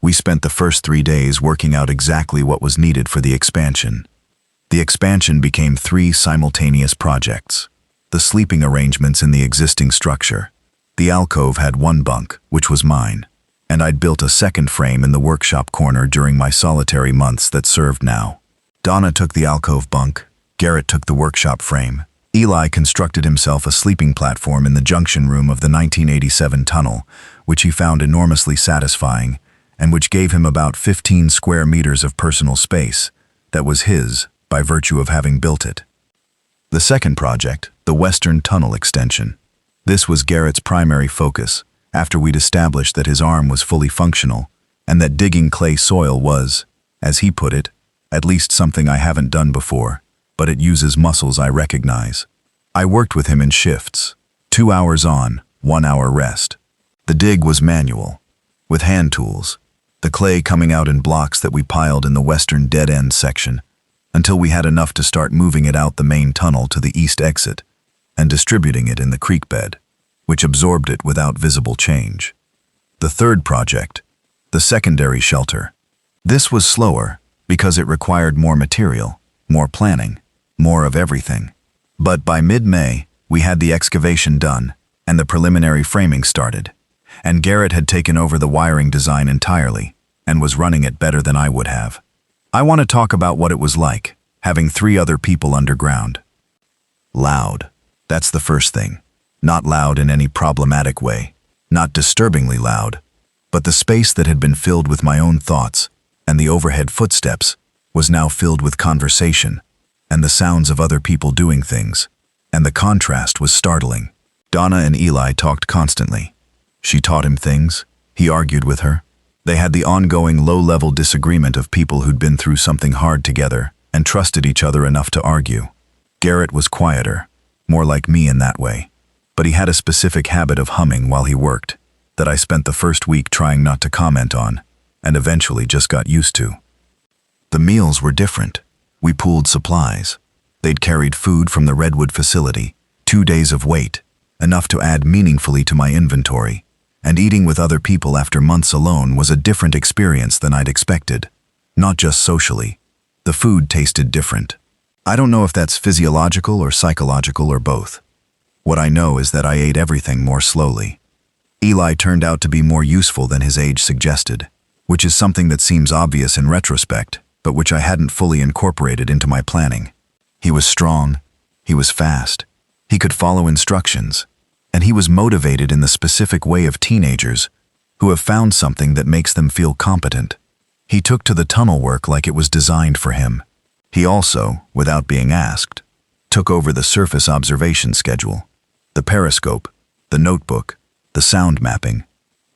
We spent the first 3 days working out exactly what was needed for the expansion. The expansion became 3 simultaneous projects. The sleeping arrangements in the existing structure. The alcove had 1 bunk, which was mine, and I'd built a second frame in the workshop corner during my solitary months that served now. Donna took the alcove bunk, Garrett took the workshop frame. Eli constructed himself a sleeping platform in the junction room of the 1987 tunnel, which he found enormously satisfying, and which gave him about 15 square meters of personal space that was his by virtue of having built it. The second project, the Western Tunnel Extension. This was Garrett's primary focus, after we'd established that his arm was fully functional, and that digging clay soil was, as he put it, at least something I haven't done before, but it uses muscles I recognize. I worked with him in shifts, 2 hours on, 1 hour rest. The dig was manual, with hand tools, the clay coming out in blocks that we piled in the western dead-end section, until we had enough to start moving it out the main tunnel to the east exit and distributing it in the creek bed, which absorbed it without visible change. The third project, the secondary shelter. This was slower because it required more material, more planning, more of everything. But by mid-May, we had the excavation done and the preliminary framing started, and Garrett had taken over the wiring design entirely and was running it better than I would have. I want to talk about what it was like, having 3 other people underground. Loud. That's the first thing. Not loud in any problematic way, not disturbingly loud, but the space that had been filled with my own thoughts and the overhead footsteps was now filled with conversation and the sounds of other people doing things, and the contrast was startling. Donna and Eli talked constantly. She taught him things, he argued with her. They had the ongoing low-level disagreement of people who'd been through something hard together and trusted each other enough to argue. Garrett was quieter, more like me in that way, but he had a specific habit of humming while he worked that I spent the first week trying not to comment on and eventually just got used to. The meals were different. We pooled supplies. They'd carried food from the Redwood facility, 2 days of weight, enough to add meaningfully to my inventory, and eating with other people after months alone was a different experience than I'd expected. Not just socially. The food tasted different. I don't know if that's physiological or psychological or both. What I know is that I ate everything more slowly. Eli turned out to be more useful than his age suggested, which is something that seems obvious in retrospect, but which I hadn't fully incorporated into my planning. He was strong, He was fast. He could follow instructions. And he was motivated in the specific way of teenagers who have found something that makes them feel competent. He took to the tunnel work like it was designed for him. He also, without being asked, took over the surface observation schedule, the periscope, the notebook, the sound mapping,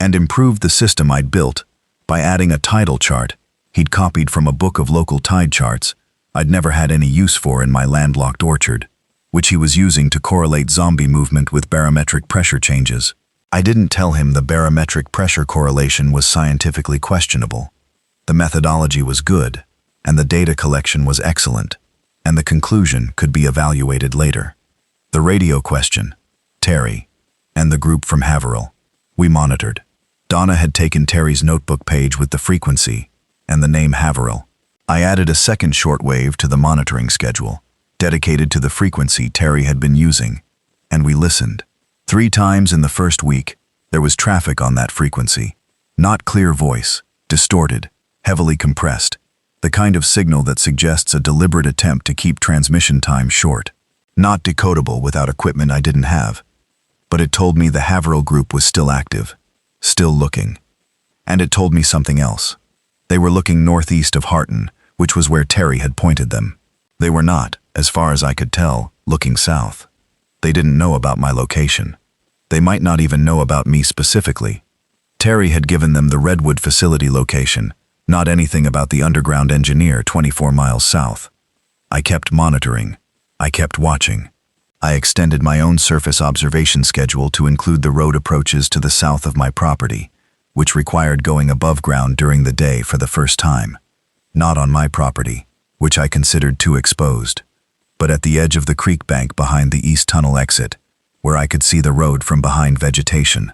and improved the system I'd built by adding a tidal chart he'd copied from a book of local tide charts I'd never had any use for in my landlocked orchard, which he was using to correlate zombie movement with barometric pressure changes. I didn't tell him the barometric pressure correlation was scientifically questionable. The methodology was good, and the data collection was excellent, and the conclusion could be evaluated later. The radio question, Terry, and the group from Haverhill. We monitored. Donna had taken Terry's notebook page with the frequency and the name Haverhill. I added a second shortwave to the monitoring schedule, dedicated to the frequency Terry had been using, and we listened. 3 times in the first week, there was traffic on that frequency. Not clear voice, distorted, heavily compressed, the kind of signal that suggests a deliberate attempt to keep transmission time short. Not decodable without equipment I didn't have. But it told me the Haverhill group was still active, still looking. And it told me something else. They were looking northeast of Harton, which was where Terry had pointed them. They were not, as far as I could tell, looking south. They didn't know about my location. They might not even know about me specifically. Terry had given them the Redwood facility location, not anything about the underground engineer 24 miles south. I kept monitoring. I kept watching. I extended my own surface observation schedule to include the road approaches to the south of my property, which required going above ground during the day for the first time. Not on my property, which I considered too exposed, but at the edge of the creek bank behind the east tunnel exit, where I could see the road from behind vegetation.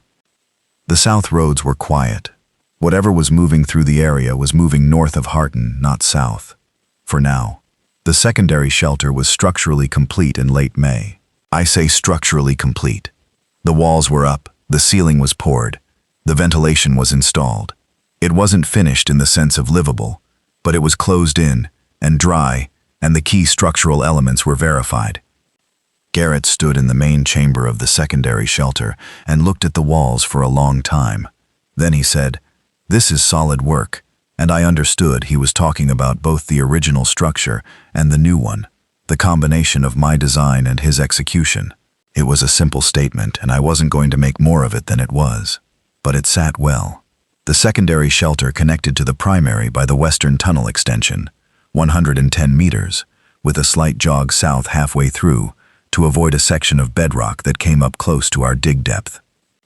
The south roads were quiet. Whatever was moving through the area was moving north of Harton, not south. For now. The secondary shelter was structurally complete in late May. I say structurally complete. The walls were up, the ceiling was poured, the ventilation was installed. It wasn't finished in the sense of livable, but it was closed in and dry, and the key structural elements were verified. Garrett stood in the main chamber of the secondary shelter and looked at the walls for a long time. Then he said, "This is solid work," and I understood he was talking about both the original structure and the new one, the combination of my design and his execution. It was a simple statement, and I wasn't going to make more of it than it was. But it sat well. The secondary shelter connected to the primary by the western tunnel extension, 110 meters, with a slight jog south halfway through to avoid a section of bedrock that came up close to our dig depth.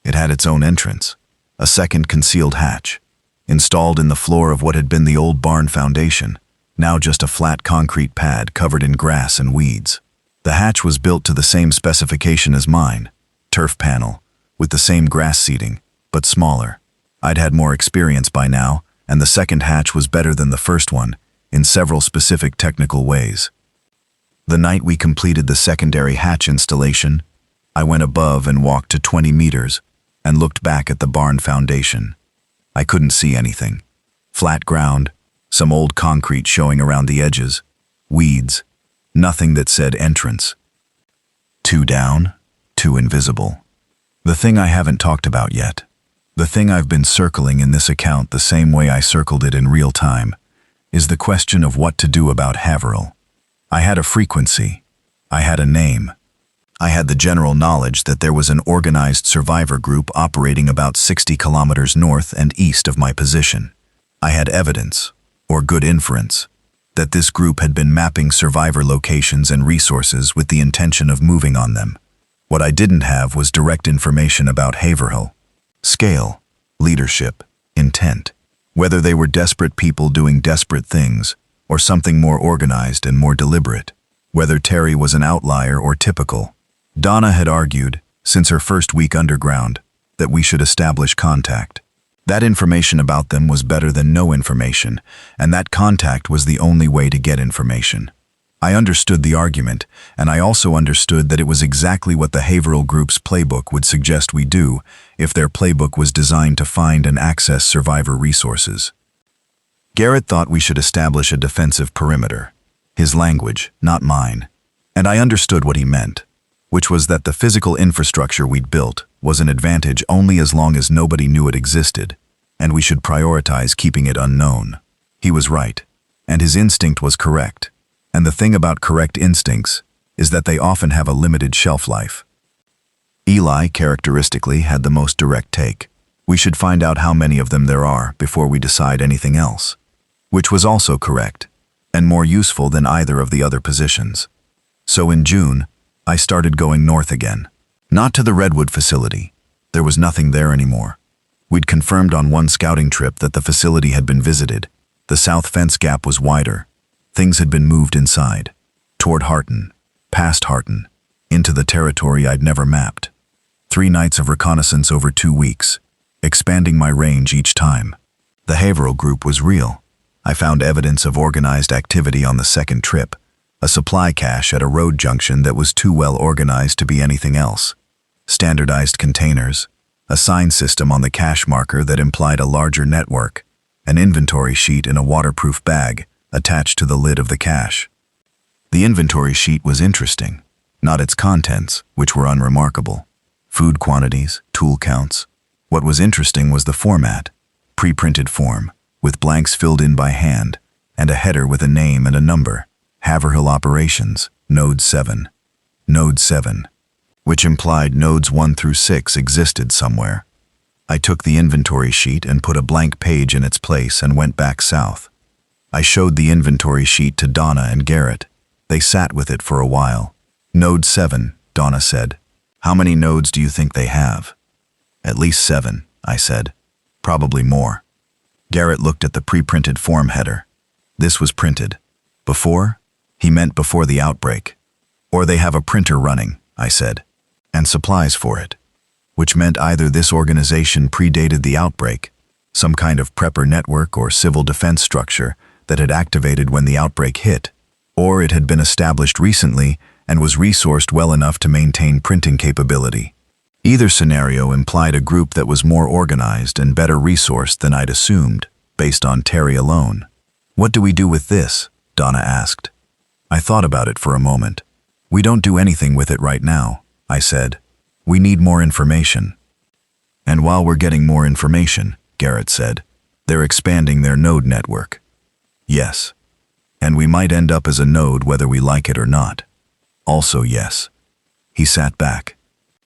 It had its own entrance, a second concealed hatch, installed in the floor of what had been the old barn foundation, now just a flat concrete pad covered in grass and weeds. The hatch was built to the same specification as mine, turf panel, with the same grass seating, but smaller. I'd had more experience by now, and the second hatch was better than the first one in several specific technical ways. The night we completed the secondary hatch installation, I went above and walked to 20 meters and looked back at the barn foundation. I couldn't see anything. Flat ground, some old concrete showing around the edges, weeds, nothing that said entrance. Too down, too invisible. The thing I haven't talked about yet. The thing I've been circling in this account the same way I circled it in real time, is the question of what to do about Haverhill. I had a frequency. I had a name. I had the general knowledge that there was an organized survivor group operating about 60 kilometers north and east of my position. I had evidence, or good inference, that this group had been mapping survivor locations and resources with the intention of moving on them. What I didn't have was direct information about Haverhill. Scale, leadership, intent. Whether they were desperate people doing desperate things, or something more organized and more deliberate. Whether Terry was an outlier or typical. Donna had argued, since her first week underground, that we should establish contact. That information about them was better than no information, and that contact was the only way to get information. I understood the argument, and I also understood that it was exactly what the Haverhill Group's playbook would suggest we do if their playbook was designed to find and access survivor resources. Garrett thought we should establish a defensive perimeter. His language, not mine. And I understood what he meant, which was that the physical infrastructure we'd built was an advantage only as long as nobody knew it existed, and we should prioritize keeping it unknown. He was right, and his instinct was correct. And the thing about correct instincts is that they often have a limited shelf life. Eli, characteristically, had the most direct take. We should find out how many of them there are before we decide anything else, which was also correct, and more useful than either of the other positions. So in June, I started going north again. Not to the Redwood facility. There was nothing there anymore. We'd confirmed on one scouting trip that the facility had been visited. The south fence gap was wider. Things had been moved inside, toward Harton, past Harton, into the territory I'd never mapped. 3 nights of reconnaissance over 2 weeks, expanding my range each time. The Haverhill group was real. I found evidence of organized activity on the second trip, a supply cache at a road junction that was too well organized to be anything else. Standardized containers, a sign system on the cache marker that implied a larger network, an inventory sheet in a waterproof bag attached to the lid of the cache. The inventory sheet was interesting, not its contents, which were unremarkable. Food quantities, tool counts. What was interesting was the format, pre-printed form, with blanks filled in by hand, and a header with a name and a number. Haverhill Operations, Node 7. Node 7, which implied nodes 1 through 6 existed somewhere. I took the inventory sheet and put a blank page in its place and went back south. I showed the inventory sheet to Donna and Garrett. They sat with it for a while. Node 7, Donna said. How many nodes do you think they have? At least 7, I said. Probably more. Garrett looked at the pre-printed form header. This was printed. Before? He meant before the outbreak. Or they have a printer running, I said. And supplies for it. Which meant either this organization predated the outbreak, some kind of prepper network or civil defense structure that had activated when the outbreak hit, or it had been established recently and was resourced well enough to maintain printing capability. Either scenario implied a group that was more organized and better resourced than I'd assumed, based on Terry alone. What do we do with this? Donna asked. I thought about it for a moment. We don't do anything with it right now, I said. We need more information. And while we're getting more information, Garrett said, they're expanding their node network. Yes. And we might end up as a node whether we like it or not. Also yes. He sat back.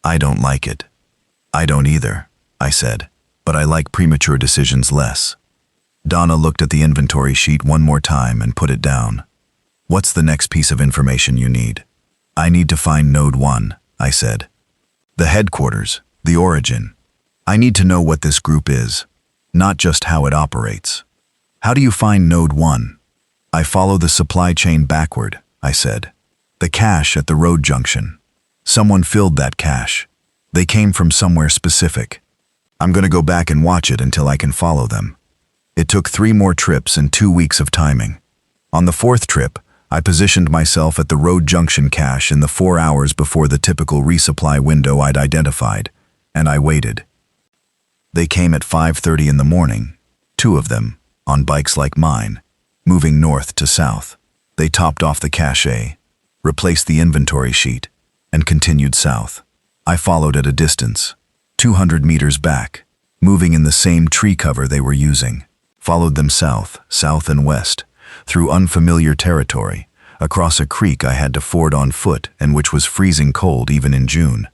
I don't like it. I don't either, I said, but I like premature decisions less. Donna looked at the inventory sheet one more time and put it down. What's the next piece of information you need? I need to find Node 1, I said. The headquarters, the origin. I need to know what this group is, not just how it operates. How do you find Node 1? I follow the supply chain backward, I said. The cache at the road junction. Someone filled that cache. They came from somewhere specific. I'm going to go back and watch it until I can follow them. It took 3 more trips and 2 weeks of timing. On the 4th trip, I positioned myself at the road junction cache in the 4 hours before the typical resupply window I'd identified, and I waited. They came at 5:30 in the morning, 2 of them, on bikes like mine, moving north to south. They topped off the cache, replaced the inventory sheet, and continued south. I followed at a distance, 200 meters back, moving in the same tree cover they were using. Followed them south, south and west, through unfamiliar territory, across a creek I had to ford on foot and which was freezing cold even in June,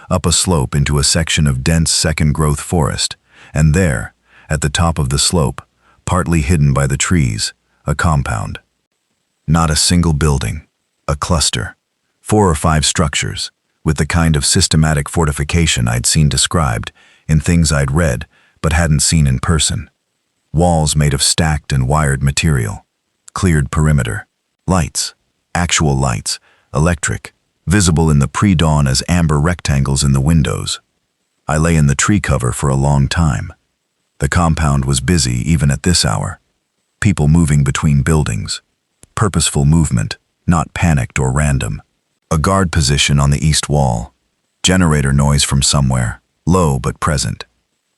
up a slope into a section of dense second-growth forest, and there, at the top of the slope, partly hidden by the trees, a compound. Not a single building, a cluster, 4 or 5 structures, with the kind of systematic fortification I'd seen described in things I'd read but hadn't seen in person. Walls made of stacked and wired material, cleared perimeter, lights, actual lights, electric, visible in the pre-dawn as amber rectangles in the windows. I lay in the tree cover for a long time. The compound was busy even at this hour. People moving between buildings. Purposeful movement, not panicked or random. A guard position on the east wall. Generator noise from somewhere, low but present.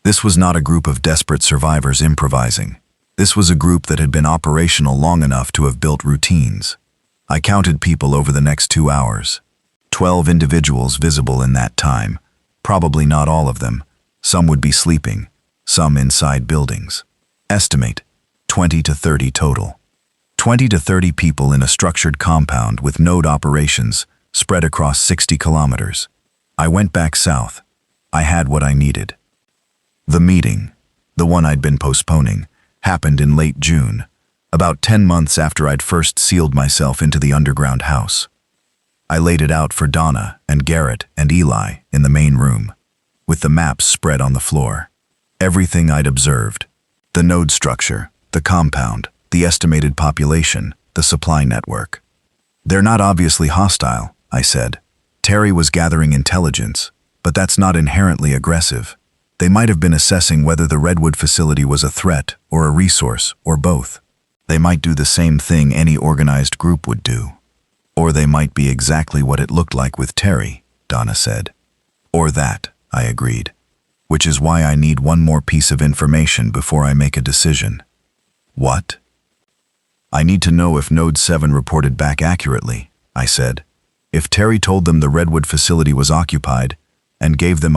This was not a group of desperate survivors improvising. This was a group that had been operational long enough to have built routines. I counted people over the next 2 hours. 12 individuals visible in that time. Probably not all of them. Some would be sleeping, some inside buildings. Estimate, 20 to 30 total. 20 to 30 people in a structured compound with node operations spread across 60 kilometers. I went back south. I had what I needed. The meeting, the one I'd been postponing, happened in late June, about 10 months after I'd first sealed myself into the underground house. I laid it out for Donna and Garrett and Eli in the main room, with the maps spread on the floor. Everything I'd observed, the node structure, the compound, the estimated population, the supply network. They're not obviously hostile, I said. Terry was gathering intelligence, but that's not inherently aggressive. They might have been assessing whether the Redwood facility was a threat or a resource or both. They might do the same thing any organized group would do. Or they might be exactly what it looked like with Terry, Donna said. Or that, I agreed. Which is why I need one more piece of information before I make a decision. What? I need to know if Node 7 reported back accurately, I said. If Terry told them the Redwood facility was occupied and gave them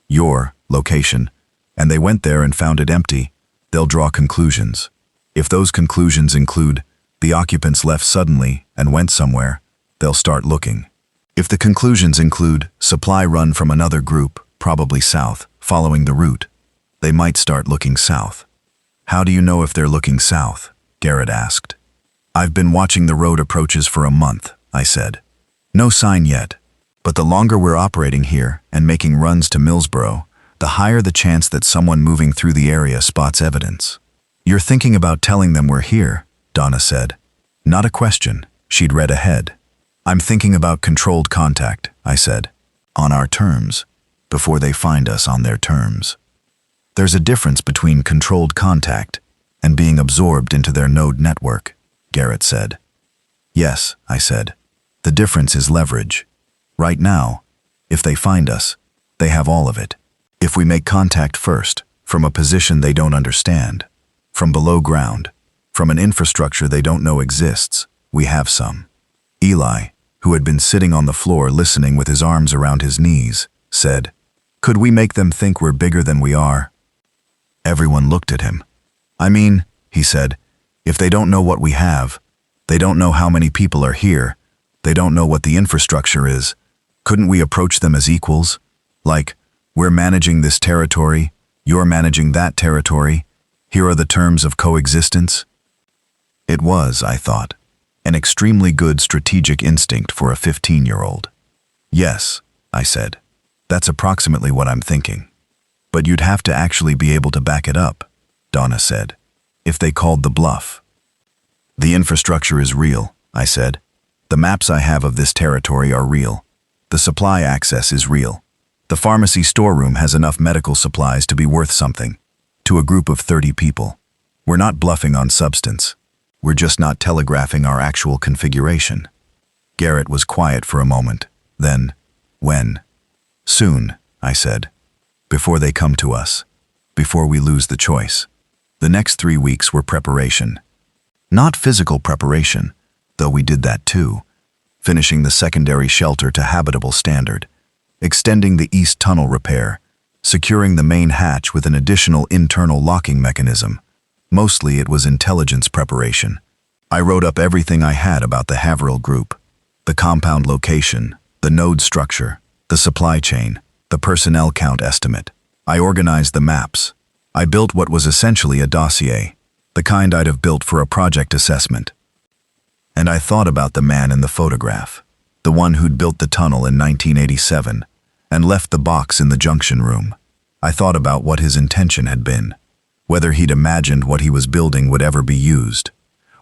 your location, and they went there and found it empty, they'll draw conclusions. If those conclusions include the occupants left suddenly and went somewhere, they'll start looking. If the conclusions include supply run from another group, probably south, following the route, they might start looking south. How do you know if they're looking south? Garrett asked. I've been watching the road approaches for a month, I said. No sign yet, but the longer we're operating here and making runs to Millsboro, the higher the chance that someone moving through the area spots evidence. You're thinking about telling them we're here, Donna said. Not a question, she'd read ahead. I'm thinking about controlled contact, I said. On our terms, before they find us on their terms. There's a difference between controlled contact and being absorbed into their node network, Garrett said. Yes, I said. The difference is leverage. Right now, if they find us, they have all of it. If we make contact first, from a position they don't understand, from below ground, from an infrastructure they don't know exists, we have some. Eli, who had been sitting on the floor listening with his arms around his knees, said, Could we make them think we're bigger than we are? Everyone looked at him. I mean, he said, if they don't know what we have, they don't know how many people are here, they don't know what the infrastructure is, couldn't we approach them as equals? Like, we're managing this territory, you're managing that territory, here are the terms of coexistence? It was, I thought, an extremely good strategic instinct for a 15-year-old. Yes, I said, that's approximately what I'm thinking. But you'd have to actually be able to back it up, Donna said, if they called the bluff. The infrastructure is real, I said. The maps I have of this territory are real. The supply access is real. The pharmacy storeroom has enough medical supplies to be worth something, to a group of 30 people. We're not bluffing on substance. We're just not telegraphing our actual configuration. Garrett was quiet for a moment. Then, when? Soon, I said. Before they come to us. Before we lose the choice. The next 3 weeks were preparation. Not physical preparation, though we did that too. Finishing the secondary shelter to habitable standard. Extending the east tunnel repair. Securing the main hatch with an additional internal locking mechanism. Mostly it was intelligence preparation. I wrote up everything I had about the Haverhill group. The compound location, the node structure, the supply chain, the personnel count estimate. I organized the maps. I built what was essentially a dossier, the kind I'd have built for a project assessment. And I thought about the man in the photograph, the one who'd built the tunnel in 1987 and left the box in the junction room. I thought about what his intention had been, whether he'd imagined what he was building would ever be used,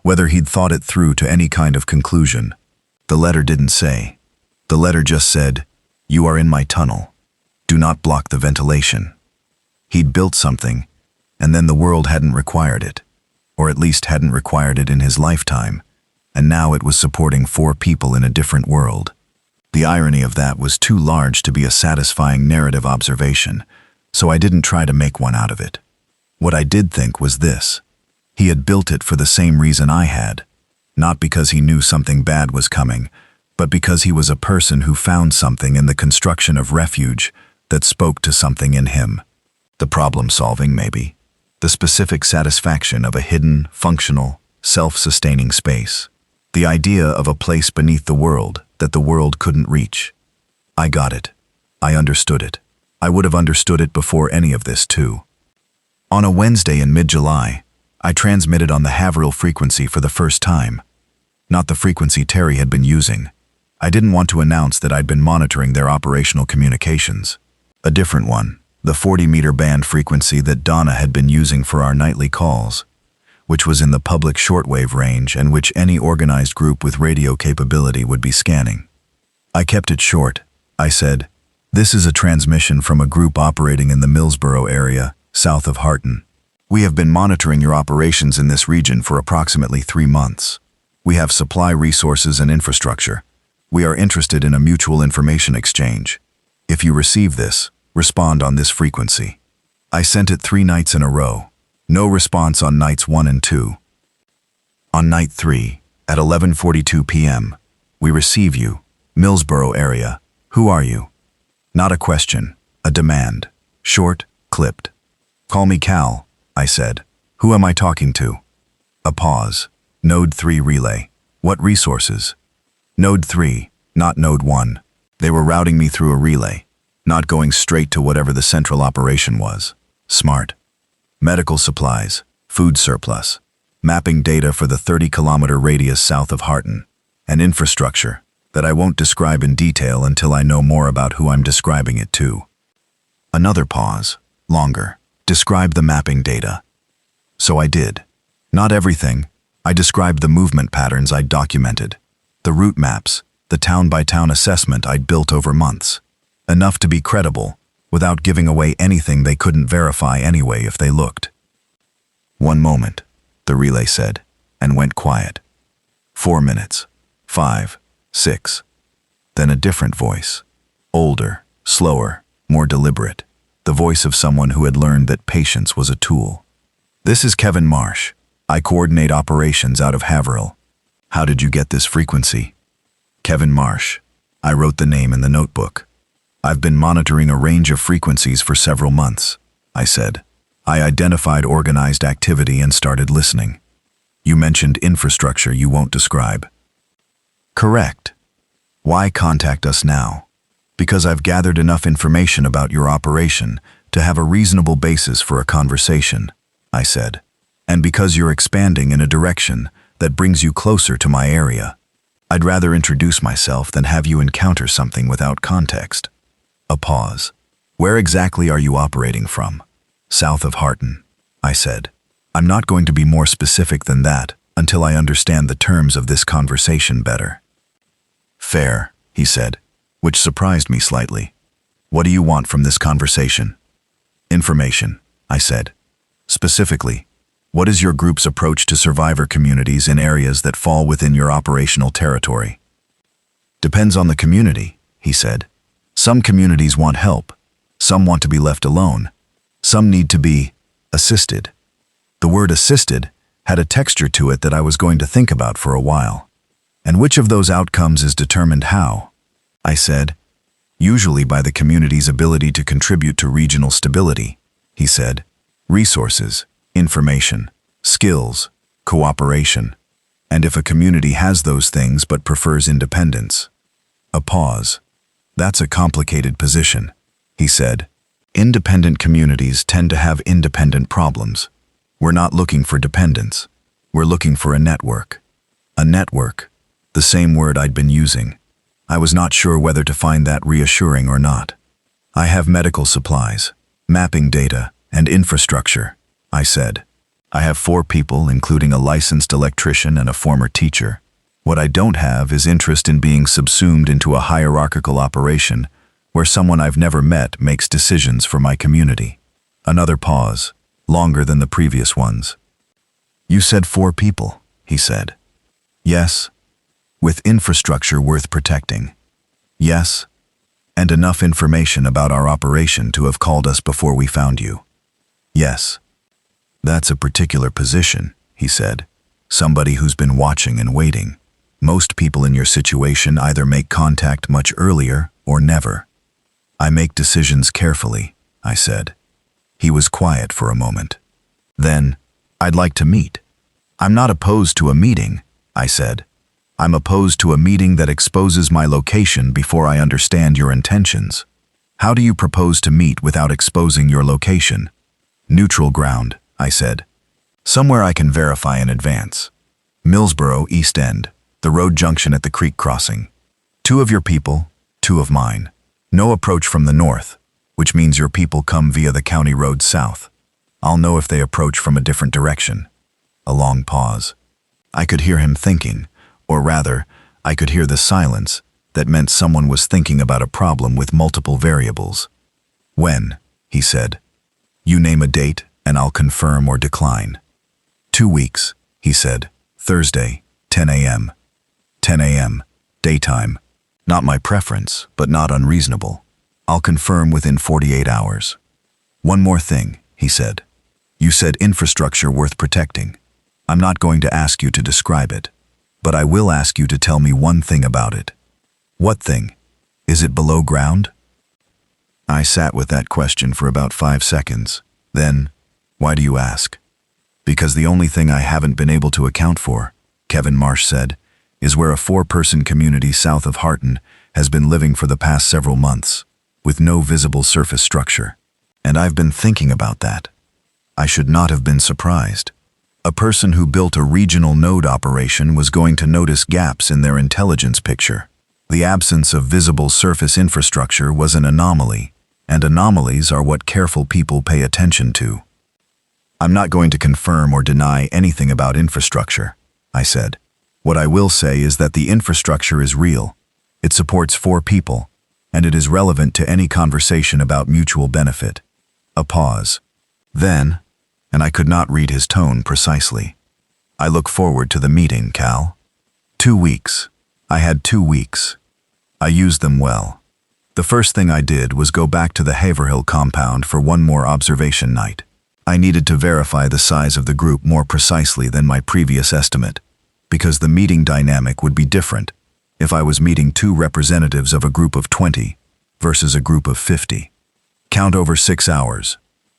whether he'd thought it through to any kind of conclusion. The letter didn't say. The letter just said, "You are in my tunnel. Do not block the ventilation." He'd built something, and then the world hadn't required it, or at least hadn't required it in his lifetime, and now it was supporting 4 people in a different world. The irony of that was too large to be a satisfying narrative observation, so I didn't try to make one out of it. What I did think was this: he had built it for the same reason I had, not because he knew something bad was coming, but because he was a person who found something in the construction of refuge that spoke to something in him. The problem-solving, maybe. The specific satisfaction of a hidden, functional, self-sustaining space. The idea of a place beneath the world that the world couldn't reach. I got it. I understood it. I would have understood it before any of this, too. On a Wednesday in mid-July, I transmitted on the Haverhill frequency for the first time. Not the frequency Terry had been using. I didn't want to announce that I'd been monitoring their operational communications. A different one, the 40-meter band frequency that Donna had been using for our nightly calls, which was in the public shortwave range and which any organized group with radio capability would be scanning. I kept it short. I said, "This is a transmission from a group operating in the Millsboro area, south of Harton. We have been monitoring your operations in this region for approximately 3 months. We have supply resources and infrastructure. We are interested in a mutual information exchange. If you receive this, respond on this frequency." I sent it 3 nights in a row. No response on nights 1 and 2. On night 3, at 11:42 p.m., "We receive you, Millsboro area. Who are you?" Not a question, a demand. Short, clipped. "Call me Cal," I said. "Who am I talking to?" A pause. Node 3 relay. "What resources?" Node 3, not Node 1. They were routing me through a relay, not going straight to whatever the central operation was. Smart. Medical supplies, food surplus, mapping data for the 30-kilometer radius south of Harton, and infrastructure that I won't describe in detail until I know more about who I'm describing it to. Another pause, longer. Describe the mapping data. So I did. Not everything. I described the movement patterns I'd documented, the route maps, the town-by-town assessment I'd built over months. Enough to be credible, without giving away anything they couldn't verify anyway if they looked. "1 moment," the relay said, and went quiet. 4 minutes. 5, 6. Then a different voice. Older, slower, more deliberate. The voice of someone who had learned that patience was a tool. "This is Kevin Marsh. I coordinate operations out of Haverhill. How did you get this frequency?" Kevin Marsh. I wrote the name in the notebook. "I've been monitoring a range of frequencies for several months," I said. "I identified organized activity and started listening. You mentioned infrastructure you won't describe." "Correct. Why contact us now?" "Because I've gathered enough information about your operation to have a reasonable basis for a conversation," I said. "And because you're expanding in a direction that brings you closer to my area. I'd rather introduce myself than have you encounter something without context." A pause. "Where exactly are you operating from?" "South of Harton," I said. "I'm not going to be more specific than that until I understand the terms of this conversation better." "Fair," he said, which surprised me slightly. "What do you want from this conversation?" "Information," I said. "Specifically, what is your group's approach to survivor communities in areas that fall within your operational territory?" "Depends on the community," he said. "Some communities want help. Some want to be left alone. Some need to be assisted." The word assisted had a texture to it that I was going to think about for a while. "And which of those outcomes is determined how?" I said. "Usually by the community's ability to contribute to regional stability," he said. "Resources, information, skills, cooperation. And if a community has those things but prefers independence." A pause. "That's a complicated position," he said. "Independent communities tend to have independent problems. We're not looking for dependence. We're looking for a network." A network, the same word I'd been using. I was not sure whether to find that reassuring or not. "I have medical supplies, mapping data, and infrastructure," I said. "I have 4 people, including a licensed electrician and a former teacher. What I don't have is interest in being subsumed into a hierarchical operation where someone I've never met makes decisions for my community." Another pause, longer than the previous ones. "You said 4 people," he said. "Yes. With infrastructure worth protecting." "Yes. And enough information about our operation to have called us before we found you." "Yes." "That's a particular position," he said. somebody who's been watching and waiting. Most people in your situation either make contact much earlier or never. I make decisions carefully, I said. He was quiet for a moment. Then, I'd like to meet. I'm not opposed to a meeting, I said. I'm opposed to a meeting that exposes my location before I understand your intentions. How do you propose to meet without exposing your location? Neutral ground, I said. Somewhere I can verify in advance. Millsboro, East End, the road junction at the creek crossing. 2 of your people, 2 of mine. No approach from the north, which means your people come via the county road south. I'll know if they approach from a different direction. A long pause. I could hear him thinking, or rather, I could hear the silence that meant someone was thinking about a problem with multiple variables. When, he said. You name a date and I'll confirm or decline. 2 weeks, he said. Thursday, 10 a.m. 10 a.m. Daytime. Not my preference, but not unreasonable. I'll confirm within 48 hours. One more thing, he said. You said infrastructure worth protecting. I'm not going to ask you to describe it, but I will ask you to tell me one thing about it. What thing? Is it below ground? I sat with that question for about 5 seconds. Then, why do you ask? Because the only thing I haven't been able to account for, Kevin Marsh said, is where a 4-person community south of Harton has been living for the past several months, with no visible surface structure. And I've been thinking about that. I should not have been surprised. A person who built a regional node operation was going to notice gaps in their intelligence picture. The absence of visible surface infrastructure was an anomaly, and anomalies are what careful people pay attention to. I'm not going to confirm or deny anything about infrastructure, I said. What I will say is that the infrastructure is real. It supports 4 people, and it is relevant to any conversation about mutual benefit. A pause. Then, and I could not read his tone precisely. I look forward to the meeting, Cal. 2 weeks. I had 2 weeks. I used them well. The first thing I did was go back to the Haverhill compound for one more observation night. I needed to verify the size of the group more precisely than my previous estimate, because the meeting dynamic would be different if I was meeting 2 representatives of a group of 20 versus a group of 50. Count over 6 hours.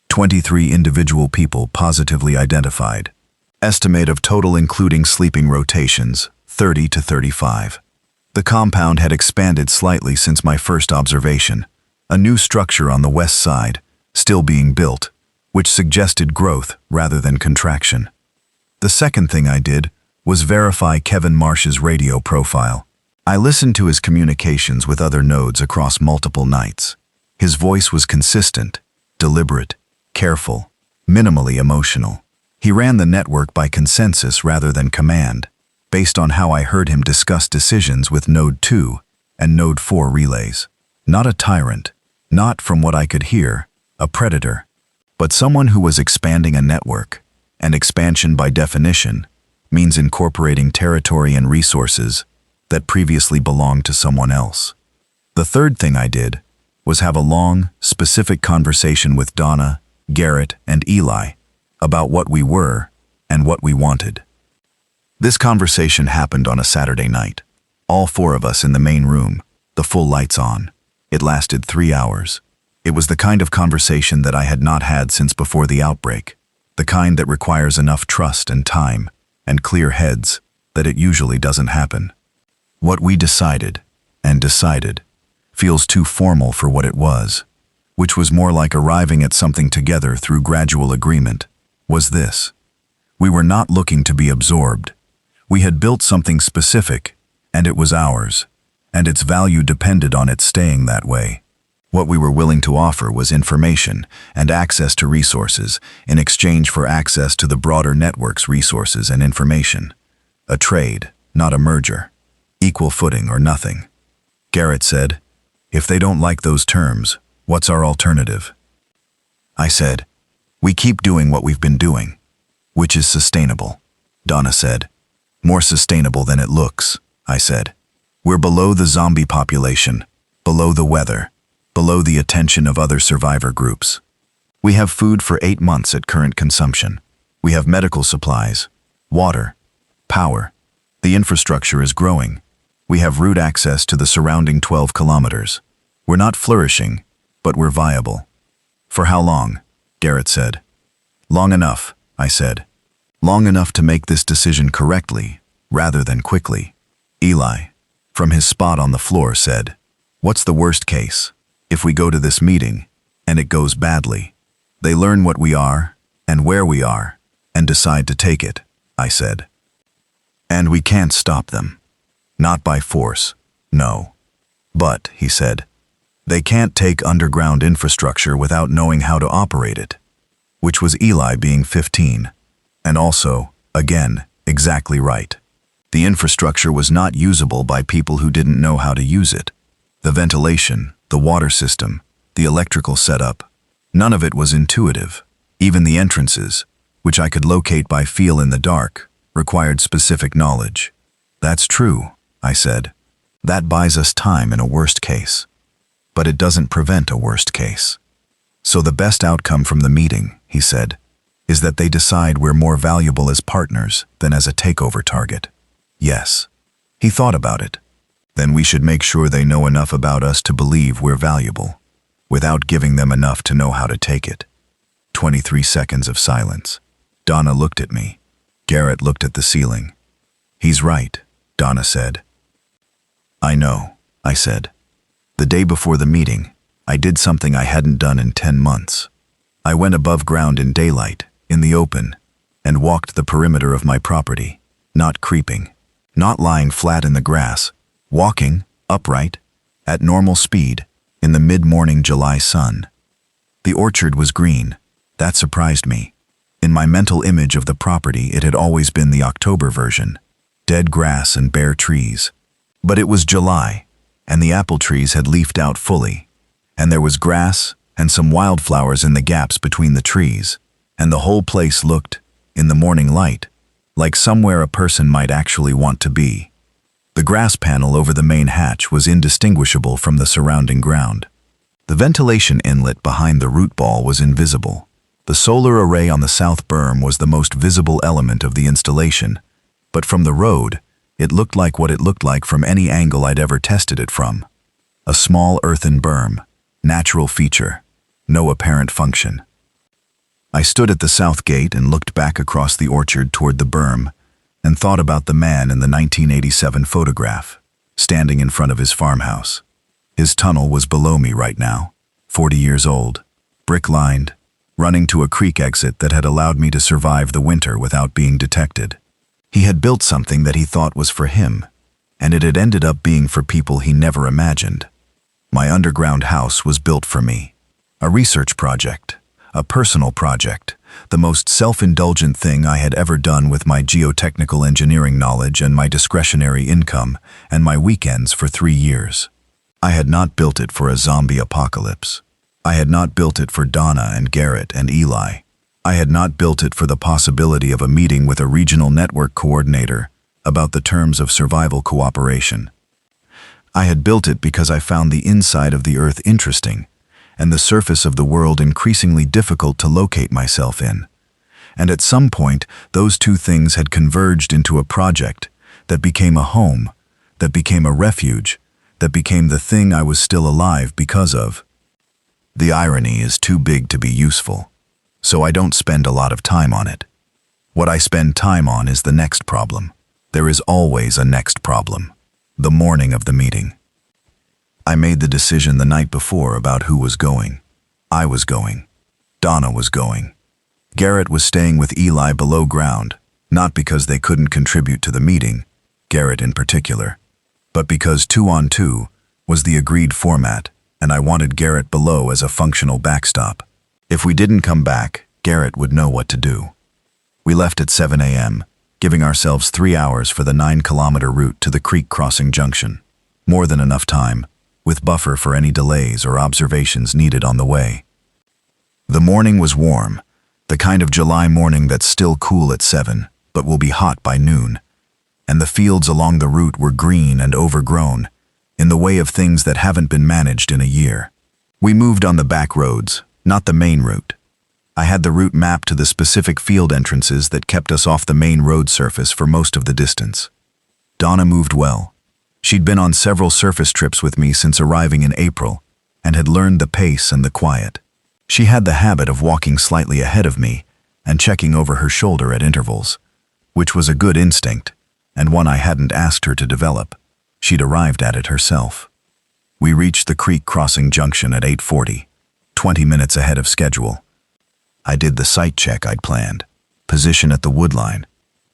23 individual people positively identified. Estimate of total including sleeping rotations, 30 to 35. The compound had expanded slightly since my first observation. A new structure on the west side, still being built, which suggested growth rather than contraction. The second thing I did was verify Kevin Marsh's radio profile. I listened to his communications with other nodes across multiple nights. His voice was consistent, deliberate, careful, minimally emotional. He ran the network by consensus rather than command, based on how I heard him discuss decisions with Node 2 and Node 4 relays. Not a tyrant, not, from what I could hear, a predator, but someone who was expanding a network, and expansion by definition means incorporating territory and resources that previously belonged to someone else. The third thing I did was have a long, specific conversation with Donna, Garrett, and Eli about what we were and what we wanted. This conversation happened on a Saturday night. All 4 of us in the main room, the full lights on. It lasted 3 hours. It was the kind of conversation that I had not had since before the outbreak, the kind that requires enough trust and time and clear heads that it usually doesn't happen. What we decided, and decided, feels too formal for what it was, which was more like arriving at something together through gradual agreement, was this. We were not looking to be absorbed. We had built something specific, and it was ours, and its value depended on it staying that way. What we were willing to offer was information and access to resources in exchange for access to the broader network's resources and information. A trade, not a merger. Equal footing or nothing. Garrett said, "If they don't like those terms, what's our alternative?" I said, "We keep doing what we've been doing, which is sustainable." Donna said, "More sustainable than it looks," I said. "We're below the zombie population, below the weather, below the attention of other survivor groups. We have food for 8 months at current consumption. We have medical supplies, water, power. The infrastructure is growing. We have route access to the surrounding 12 kilometers. We're not flourishing, but we're viable. For how long? Garrett said. Long enough, I said. Long enough to make this decision correctly, rather than quickly. Eli, from his spot on the floor, said, "What's the worst case? If we go to this meeting, and it goes badly, they learn what we are, and where we are, and decide to take it," I said. "And we can't stop them. Not by force, no. But," he said, "they can't take underground infrastructure without knowing how to operate it." Which was Eli being 15. And also, again, exactly right. The infrastructure was not usable by people who didn't know how to use it. The ventilation, the water system, the electrical setup, none of it was intuitive. Even the entrances, which I could locate by feel in the dark, required specific knowledge. "That's true," I said. "That buys us time in a worst case. But it doesn't prevent a worst case. So the best outcome from the meeting," he said, "is that they decide we're more valuable as partners than as a takeover target." Yes. He thought about it. Then we should make sure they know enough about us to believe we're valuable, without giving them enough to know how to take it. 23 seconds of silence. Donna looked at me. Garrett looked at the ceiling. "He's right," Donna said. "I know," I said. The day before the meeting, I did something I hadn't done in 10 months. I went above ground in daylight, in the open, and walked the perimeter of my property, not creeping, not lying flat in the grass, walking, upright, at normal speed, in the mid-morning July sun. The orchard was green. That surprised me. In my mental image of the property, it had always been the October version, dead grass and bare trees. But it was July, and the apple trees had leafed out fully, and there was grass and some wildflowers in the gaps between the trees, and the whole place looked, in the morning light, like somewhere a person might actually want to be. The grass panel over the main hatch was indistinguishable from the surrounding ground. The ventilation inlet behind the root ball was invisible. The solar array on the south berm was the most visible element of the installation, but from the road, it looked like what it looked like from any angle I'd ever tested it from. A small earthen berm, natural feature, no apparent function. I stood at the south gate and looked back across the orchard toward the berm and thought about the man in the 1987 photograph, standing in front of his farmhouse. His tunnel was below me right now, 40 years old, brick-lined, running to a creek exit that had allowed me to survive the winter without being detected. He had built something that he thought was for him, and it had ended up being for people he never imagined. My underground house was built for me. A research project, a personal project, the most self-indulgent thing I had ever done with my geotechnical engineering knowledge and my discretionary income and my weekends for 3 years. I had not built it for a zombie apocalypse. I had not built it for Donna and Garrett and Eli. I had not built it for the possibility of a meeting with a regional network coordinator about the terms of survival cooperation. I had built it because I found the inside of the earth interesting and the surface of the world increasingly difficult to locate myself in. And at some point, those two things had converged into a project that became a home, that became a refuge, that became the thing I was still alive because of. The irony is too big to be useful, so I don't spend a lot of time on it. What I spend time on is the next problem. There is always a next problem. The morning of the meeting. I made the decision the night before about who was going. I was going. Donna was going. Garrett was staying with Eli below ground, not because they couldn't contribute to the meeting, Garrett in particular, but because 2-on-2 was the agreed format, and I wanted Garrett below as a functional backstop. If we didn't come back, Garrett would know what to do. We left at 7 a.m., giving ourselves 3 hours for the 9-kilometer route to the creek crossing junction. More than enough time, with buffer for any delays or observations needed on the way. The morning was warm, the kind of July morning that's still cool at 7, but will be hot by noon, and the fields along the route were green and overgrown, in the way of things that haven't been managed in a year. We moved on the back roads, not the main route. I had the route mapped to the specific field entrances that kept us off the main road surface for most of the distance. Donna moved well. She'd been on several surface trips with me since arriving in April and had learned the pace and the quiet. She had the habit of walking slightly ahead of me and checking over her shoulder at intervals, which was a good instinct and one I hadn't asked her to develop. She'd arrived at it herself. We reached the creek crossing junction at 8:40, 20 minutes ahead of schedule. I did the site check I'd planned. Position at the woodline,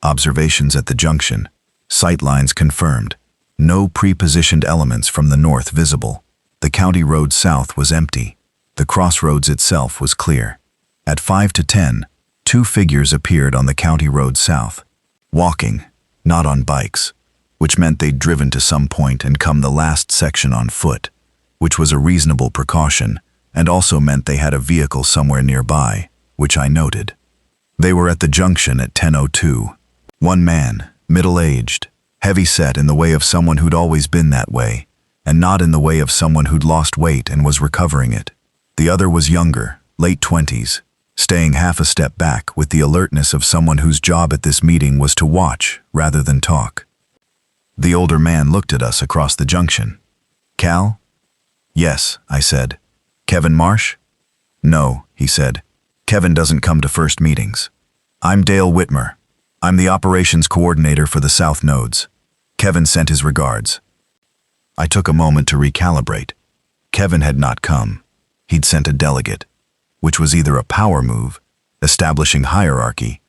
observations at the junction, sight lines confirmed, no pre-positioned elements from the north visible. The county road south was empty. The crossroads itself was clear. At 5 to 10, 2 figures appeared on the county road south, walking, not on bikes, which meant they'd driven to some point and come the last section on foot, which was a reasonable precaution and also meant they had a vehicle somewhere nearby, which I noted. They were at the junction at 10:02. One man, middle-aged, heavy-set in the way of someone who'd always been that way, and not in the way of someone who'd lost weight and was recovering it. The other was younger, late 20s, staying half a step back with the alertness of someone whose job at this meeting was to watch rather than talk. The older man looked at us across the junction. "Cal?" "Yes," I said. "Kevin Marsh?" "No," he said. "Kevin doesn't come to first meetings. I'm Dale Whitmer. I'm the operations coordinator for the South Nodes. Kevin sent his regards." I took a moment to recalibrate. Kevin had not come. He'd sent a delegate, which was either a power move, establishing hierarchy,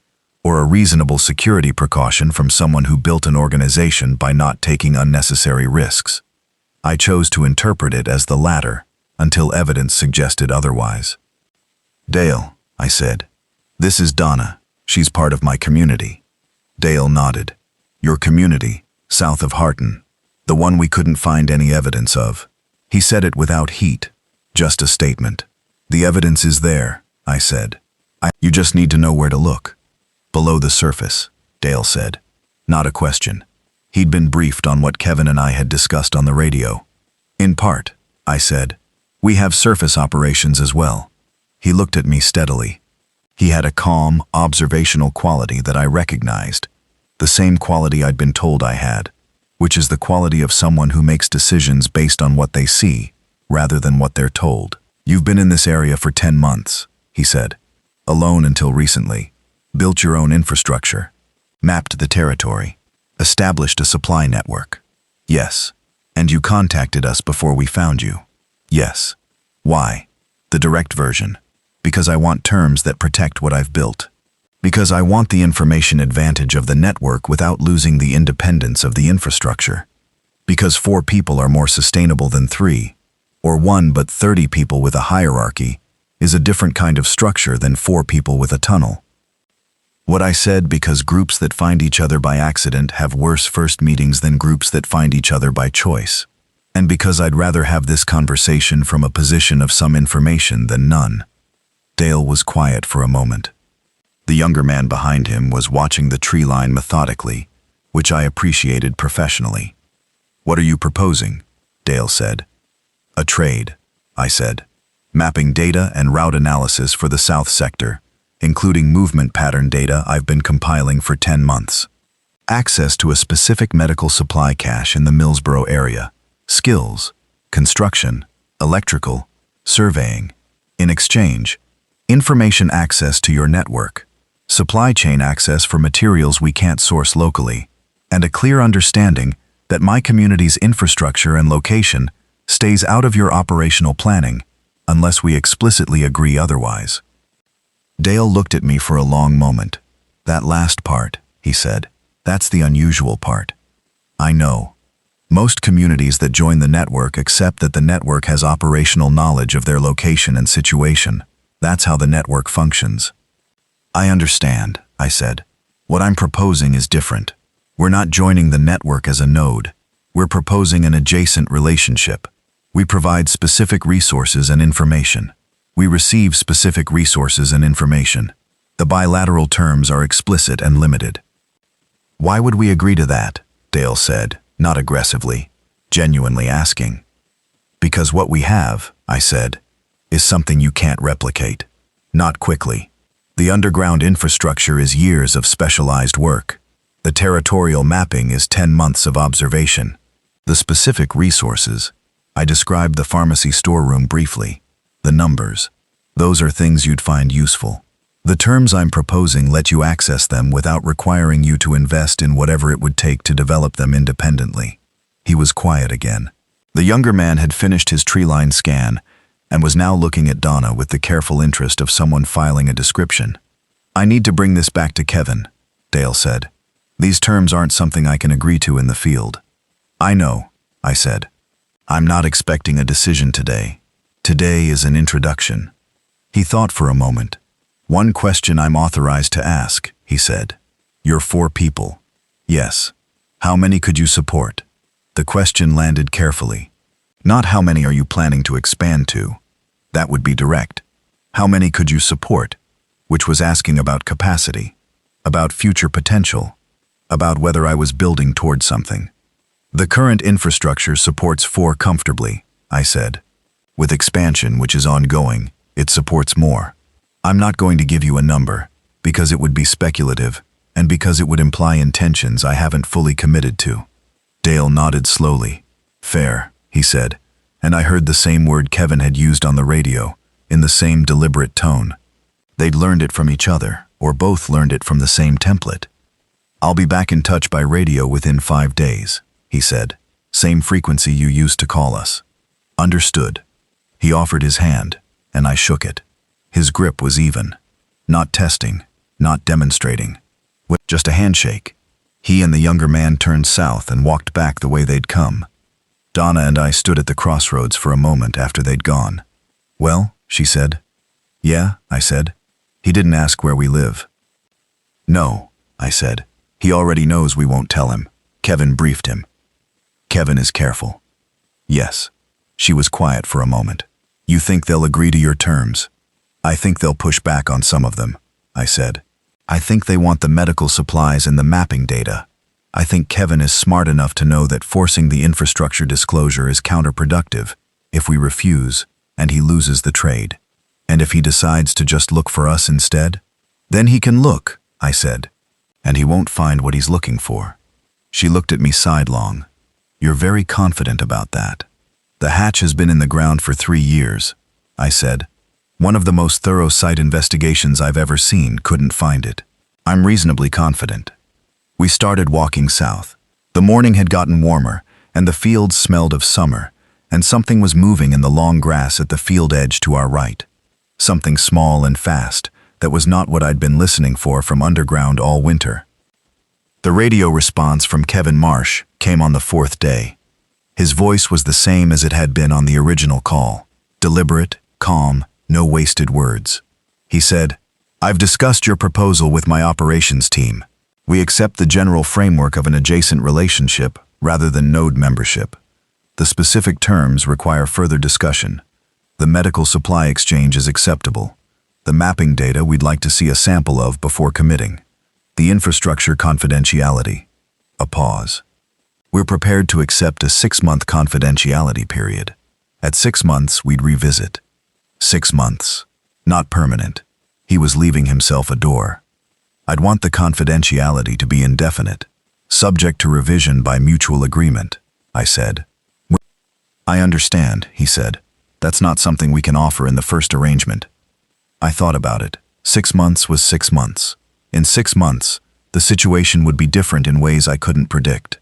or a reasonable security precaution from someone who built an organization by not taking unnecessary risks. I chose to interpret it as the latter, until evidence suggested otherwise. "Dale," I said, "this is Donna. She's part of my community." Dale nodded. "Your community, south of Harton, the one we couldn't find any evidence of." He said it without heat, just a statement. "The evidence is there," I said. "You just need to know where to look." "Below the surface," Dale said. Not a question. He'd been briefed on what Kevin and I had discussed on the radio. "In part," I said. "We have surface operations as well." He looked at me steadily. He had a calm, observational quality that I recognized, the same quality I'd been told I had, which is the quality of someone who makes decisions based on what they see, rather than what they're told. "You've been in this area for 10 months, he said. "Alone until recently. Built your own infrastructure. Mapped the territory. Established a supply network." "Yes." "And you contacted us before we found you." "Yes." "Why?" The direct version. "Because I want terms that protect what I've built. Because I want the information advantage of the network without losing the independence of the infrastructure. Because 4 people are more sustainable than 3, or 1 but 30 people with a hierarchy is a different kind of structure than 4 people with a tunnel." What I said, because groups that find each other by accident have worse first meetings than groups that find each other by choice. And because I'd rather have this conversation from a position of some information than none. Dale was quiet for a moment. The younger man behind him was watching the tree line methodically, which I appreciated professionally. "What are you proposing?" Dale said. "A trade," I said. "Mapping data and route analysis for the south sector, including movement pattern data I've been compiling for 10 months. Access to a specific medical supply cache in the Millsboro area. Skills, construction, electrical, surveying. In exchange, information access to your network, supply chain access for materials we can't source locally, and a clear understanding that my community's infrastructure and location stays out of your operational planning unless we explicitly agree otherwise." Dale looked at me for a long moment. "That last part," he said, "that's the unusual part. I know. Most communities that join the network accept that the network has operational knowledge of their location and situation. That's how the network functions." "I understand," I said. "What I'm proposing is different. We're not joining the network as a node. We're proposing an adjacent relationship. We provide specific resources and information. We receive specific resources and information. The bilateral terms are explicit and limited." "Why would we agree to that?" Dale said, not aggressively, genuinely asking. "Because what we have," I said, "is something you can't replicate. Not quickly. The underground infrastructure is years of specialized work. The territorial mapping is 10 months of observation. The specific resources, I described the pharmacy storeroom briefly. The numbers, those are things you'd find useful. The terms I'm proposing let you access them without requiring you to invest in whatever it would take to develop them independently. He was quiet again. The younger man had finished his tree-line scan and was now looking at Donna with the careful interest of someone filing a description. I need to bring this back to Kevin, Dale said. These terms aren't something I can agree to in the field. I know, I said. I'm not expecting a decision today. Today is an introduction. He thought for a moment. One question I'm authorized to ask, he said. You're 4 people. Yes. How many could you support? The question landed carefully. Not how many are you planning to expand to? That would be direct. How many could you support? Which was asking about capacity, about future potential, about whether I was building towards something. The current infrastructure supports 4 comfortably, I said. With expansion, which is ongoing, it supports more. I'm not going to give you a number, because it would be speculative, and because it would imply intentions I haven't fully committed to. Dale nodded slowly. Fair, he said, and I heard the same word Kevin had used on the radio, in the same deliberate tone. They'd learned it from each other, or both learned it from the same template. I'll be back in touch by radio within 5 days, he said. Same frequency you used to call us. Understood. He offered his hand, and I shook it. His grip was even. Not testing, not demonstrating. Just a handshake. He and the younger man turned south and walked back the way they'd come. Donna and I stood at the crossroads for a moment after they'd gone. Well, she said. Yeah, I said. He didn't ask where we live. No, I said. He already knows we won't tell him. Kevin briefed him. Kevin is careful. Yes. She was quiet for a moment. You think they'll agree to your terms? I think they'll push back on some of them, I said. I think they want the medical supplies and the mapping data. I think Kevin is smart enough to know that forcing the infrastructure disclosure is counterproductive if we refuse and he loses the trade. And if he decides to just look for us instead? Then he can look, I said, and he won't find what he's looking for. She looked at me sidelong. You're very confident about that. The hatch has been in the ground for 3 years, I said. One of the most thorough site investigations I've ever seen couldn't find it. I'm reasonably confident. We started walking south. The morning had gotten warmer, and the fields smelled of summer, and something was moving in the long grass at the field edge to our right. Something small and fast, that was not what I'd been listening for from underground all winter. The radio response from Kevin Marsh came on the 4th day. His voice was the same as it had been on the original call. Deliberate, calm, no wasted words. He said, I've discussed your proposal with my operations team. We accept the general framework of an adjacent relationship rather than node membership. The specific terms require further discussion. The medical supply exchange is acceptable. The mapping data we'd like to see a sample of before committing. The infrastructure confidentiality. A pause. We're prepared to accept a 6-month confidentiality period. At 6 months, we'd revisit. 6 months. Not permanent. He was leaving himself a door. I'd want the confidentiality to be indefinite, subject to revision by mutual agreement, I said. I understand, he said. That's not something we can offer in the first arrangement. I thought about it. 6 months was 6 months. In 6 months, the situation would be different in ways I couldn't predict.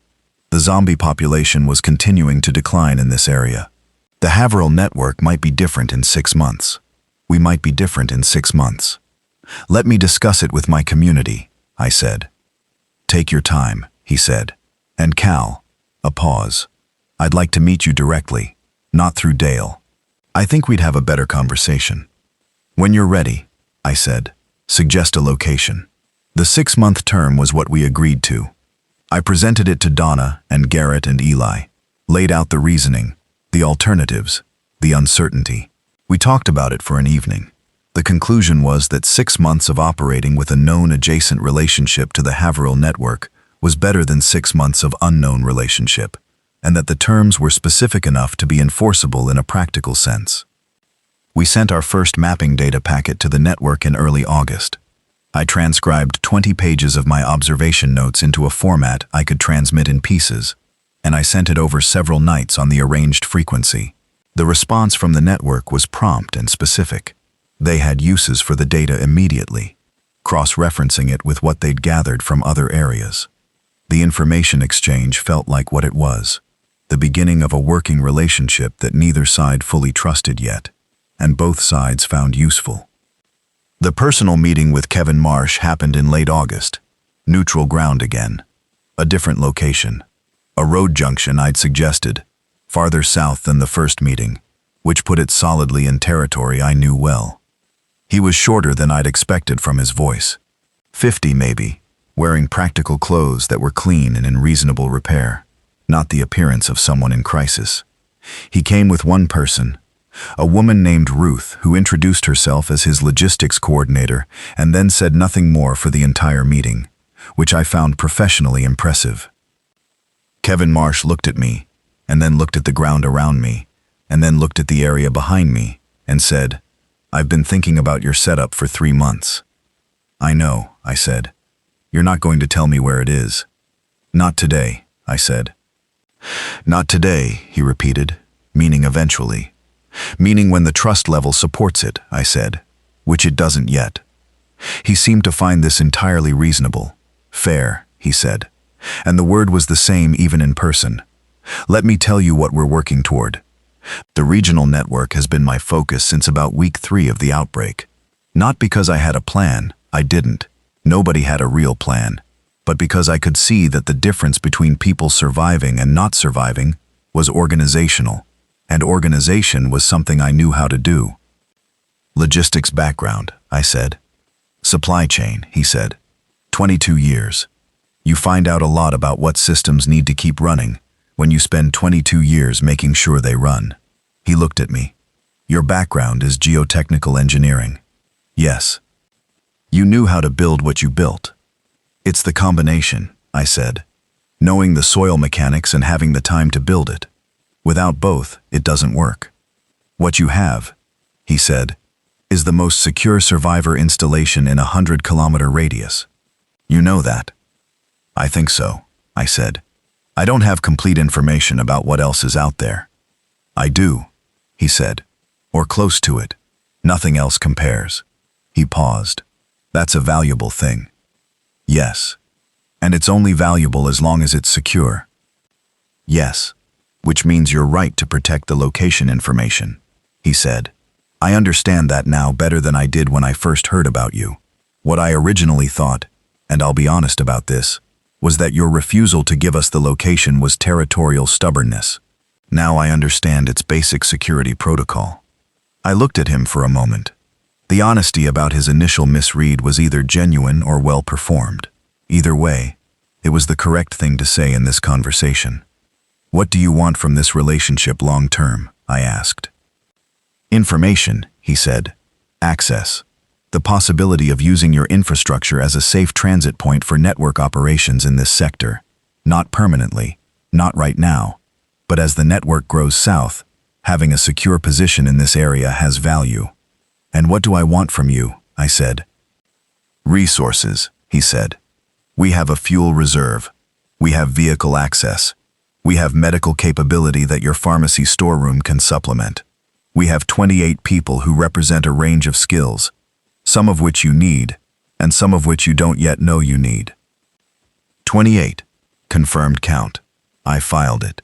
The zombie population was continuing to decline in this area. The Haverhill network might be different in 6 months. We might be different in 6 months. Let me discuss it with my community, I said. Take your time, he said. And Cal, a pause. I'd like to meet you directly, not through Dale. I think we'd have a better conversation. When you're ready, I said, suggest a location. The 6-month term was what we agreed to. I presented it to Donna and Garrett and Eli, laid out the reasoning, the alternatives, the uncertainty. We talked about it for an evening. The conclusion was that 6 months of operating with a known adjacent relationship to the Haverhill network was better than 6 months of unknown relationship, and that the terms were specific enough to be enforceable in a practical sense. We sent our first mapping data packet to the network in early August. I transcribed 20 pages of my observation notes into a format I could transmit in pieces, and I sent it over several nights on the arranged frequency. The response from the network was prompt and specific. They had uses for the data immediately, cross-referencing it with what they'd gathered from other areas. The information exchange felt like what it was, the beginning of a working relationship that neither side fully trusted yet, and both sides found useful. The personal meeting with Kevin Marsh happened in late August. Neutral ground again. A different location. A road junction I'd suggested, farther south than the first meeting, which put it solidly in territory I knew well. He was shorter than I'd expected from his voice. 50 maybe, wearing practical clothes that were clean and in reasonable repair, not the appearance of someone in crisis. He came with one person, a woman named Ruth, who introduced herself as his logistics coordinator and then said nothing more for the entire meeting, which I found professionally impressive. Kevin Marsh looked at me, and then looked at the ground around me, and then looked at the area behind me, and said, "I've been thinking about your setup for 3 months." "I know," I said. "You're not going to tell me where it is." "Not today," I said. "Not today," he repeated, meaning eventually. "Meaning when the trust level supports it," I said, "which it doesn't yet." He seemed to find this entirely reasonable. "Fair," he said, and the word was the same even in person. "Let me tell you what we're working toward. The regional network has been my focus since about week 3 of the outbreak. Not because I had a plan, I didn't. Nobody had a real plan. But because I could see that the difference between people surviving and not surviving was organizational, and organization was something I knew how to do." "Logistics background," I said. "Supply chain," he said. 22 years. You find out a lot about what systems need to keep running when you spend 22 years making sure they run." He looked at me. "Your background is geotechnical engineering." "Yes." "You knew how to build what you built." "It's the combination," I said. "Knowing the soil mechanics and having the time to build it. Without both, it doesn't work. What you have," he said, "is the most secure survivor installation in a 100-kilometer radius. You know that." "I think so," I said. "I don't have complete information about what else is out there." "I do," he said, "or close to it. Nothing else compares." He paused. "That's a valuable thing." "Yes. And it's only valuable as long as it's secure." "Yes. Which means you're right to protect the location information," he said. "I understand that now better than I did when I first heard about you. What I originally thought, and I'll be honest about this, was that your refusal to give us the location was territorial stubbornness. Now I understand its basic security protocol." I looked at him for a moment. The honesty about his initial misread was either genuine or well performed. Either way, it was the correct thing to say in this conversation. "What do you want from this relationship long term?" I asked. "Information," he said. "Access. The possibility of using your infrastructure as a safe transit point for network operations in this sector. Not permanently, not right now, but as the network grows south, having a secure position in this area has value." "And what do I want from you?" I said. "Resources," he said. "We have a fuel reserve. We have vehicle access. We have medical capability that your pharmacy storeroom can supplement. We have 28 people who represent a range of skills, some of which you need, and some of which you don't yet know you need." 28. Confirmed count. I filed it.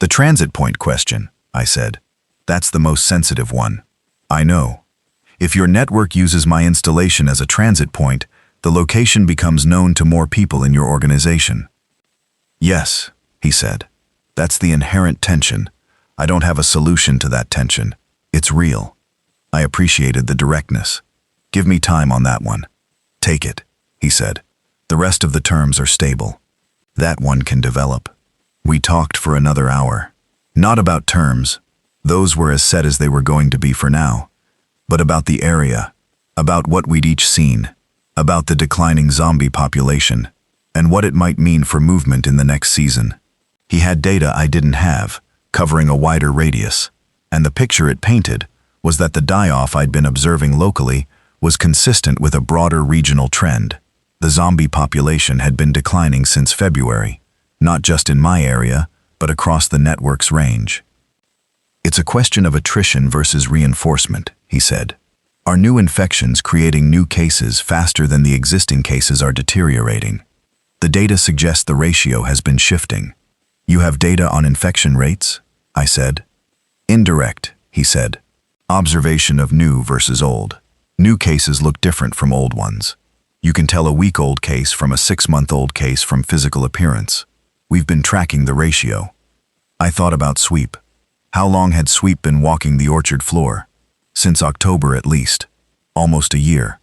"The transit point question," I said. "That's the most sensitive one." "I know. If your network uses my installation as a transit point, the location becomes known to more people in your organization." "Yes," he said. "That's the inherent tension. I don't have a solution to that tension. It's real." I appreciated the directness. "Give me time on that one." "Take it," he said. "The rest of the terms are stable. That one can develop." We talked for another hour. Not about terms. Those were as set as they were going to be for now. But about the area, about what we'd each seen, about the declining zombie population, and what it might mean for movement in the next season. He had data I didn't have, covering a wider radius, and the picture it painted was that the die-off I'd been observing locally was consistent with a broader regional trend. The zombie population had been declining since February, not just in my area, but across the network's range. "It's a question of attrition versus reinforcement," he said. "Are new infections creating new cases faster than the existing cases are deteriorating? The data suggests the ratio has been shifting." "You have data on infection rates?" I said. "Indirect," he said. "Observation of new versus old. New cases look different from old ones. You can tell a week-old case from a 6-month-old case from physical appearance. We've been tracking the ratio." I thought about Sweep. How long had Sweep been walking the orchard floor? Since October at least. Almost a year.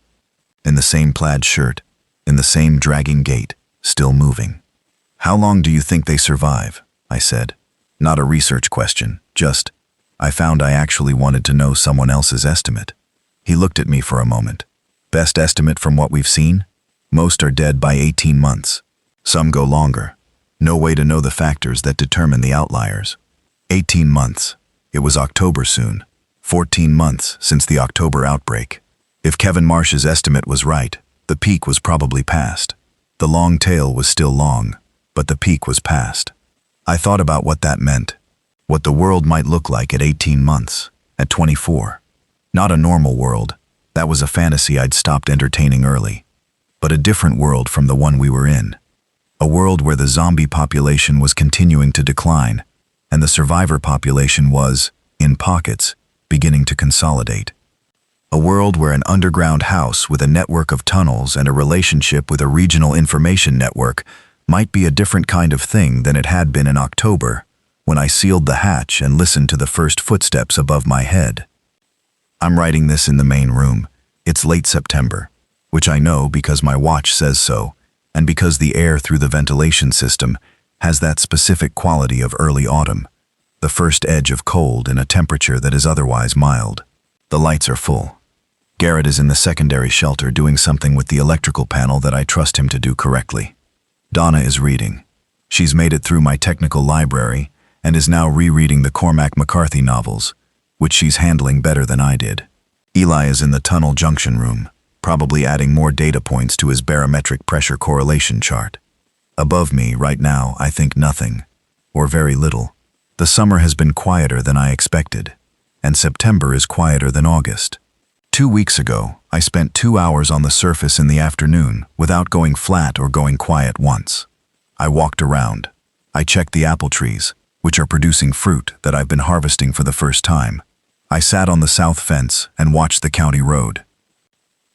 In the same plaid shirt, in the same dragging gait, still moving. "How long do you think they survive?" I said. Not a research question, just, I found I actually wanted to know someone else's estimate. He looked at me for a moment. "Best estimate from what we've seen? Most are dead by 18 months. Some go longer. No way to know the factors that determine the outliers." 18 months. It was October soon. 14 months since the October outbreak. If Kevin Marsh's estimate was right, the peak was probably past. The long tail was still long, but the peak was past. I thought about what that meant. What the world might look like at 18 months, at 24. Not a normal world. That was a fantasy I'd stopped entertaining early. But a different world from the one we were in. A world where the zombie population was continuing to decline, and the survivor population was, in pockets, beginning to consolidate. A world where an underground house with a network of tunnels and a relationship with a regional information network might be a different kind of thing than it had been in October, when I sealed the hatch and listened to the first footsteps above my head. I'm writing this in the main room. It's late September, which I know because my watch says so, and because the air through the ventilation system has that specific quality of early autumn, the first edge of cold in a temperature that is otherwise mild. The lights are full. Garrett is in the secondary shelter doing something with the electrical panel that I trust him to do correctly. Donna is reading. She's made it through my technical library and is now rereading the Cormac McCarthy novels, which she's handling better than I did. Eli is in the tunnel junction room, probably adding more data points to his barometric pressure correlation chart. Above me, right now, I think nothing, or very little. The summer has been quieter than I expected, and September is quieter than August. 2 weeks ago, I spent 2 hours on the surface in the afternoon without going flat or going quiet once. I walked around. I checked the apple trees, which are producing fruit that I've been harvesting for the first time. I sat on the south fence and watched the county road.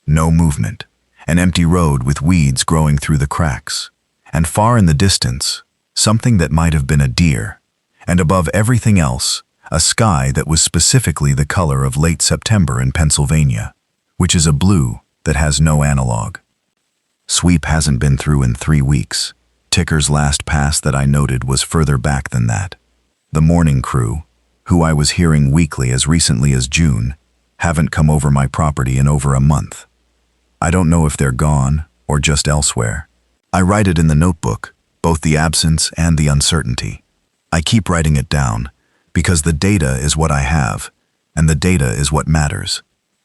No movement. An empty road with weeds growing through the cracks. And far in the distance, something that might have been a deer. And above everything else, a sky that was specifically the color of late September in Pennsylvania, which is a blue that has no analog. Sweep hasn't been through in 3 weeks. Ticker's last pass that I noted was further back than that. The morning crew, who I was hearing weekly as recently as June, haven't come over my property in over a month. I don't know if they're gone or just elsewhere. I write it in the notebook, both the absence and the uncertainty. I keep writing it down, because the data is what I have, and the data is what matters.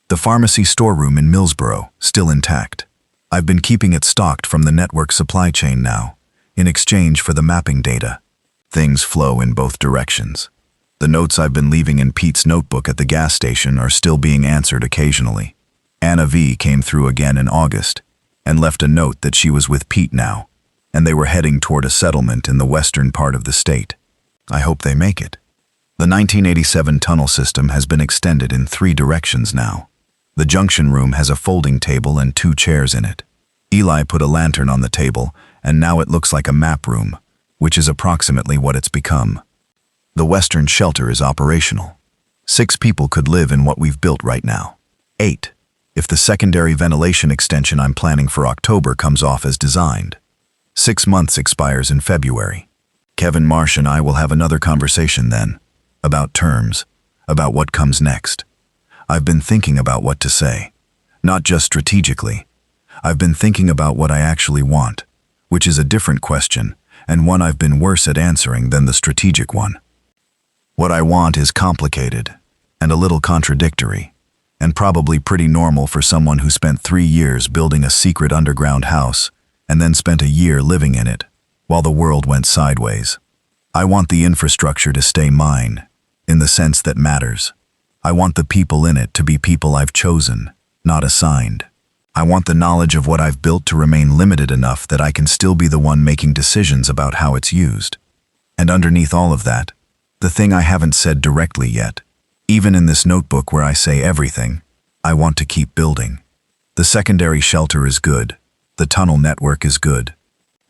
The pharmacy storeroom in Millsboro, still intact. I've been keeping it stocked from the network supply chain now, in exchange for the mapping data. Things flow in both directions. The notes I've been leaving in Pete's notebook at the gas station are still being answered occasionally. Anna V. came through again in August and left a note that she was with Pete now, and they were heading toward a settlement in the western part of the state. I hope they make it. The 1987 tunnel system has been extended in 3 directions now. The junction room has a folding table and 2 chairs in it. Eli put a lantern on the table, and now it looks like a map room, which is approximately what it's become. The western shelter is operational. 6 people could live in what we've built right now. 8, if the secondary ventilation extension I'm planning for October comes off as designed. 6 months expires in February. Kevin Marsh and I will have another conversation then, about terms, about what comes next. I've been thinking about what to say, not just strategically. I've been thinking about what I actually want, which is a different question, and one I've been worse at answering than the strategic one. What I want is complicated. and a little contradictory, and probably pretty normal for someone who spent 3 years building a secret underground house and then spent a year living in it while the world went sideways. I want the infrastructure to stay mine, in the sense that matters. I want the people in it to be people I've chosen, not assigned. I want the knowledge of what I've built to remain limited enough that I can still be the one making decisions about how it's used. And underneath all of that, the thing I haven't said directly yet, even in this notebook where I say everything, I want to keep building. The secondary shelter is good. The tunnel network is good.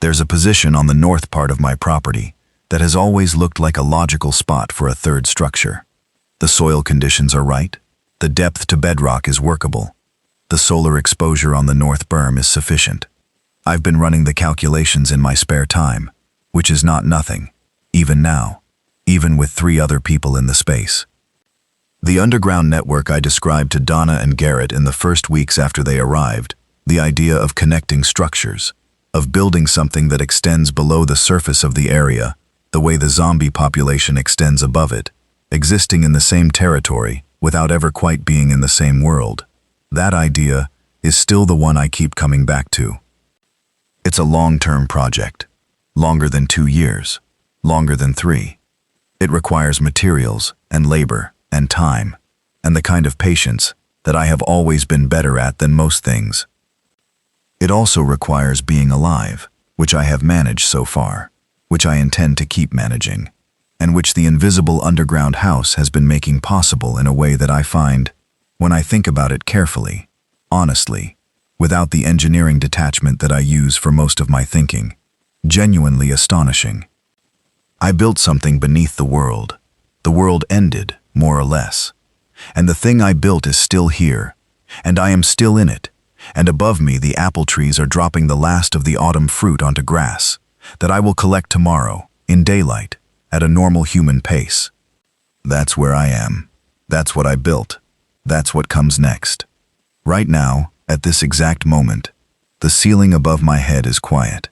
There's a position on the north part of my property that has always looked like a logical spot for a third structure. The soil conditions are right. The depth to bedrock is workable. The solar exposure on the north berm is sufficient. I've been running the calculations in my spare time, which is not nothing, even now, even with 3 other people in the space. The underground network I described to Donna and Garrett in the first weeks after they arrived, the idea of connecting structures, of building something that extends below the surface of the area, the way the zombie population extends above it, existing in the same territory without ever quite being in the same world. That idea is still the one I keep coming back to. It's a long-term project, longer than 2 years, longer than 3. It requires materials and labor and time, and the kind of patience that I have always been better at than most things. It also requires being alive, which I have managed so far, which I intend to keep managing, and which the invisible underground house has been making possible in a way that I find, when I think about it carefully, honestly, without the engineering detachment that I use for most of my thinking, genuinely astonishing. I built something beneath the world. The world ended, more or less. And the thing I built is still here, and I am still in it, and above me the apple trees are dropping the last of the autumn fruit onto grass, that I will collect tomorrow, in daylight, at a normal human pace. That's where I am. That's what I built. That's what comes next. Right now, at this exact moment, the ceiling above my head is quiet.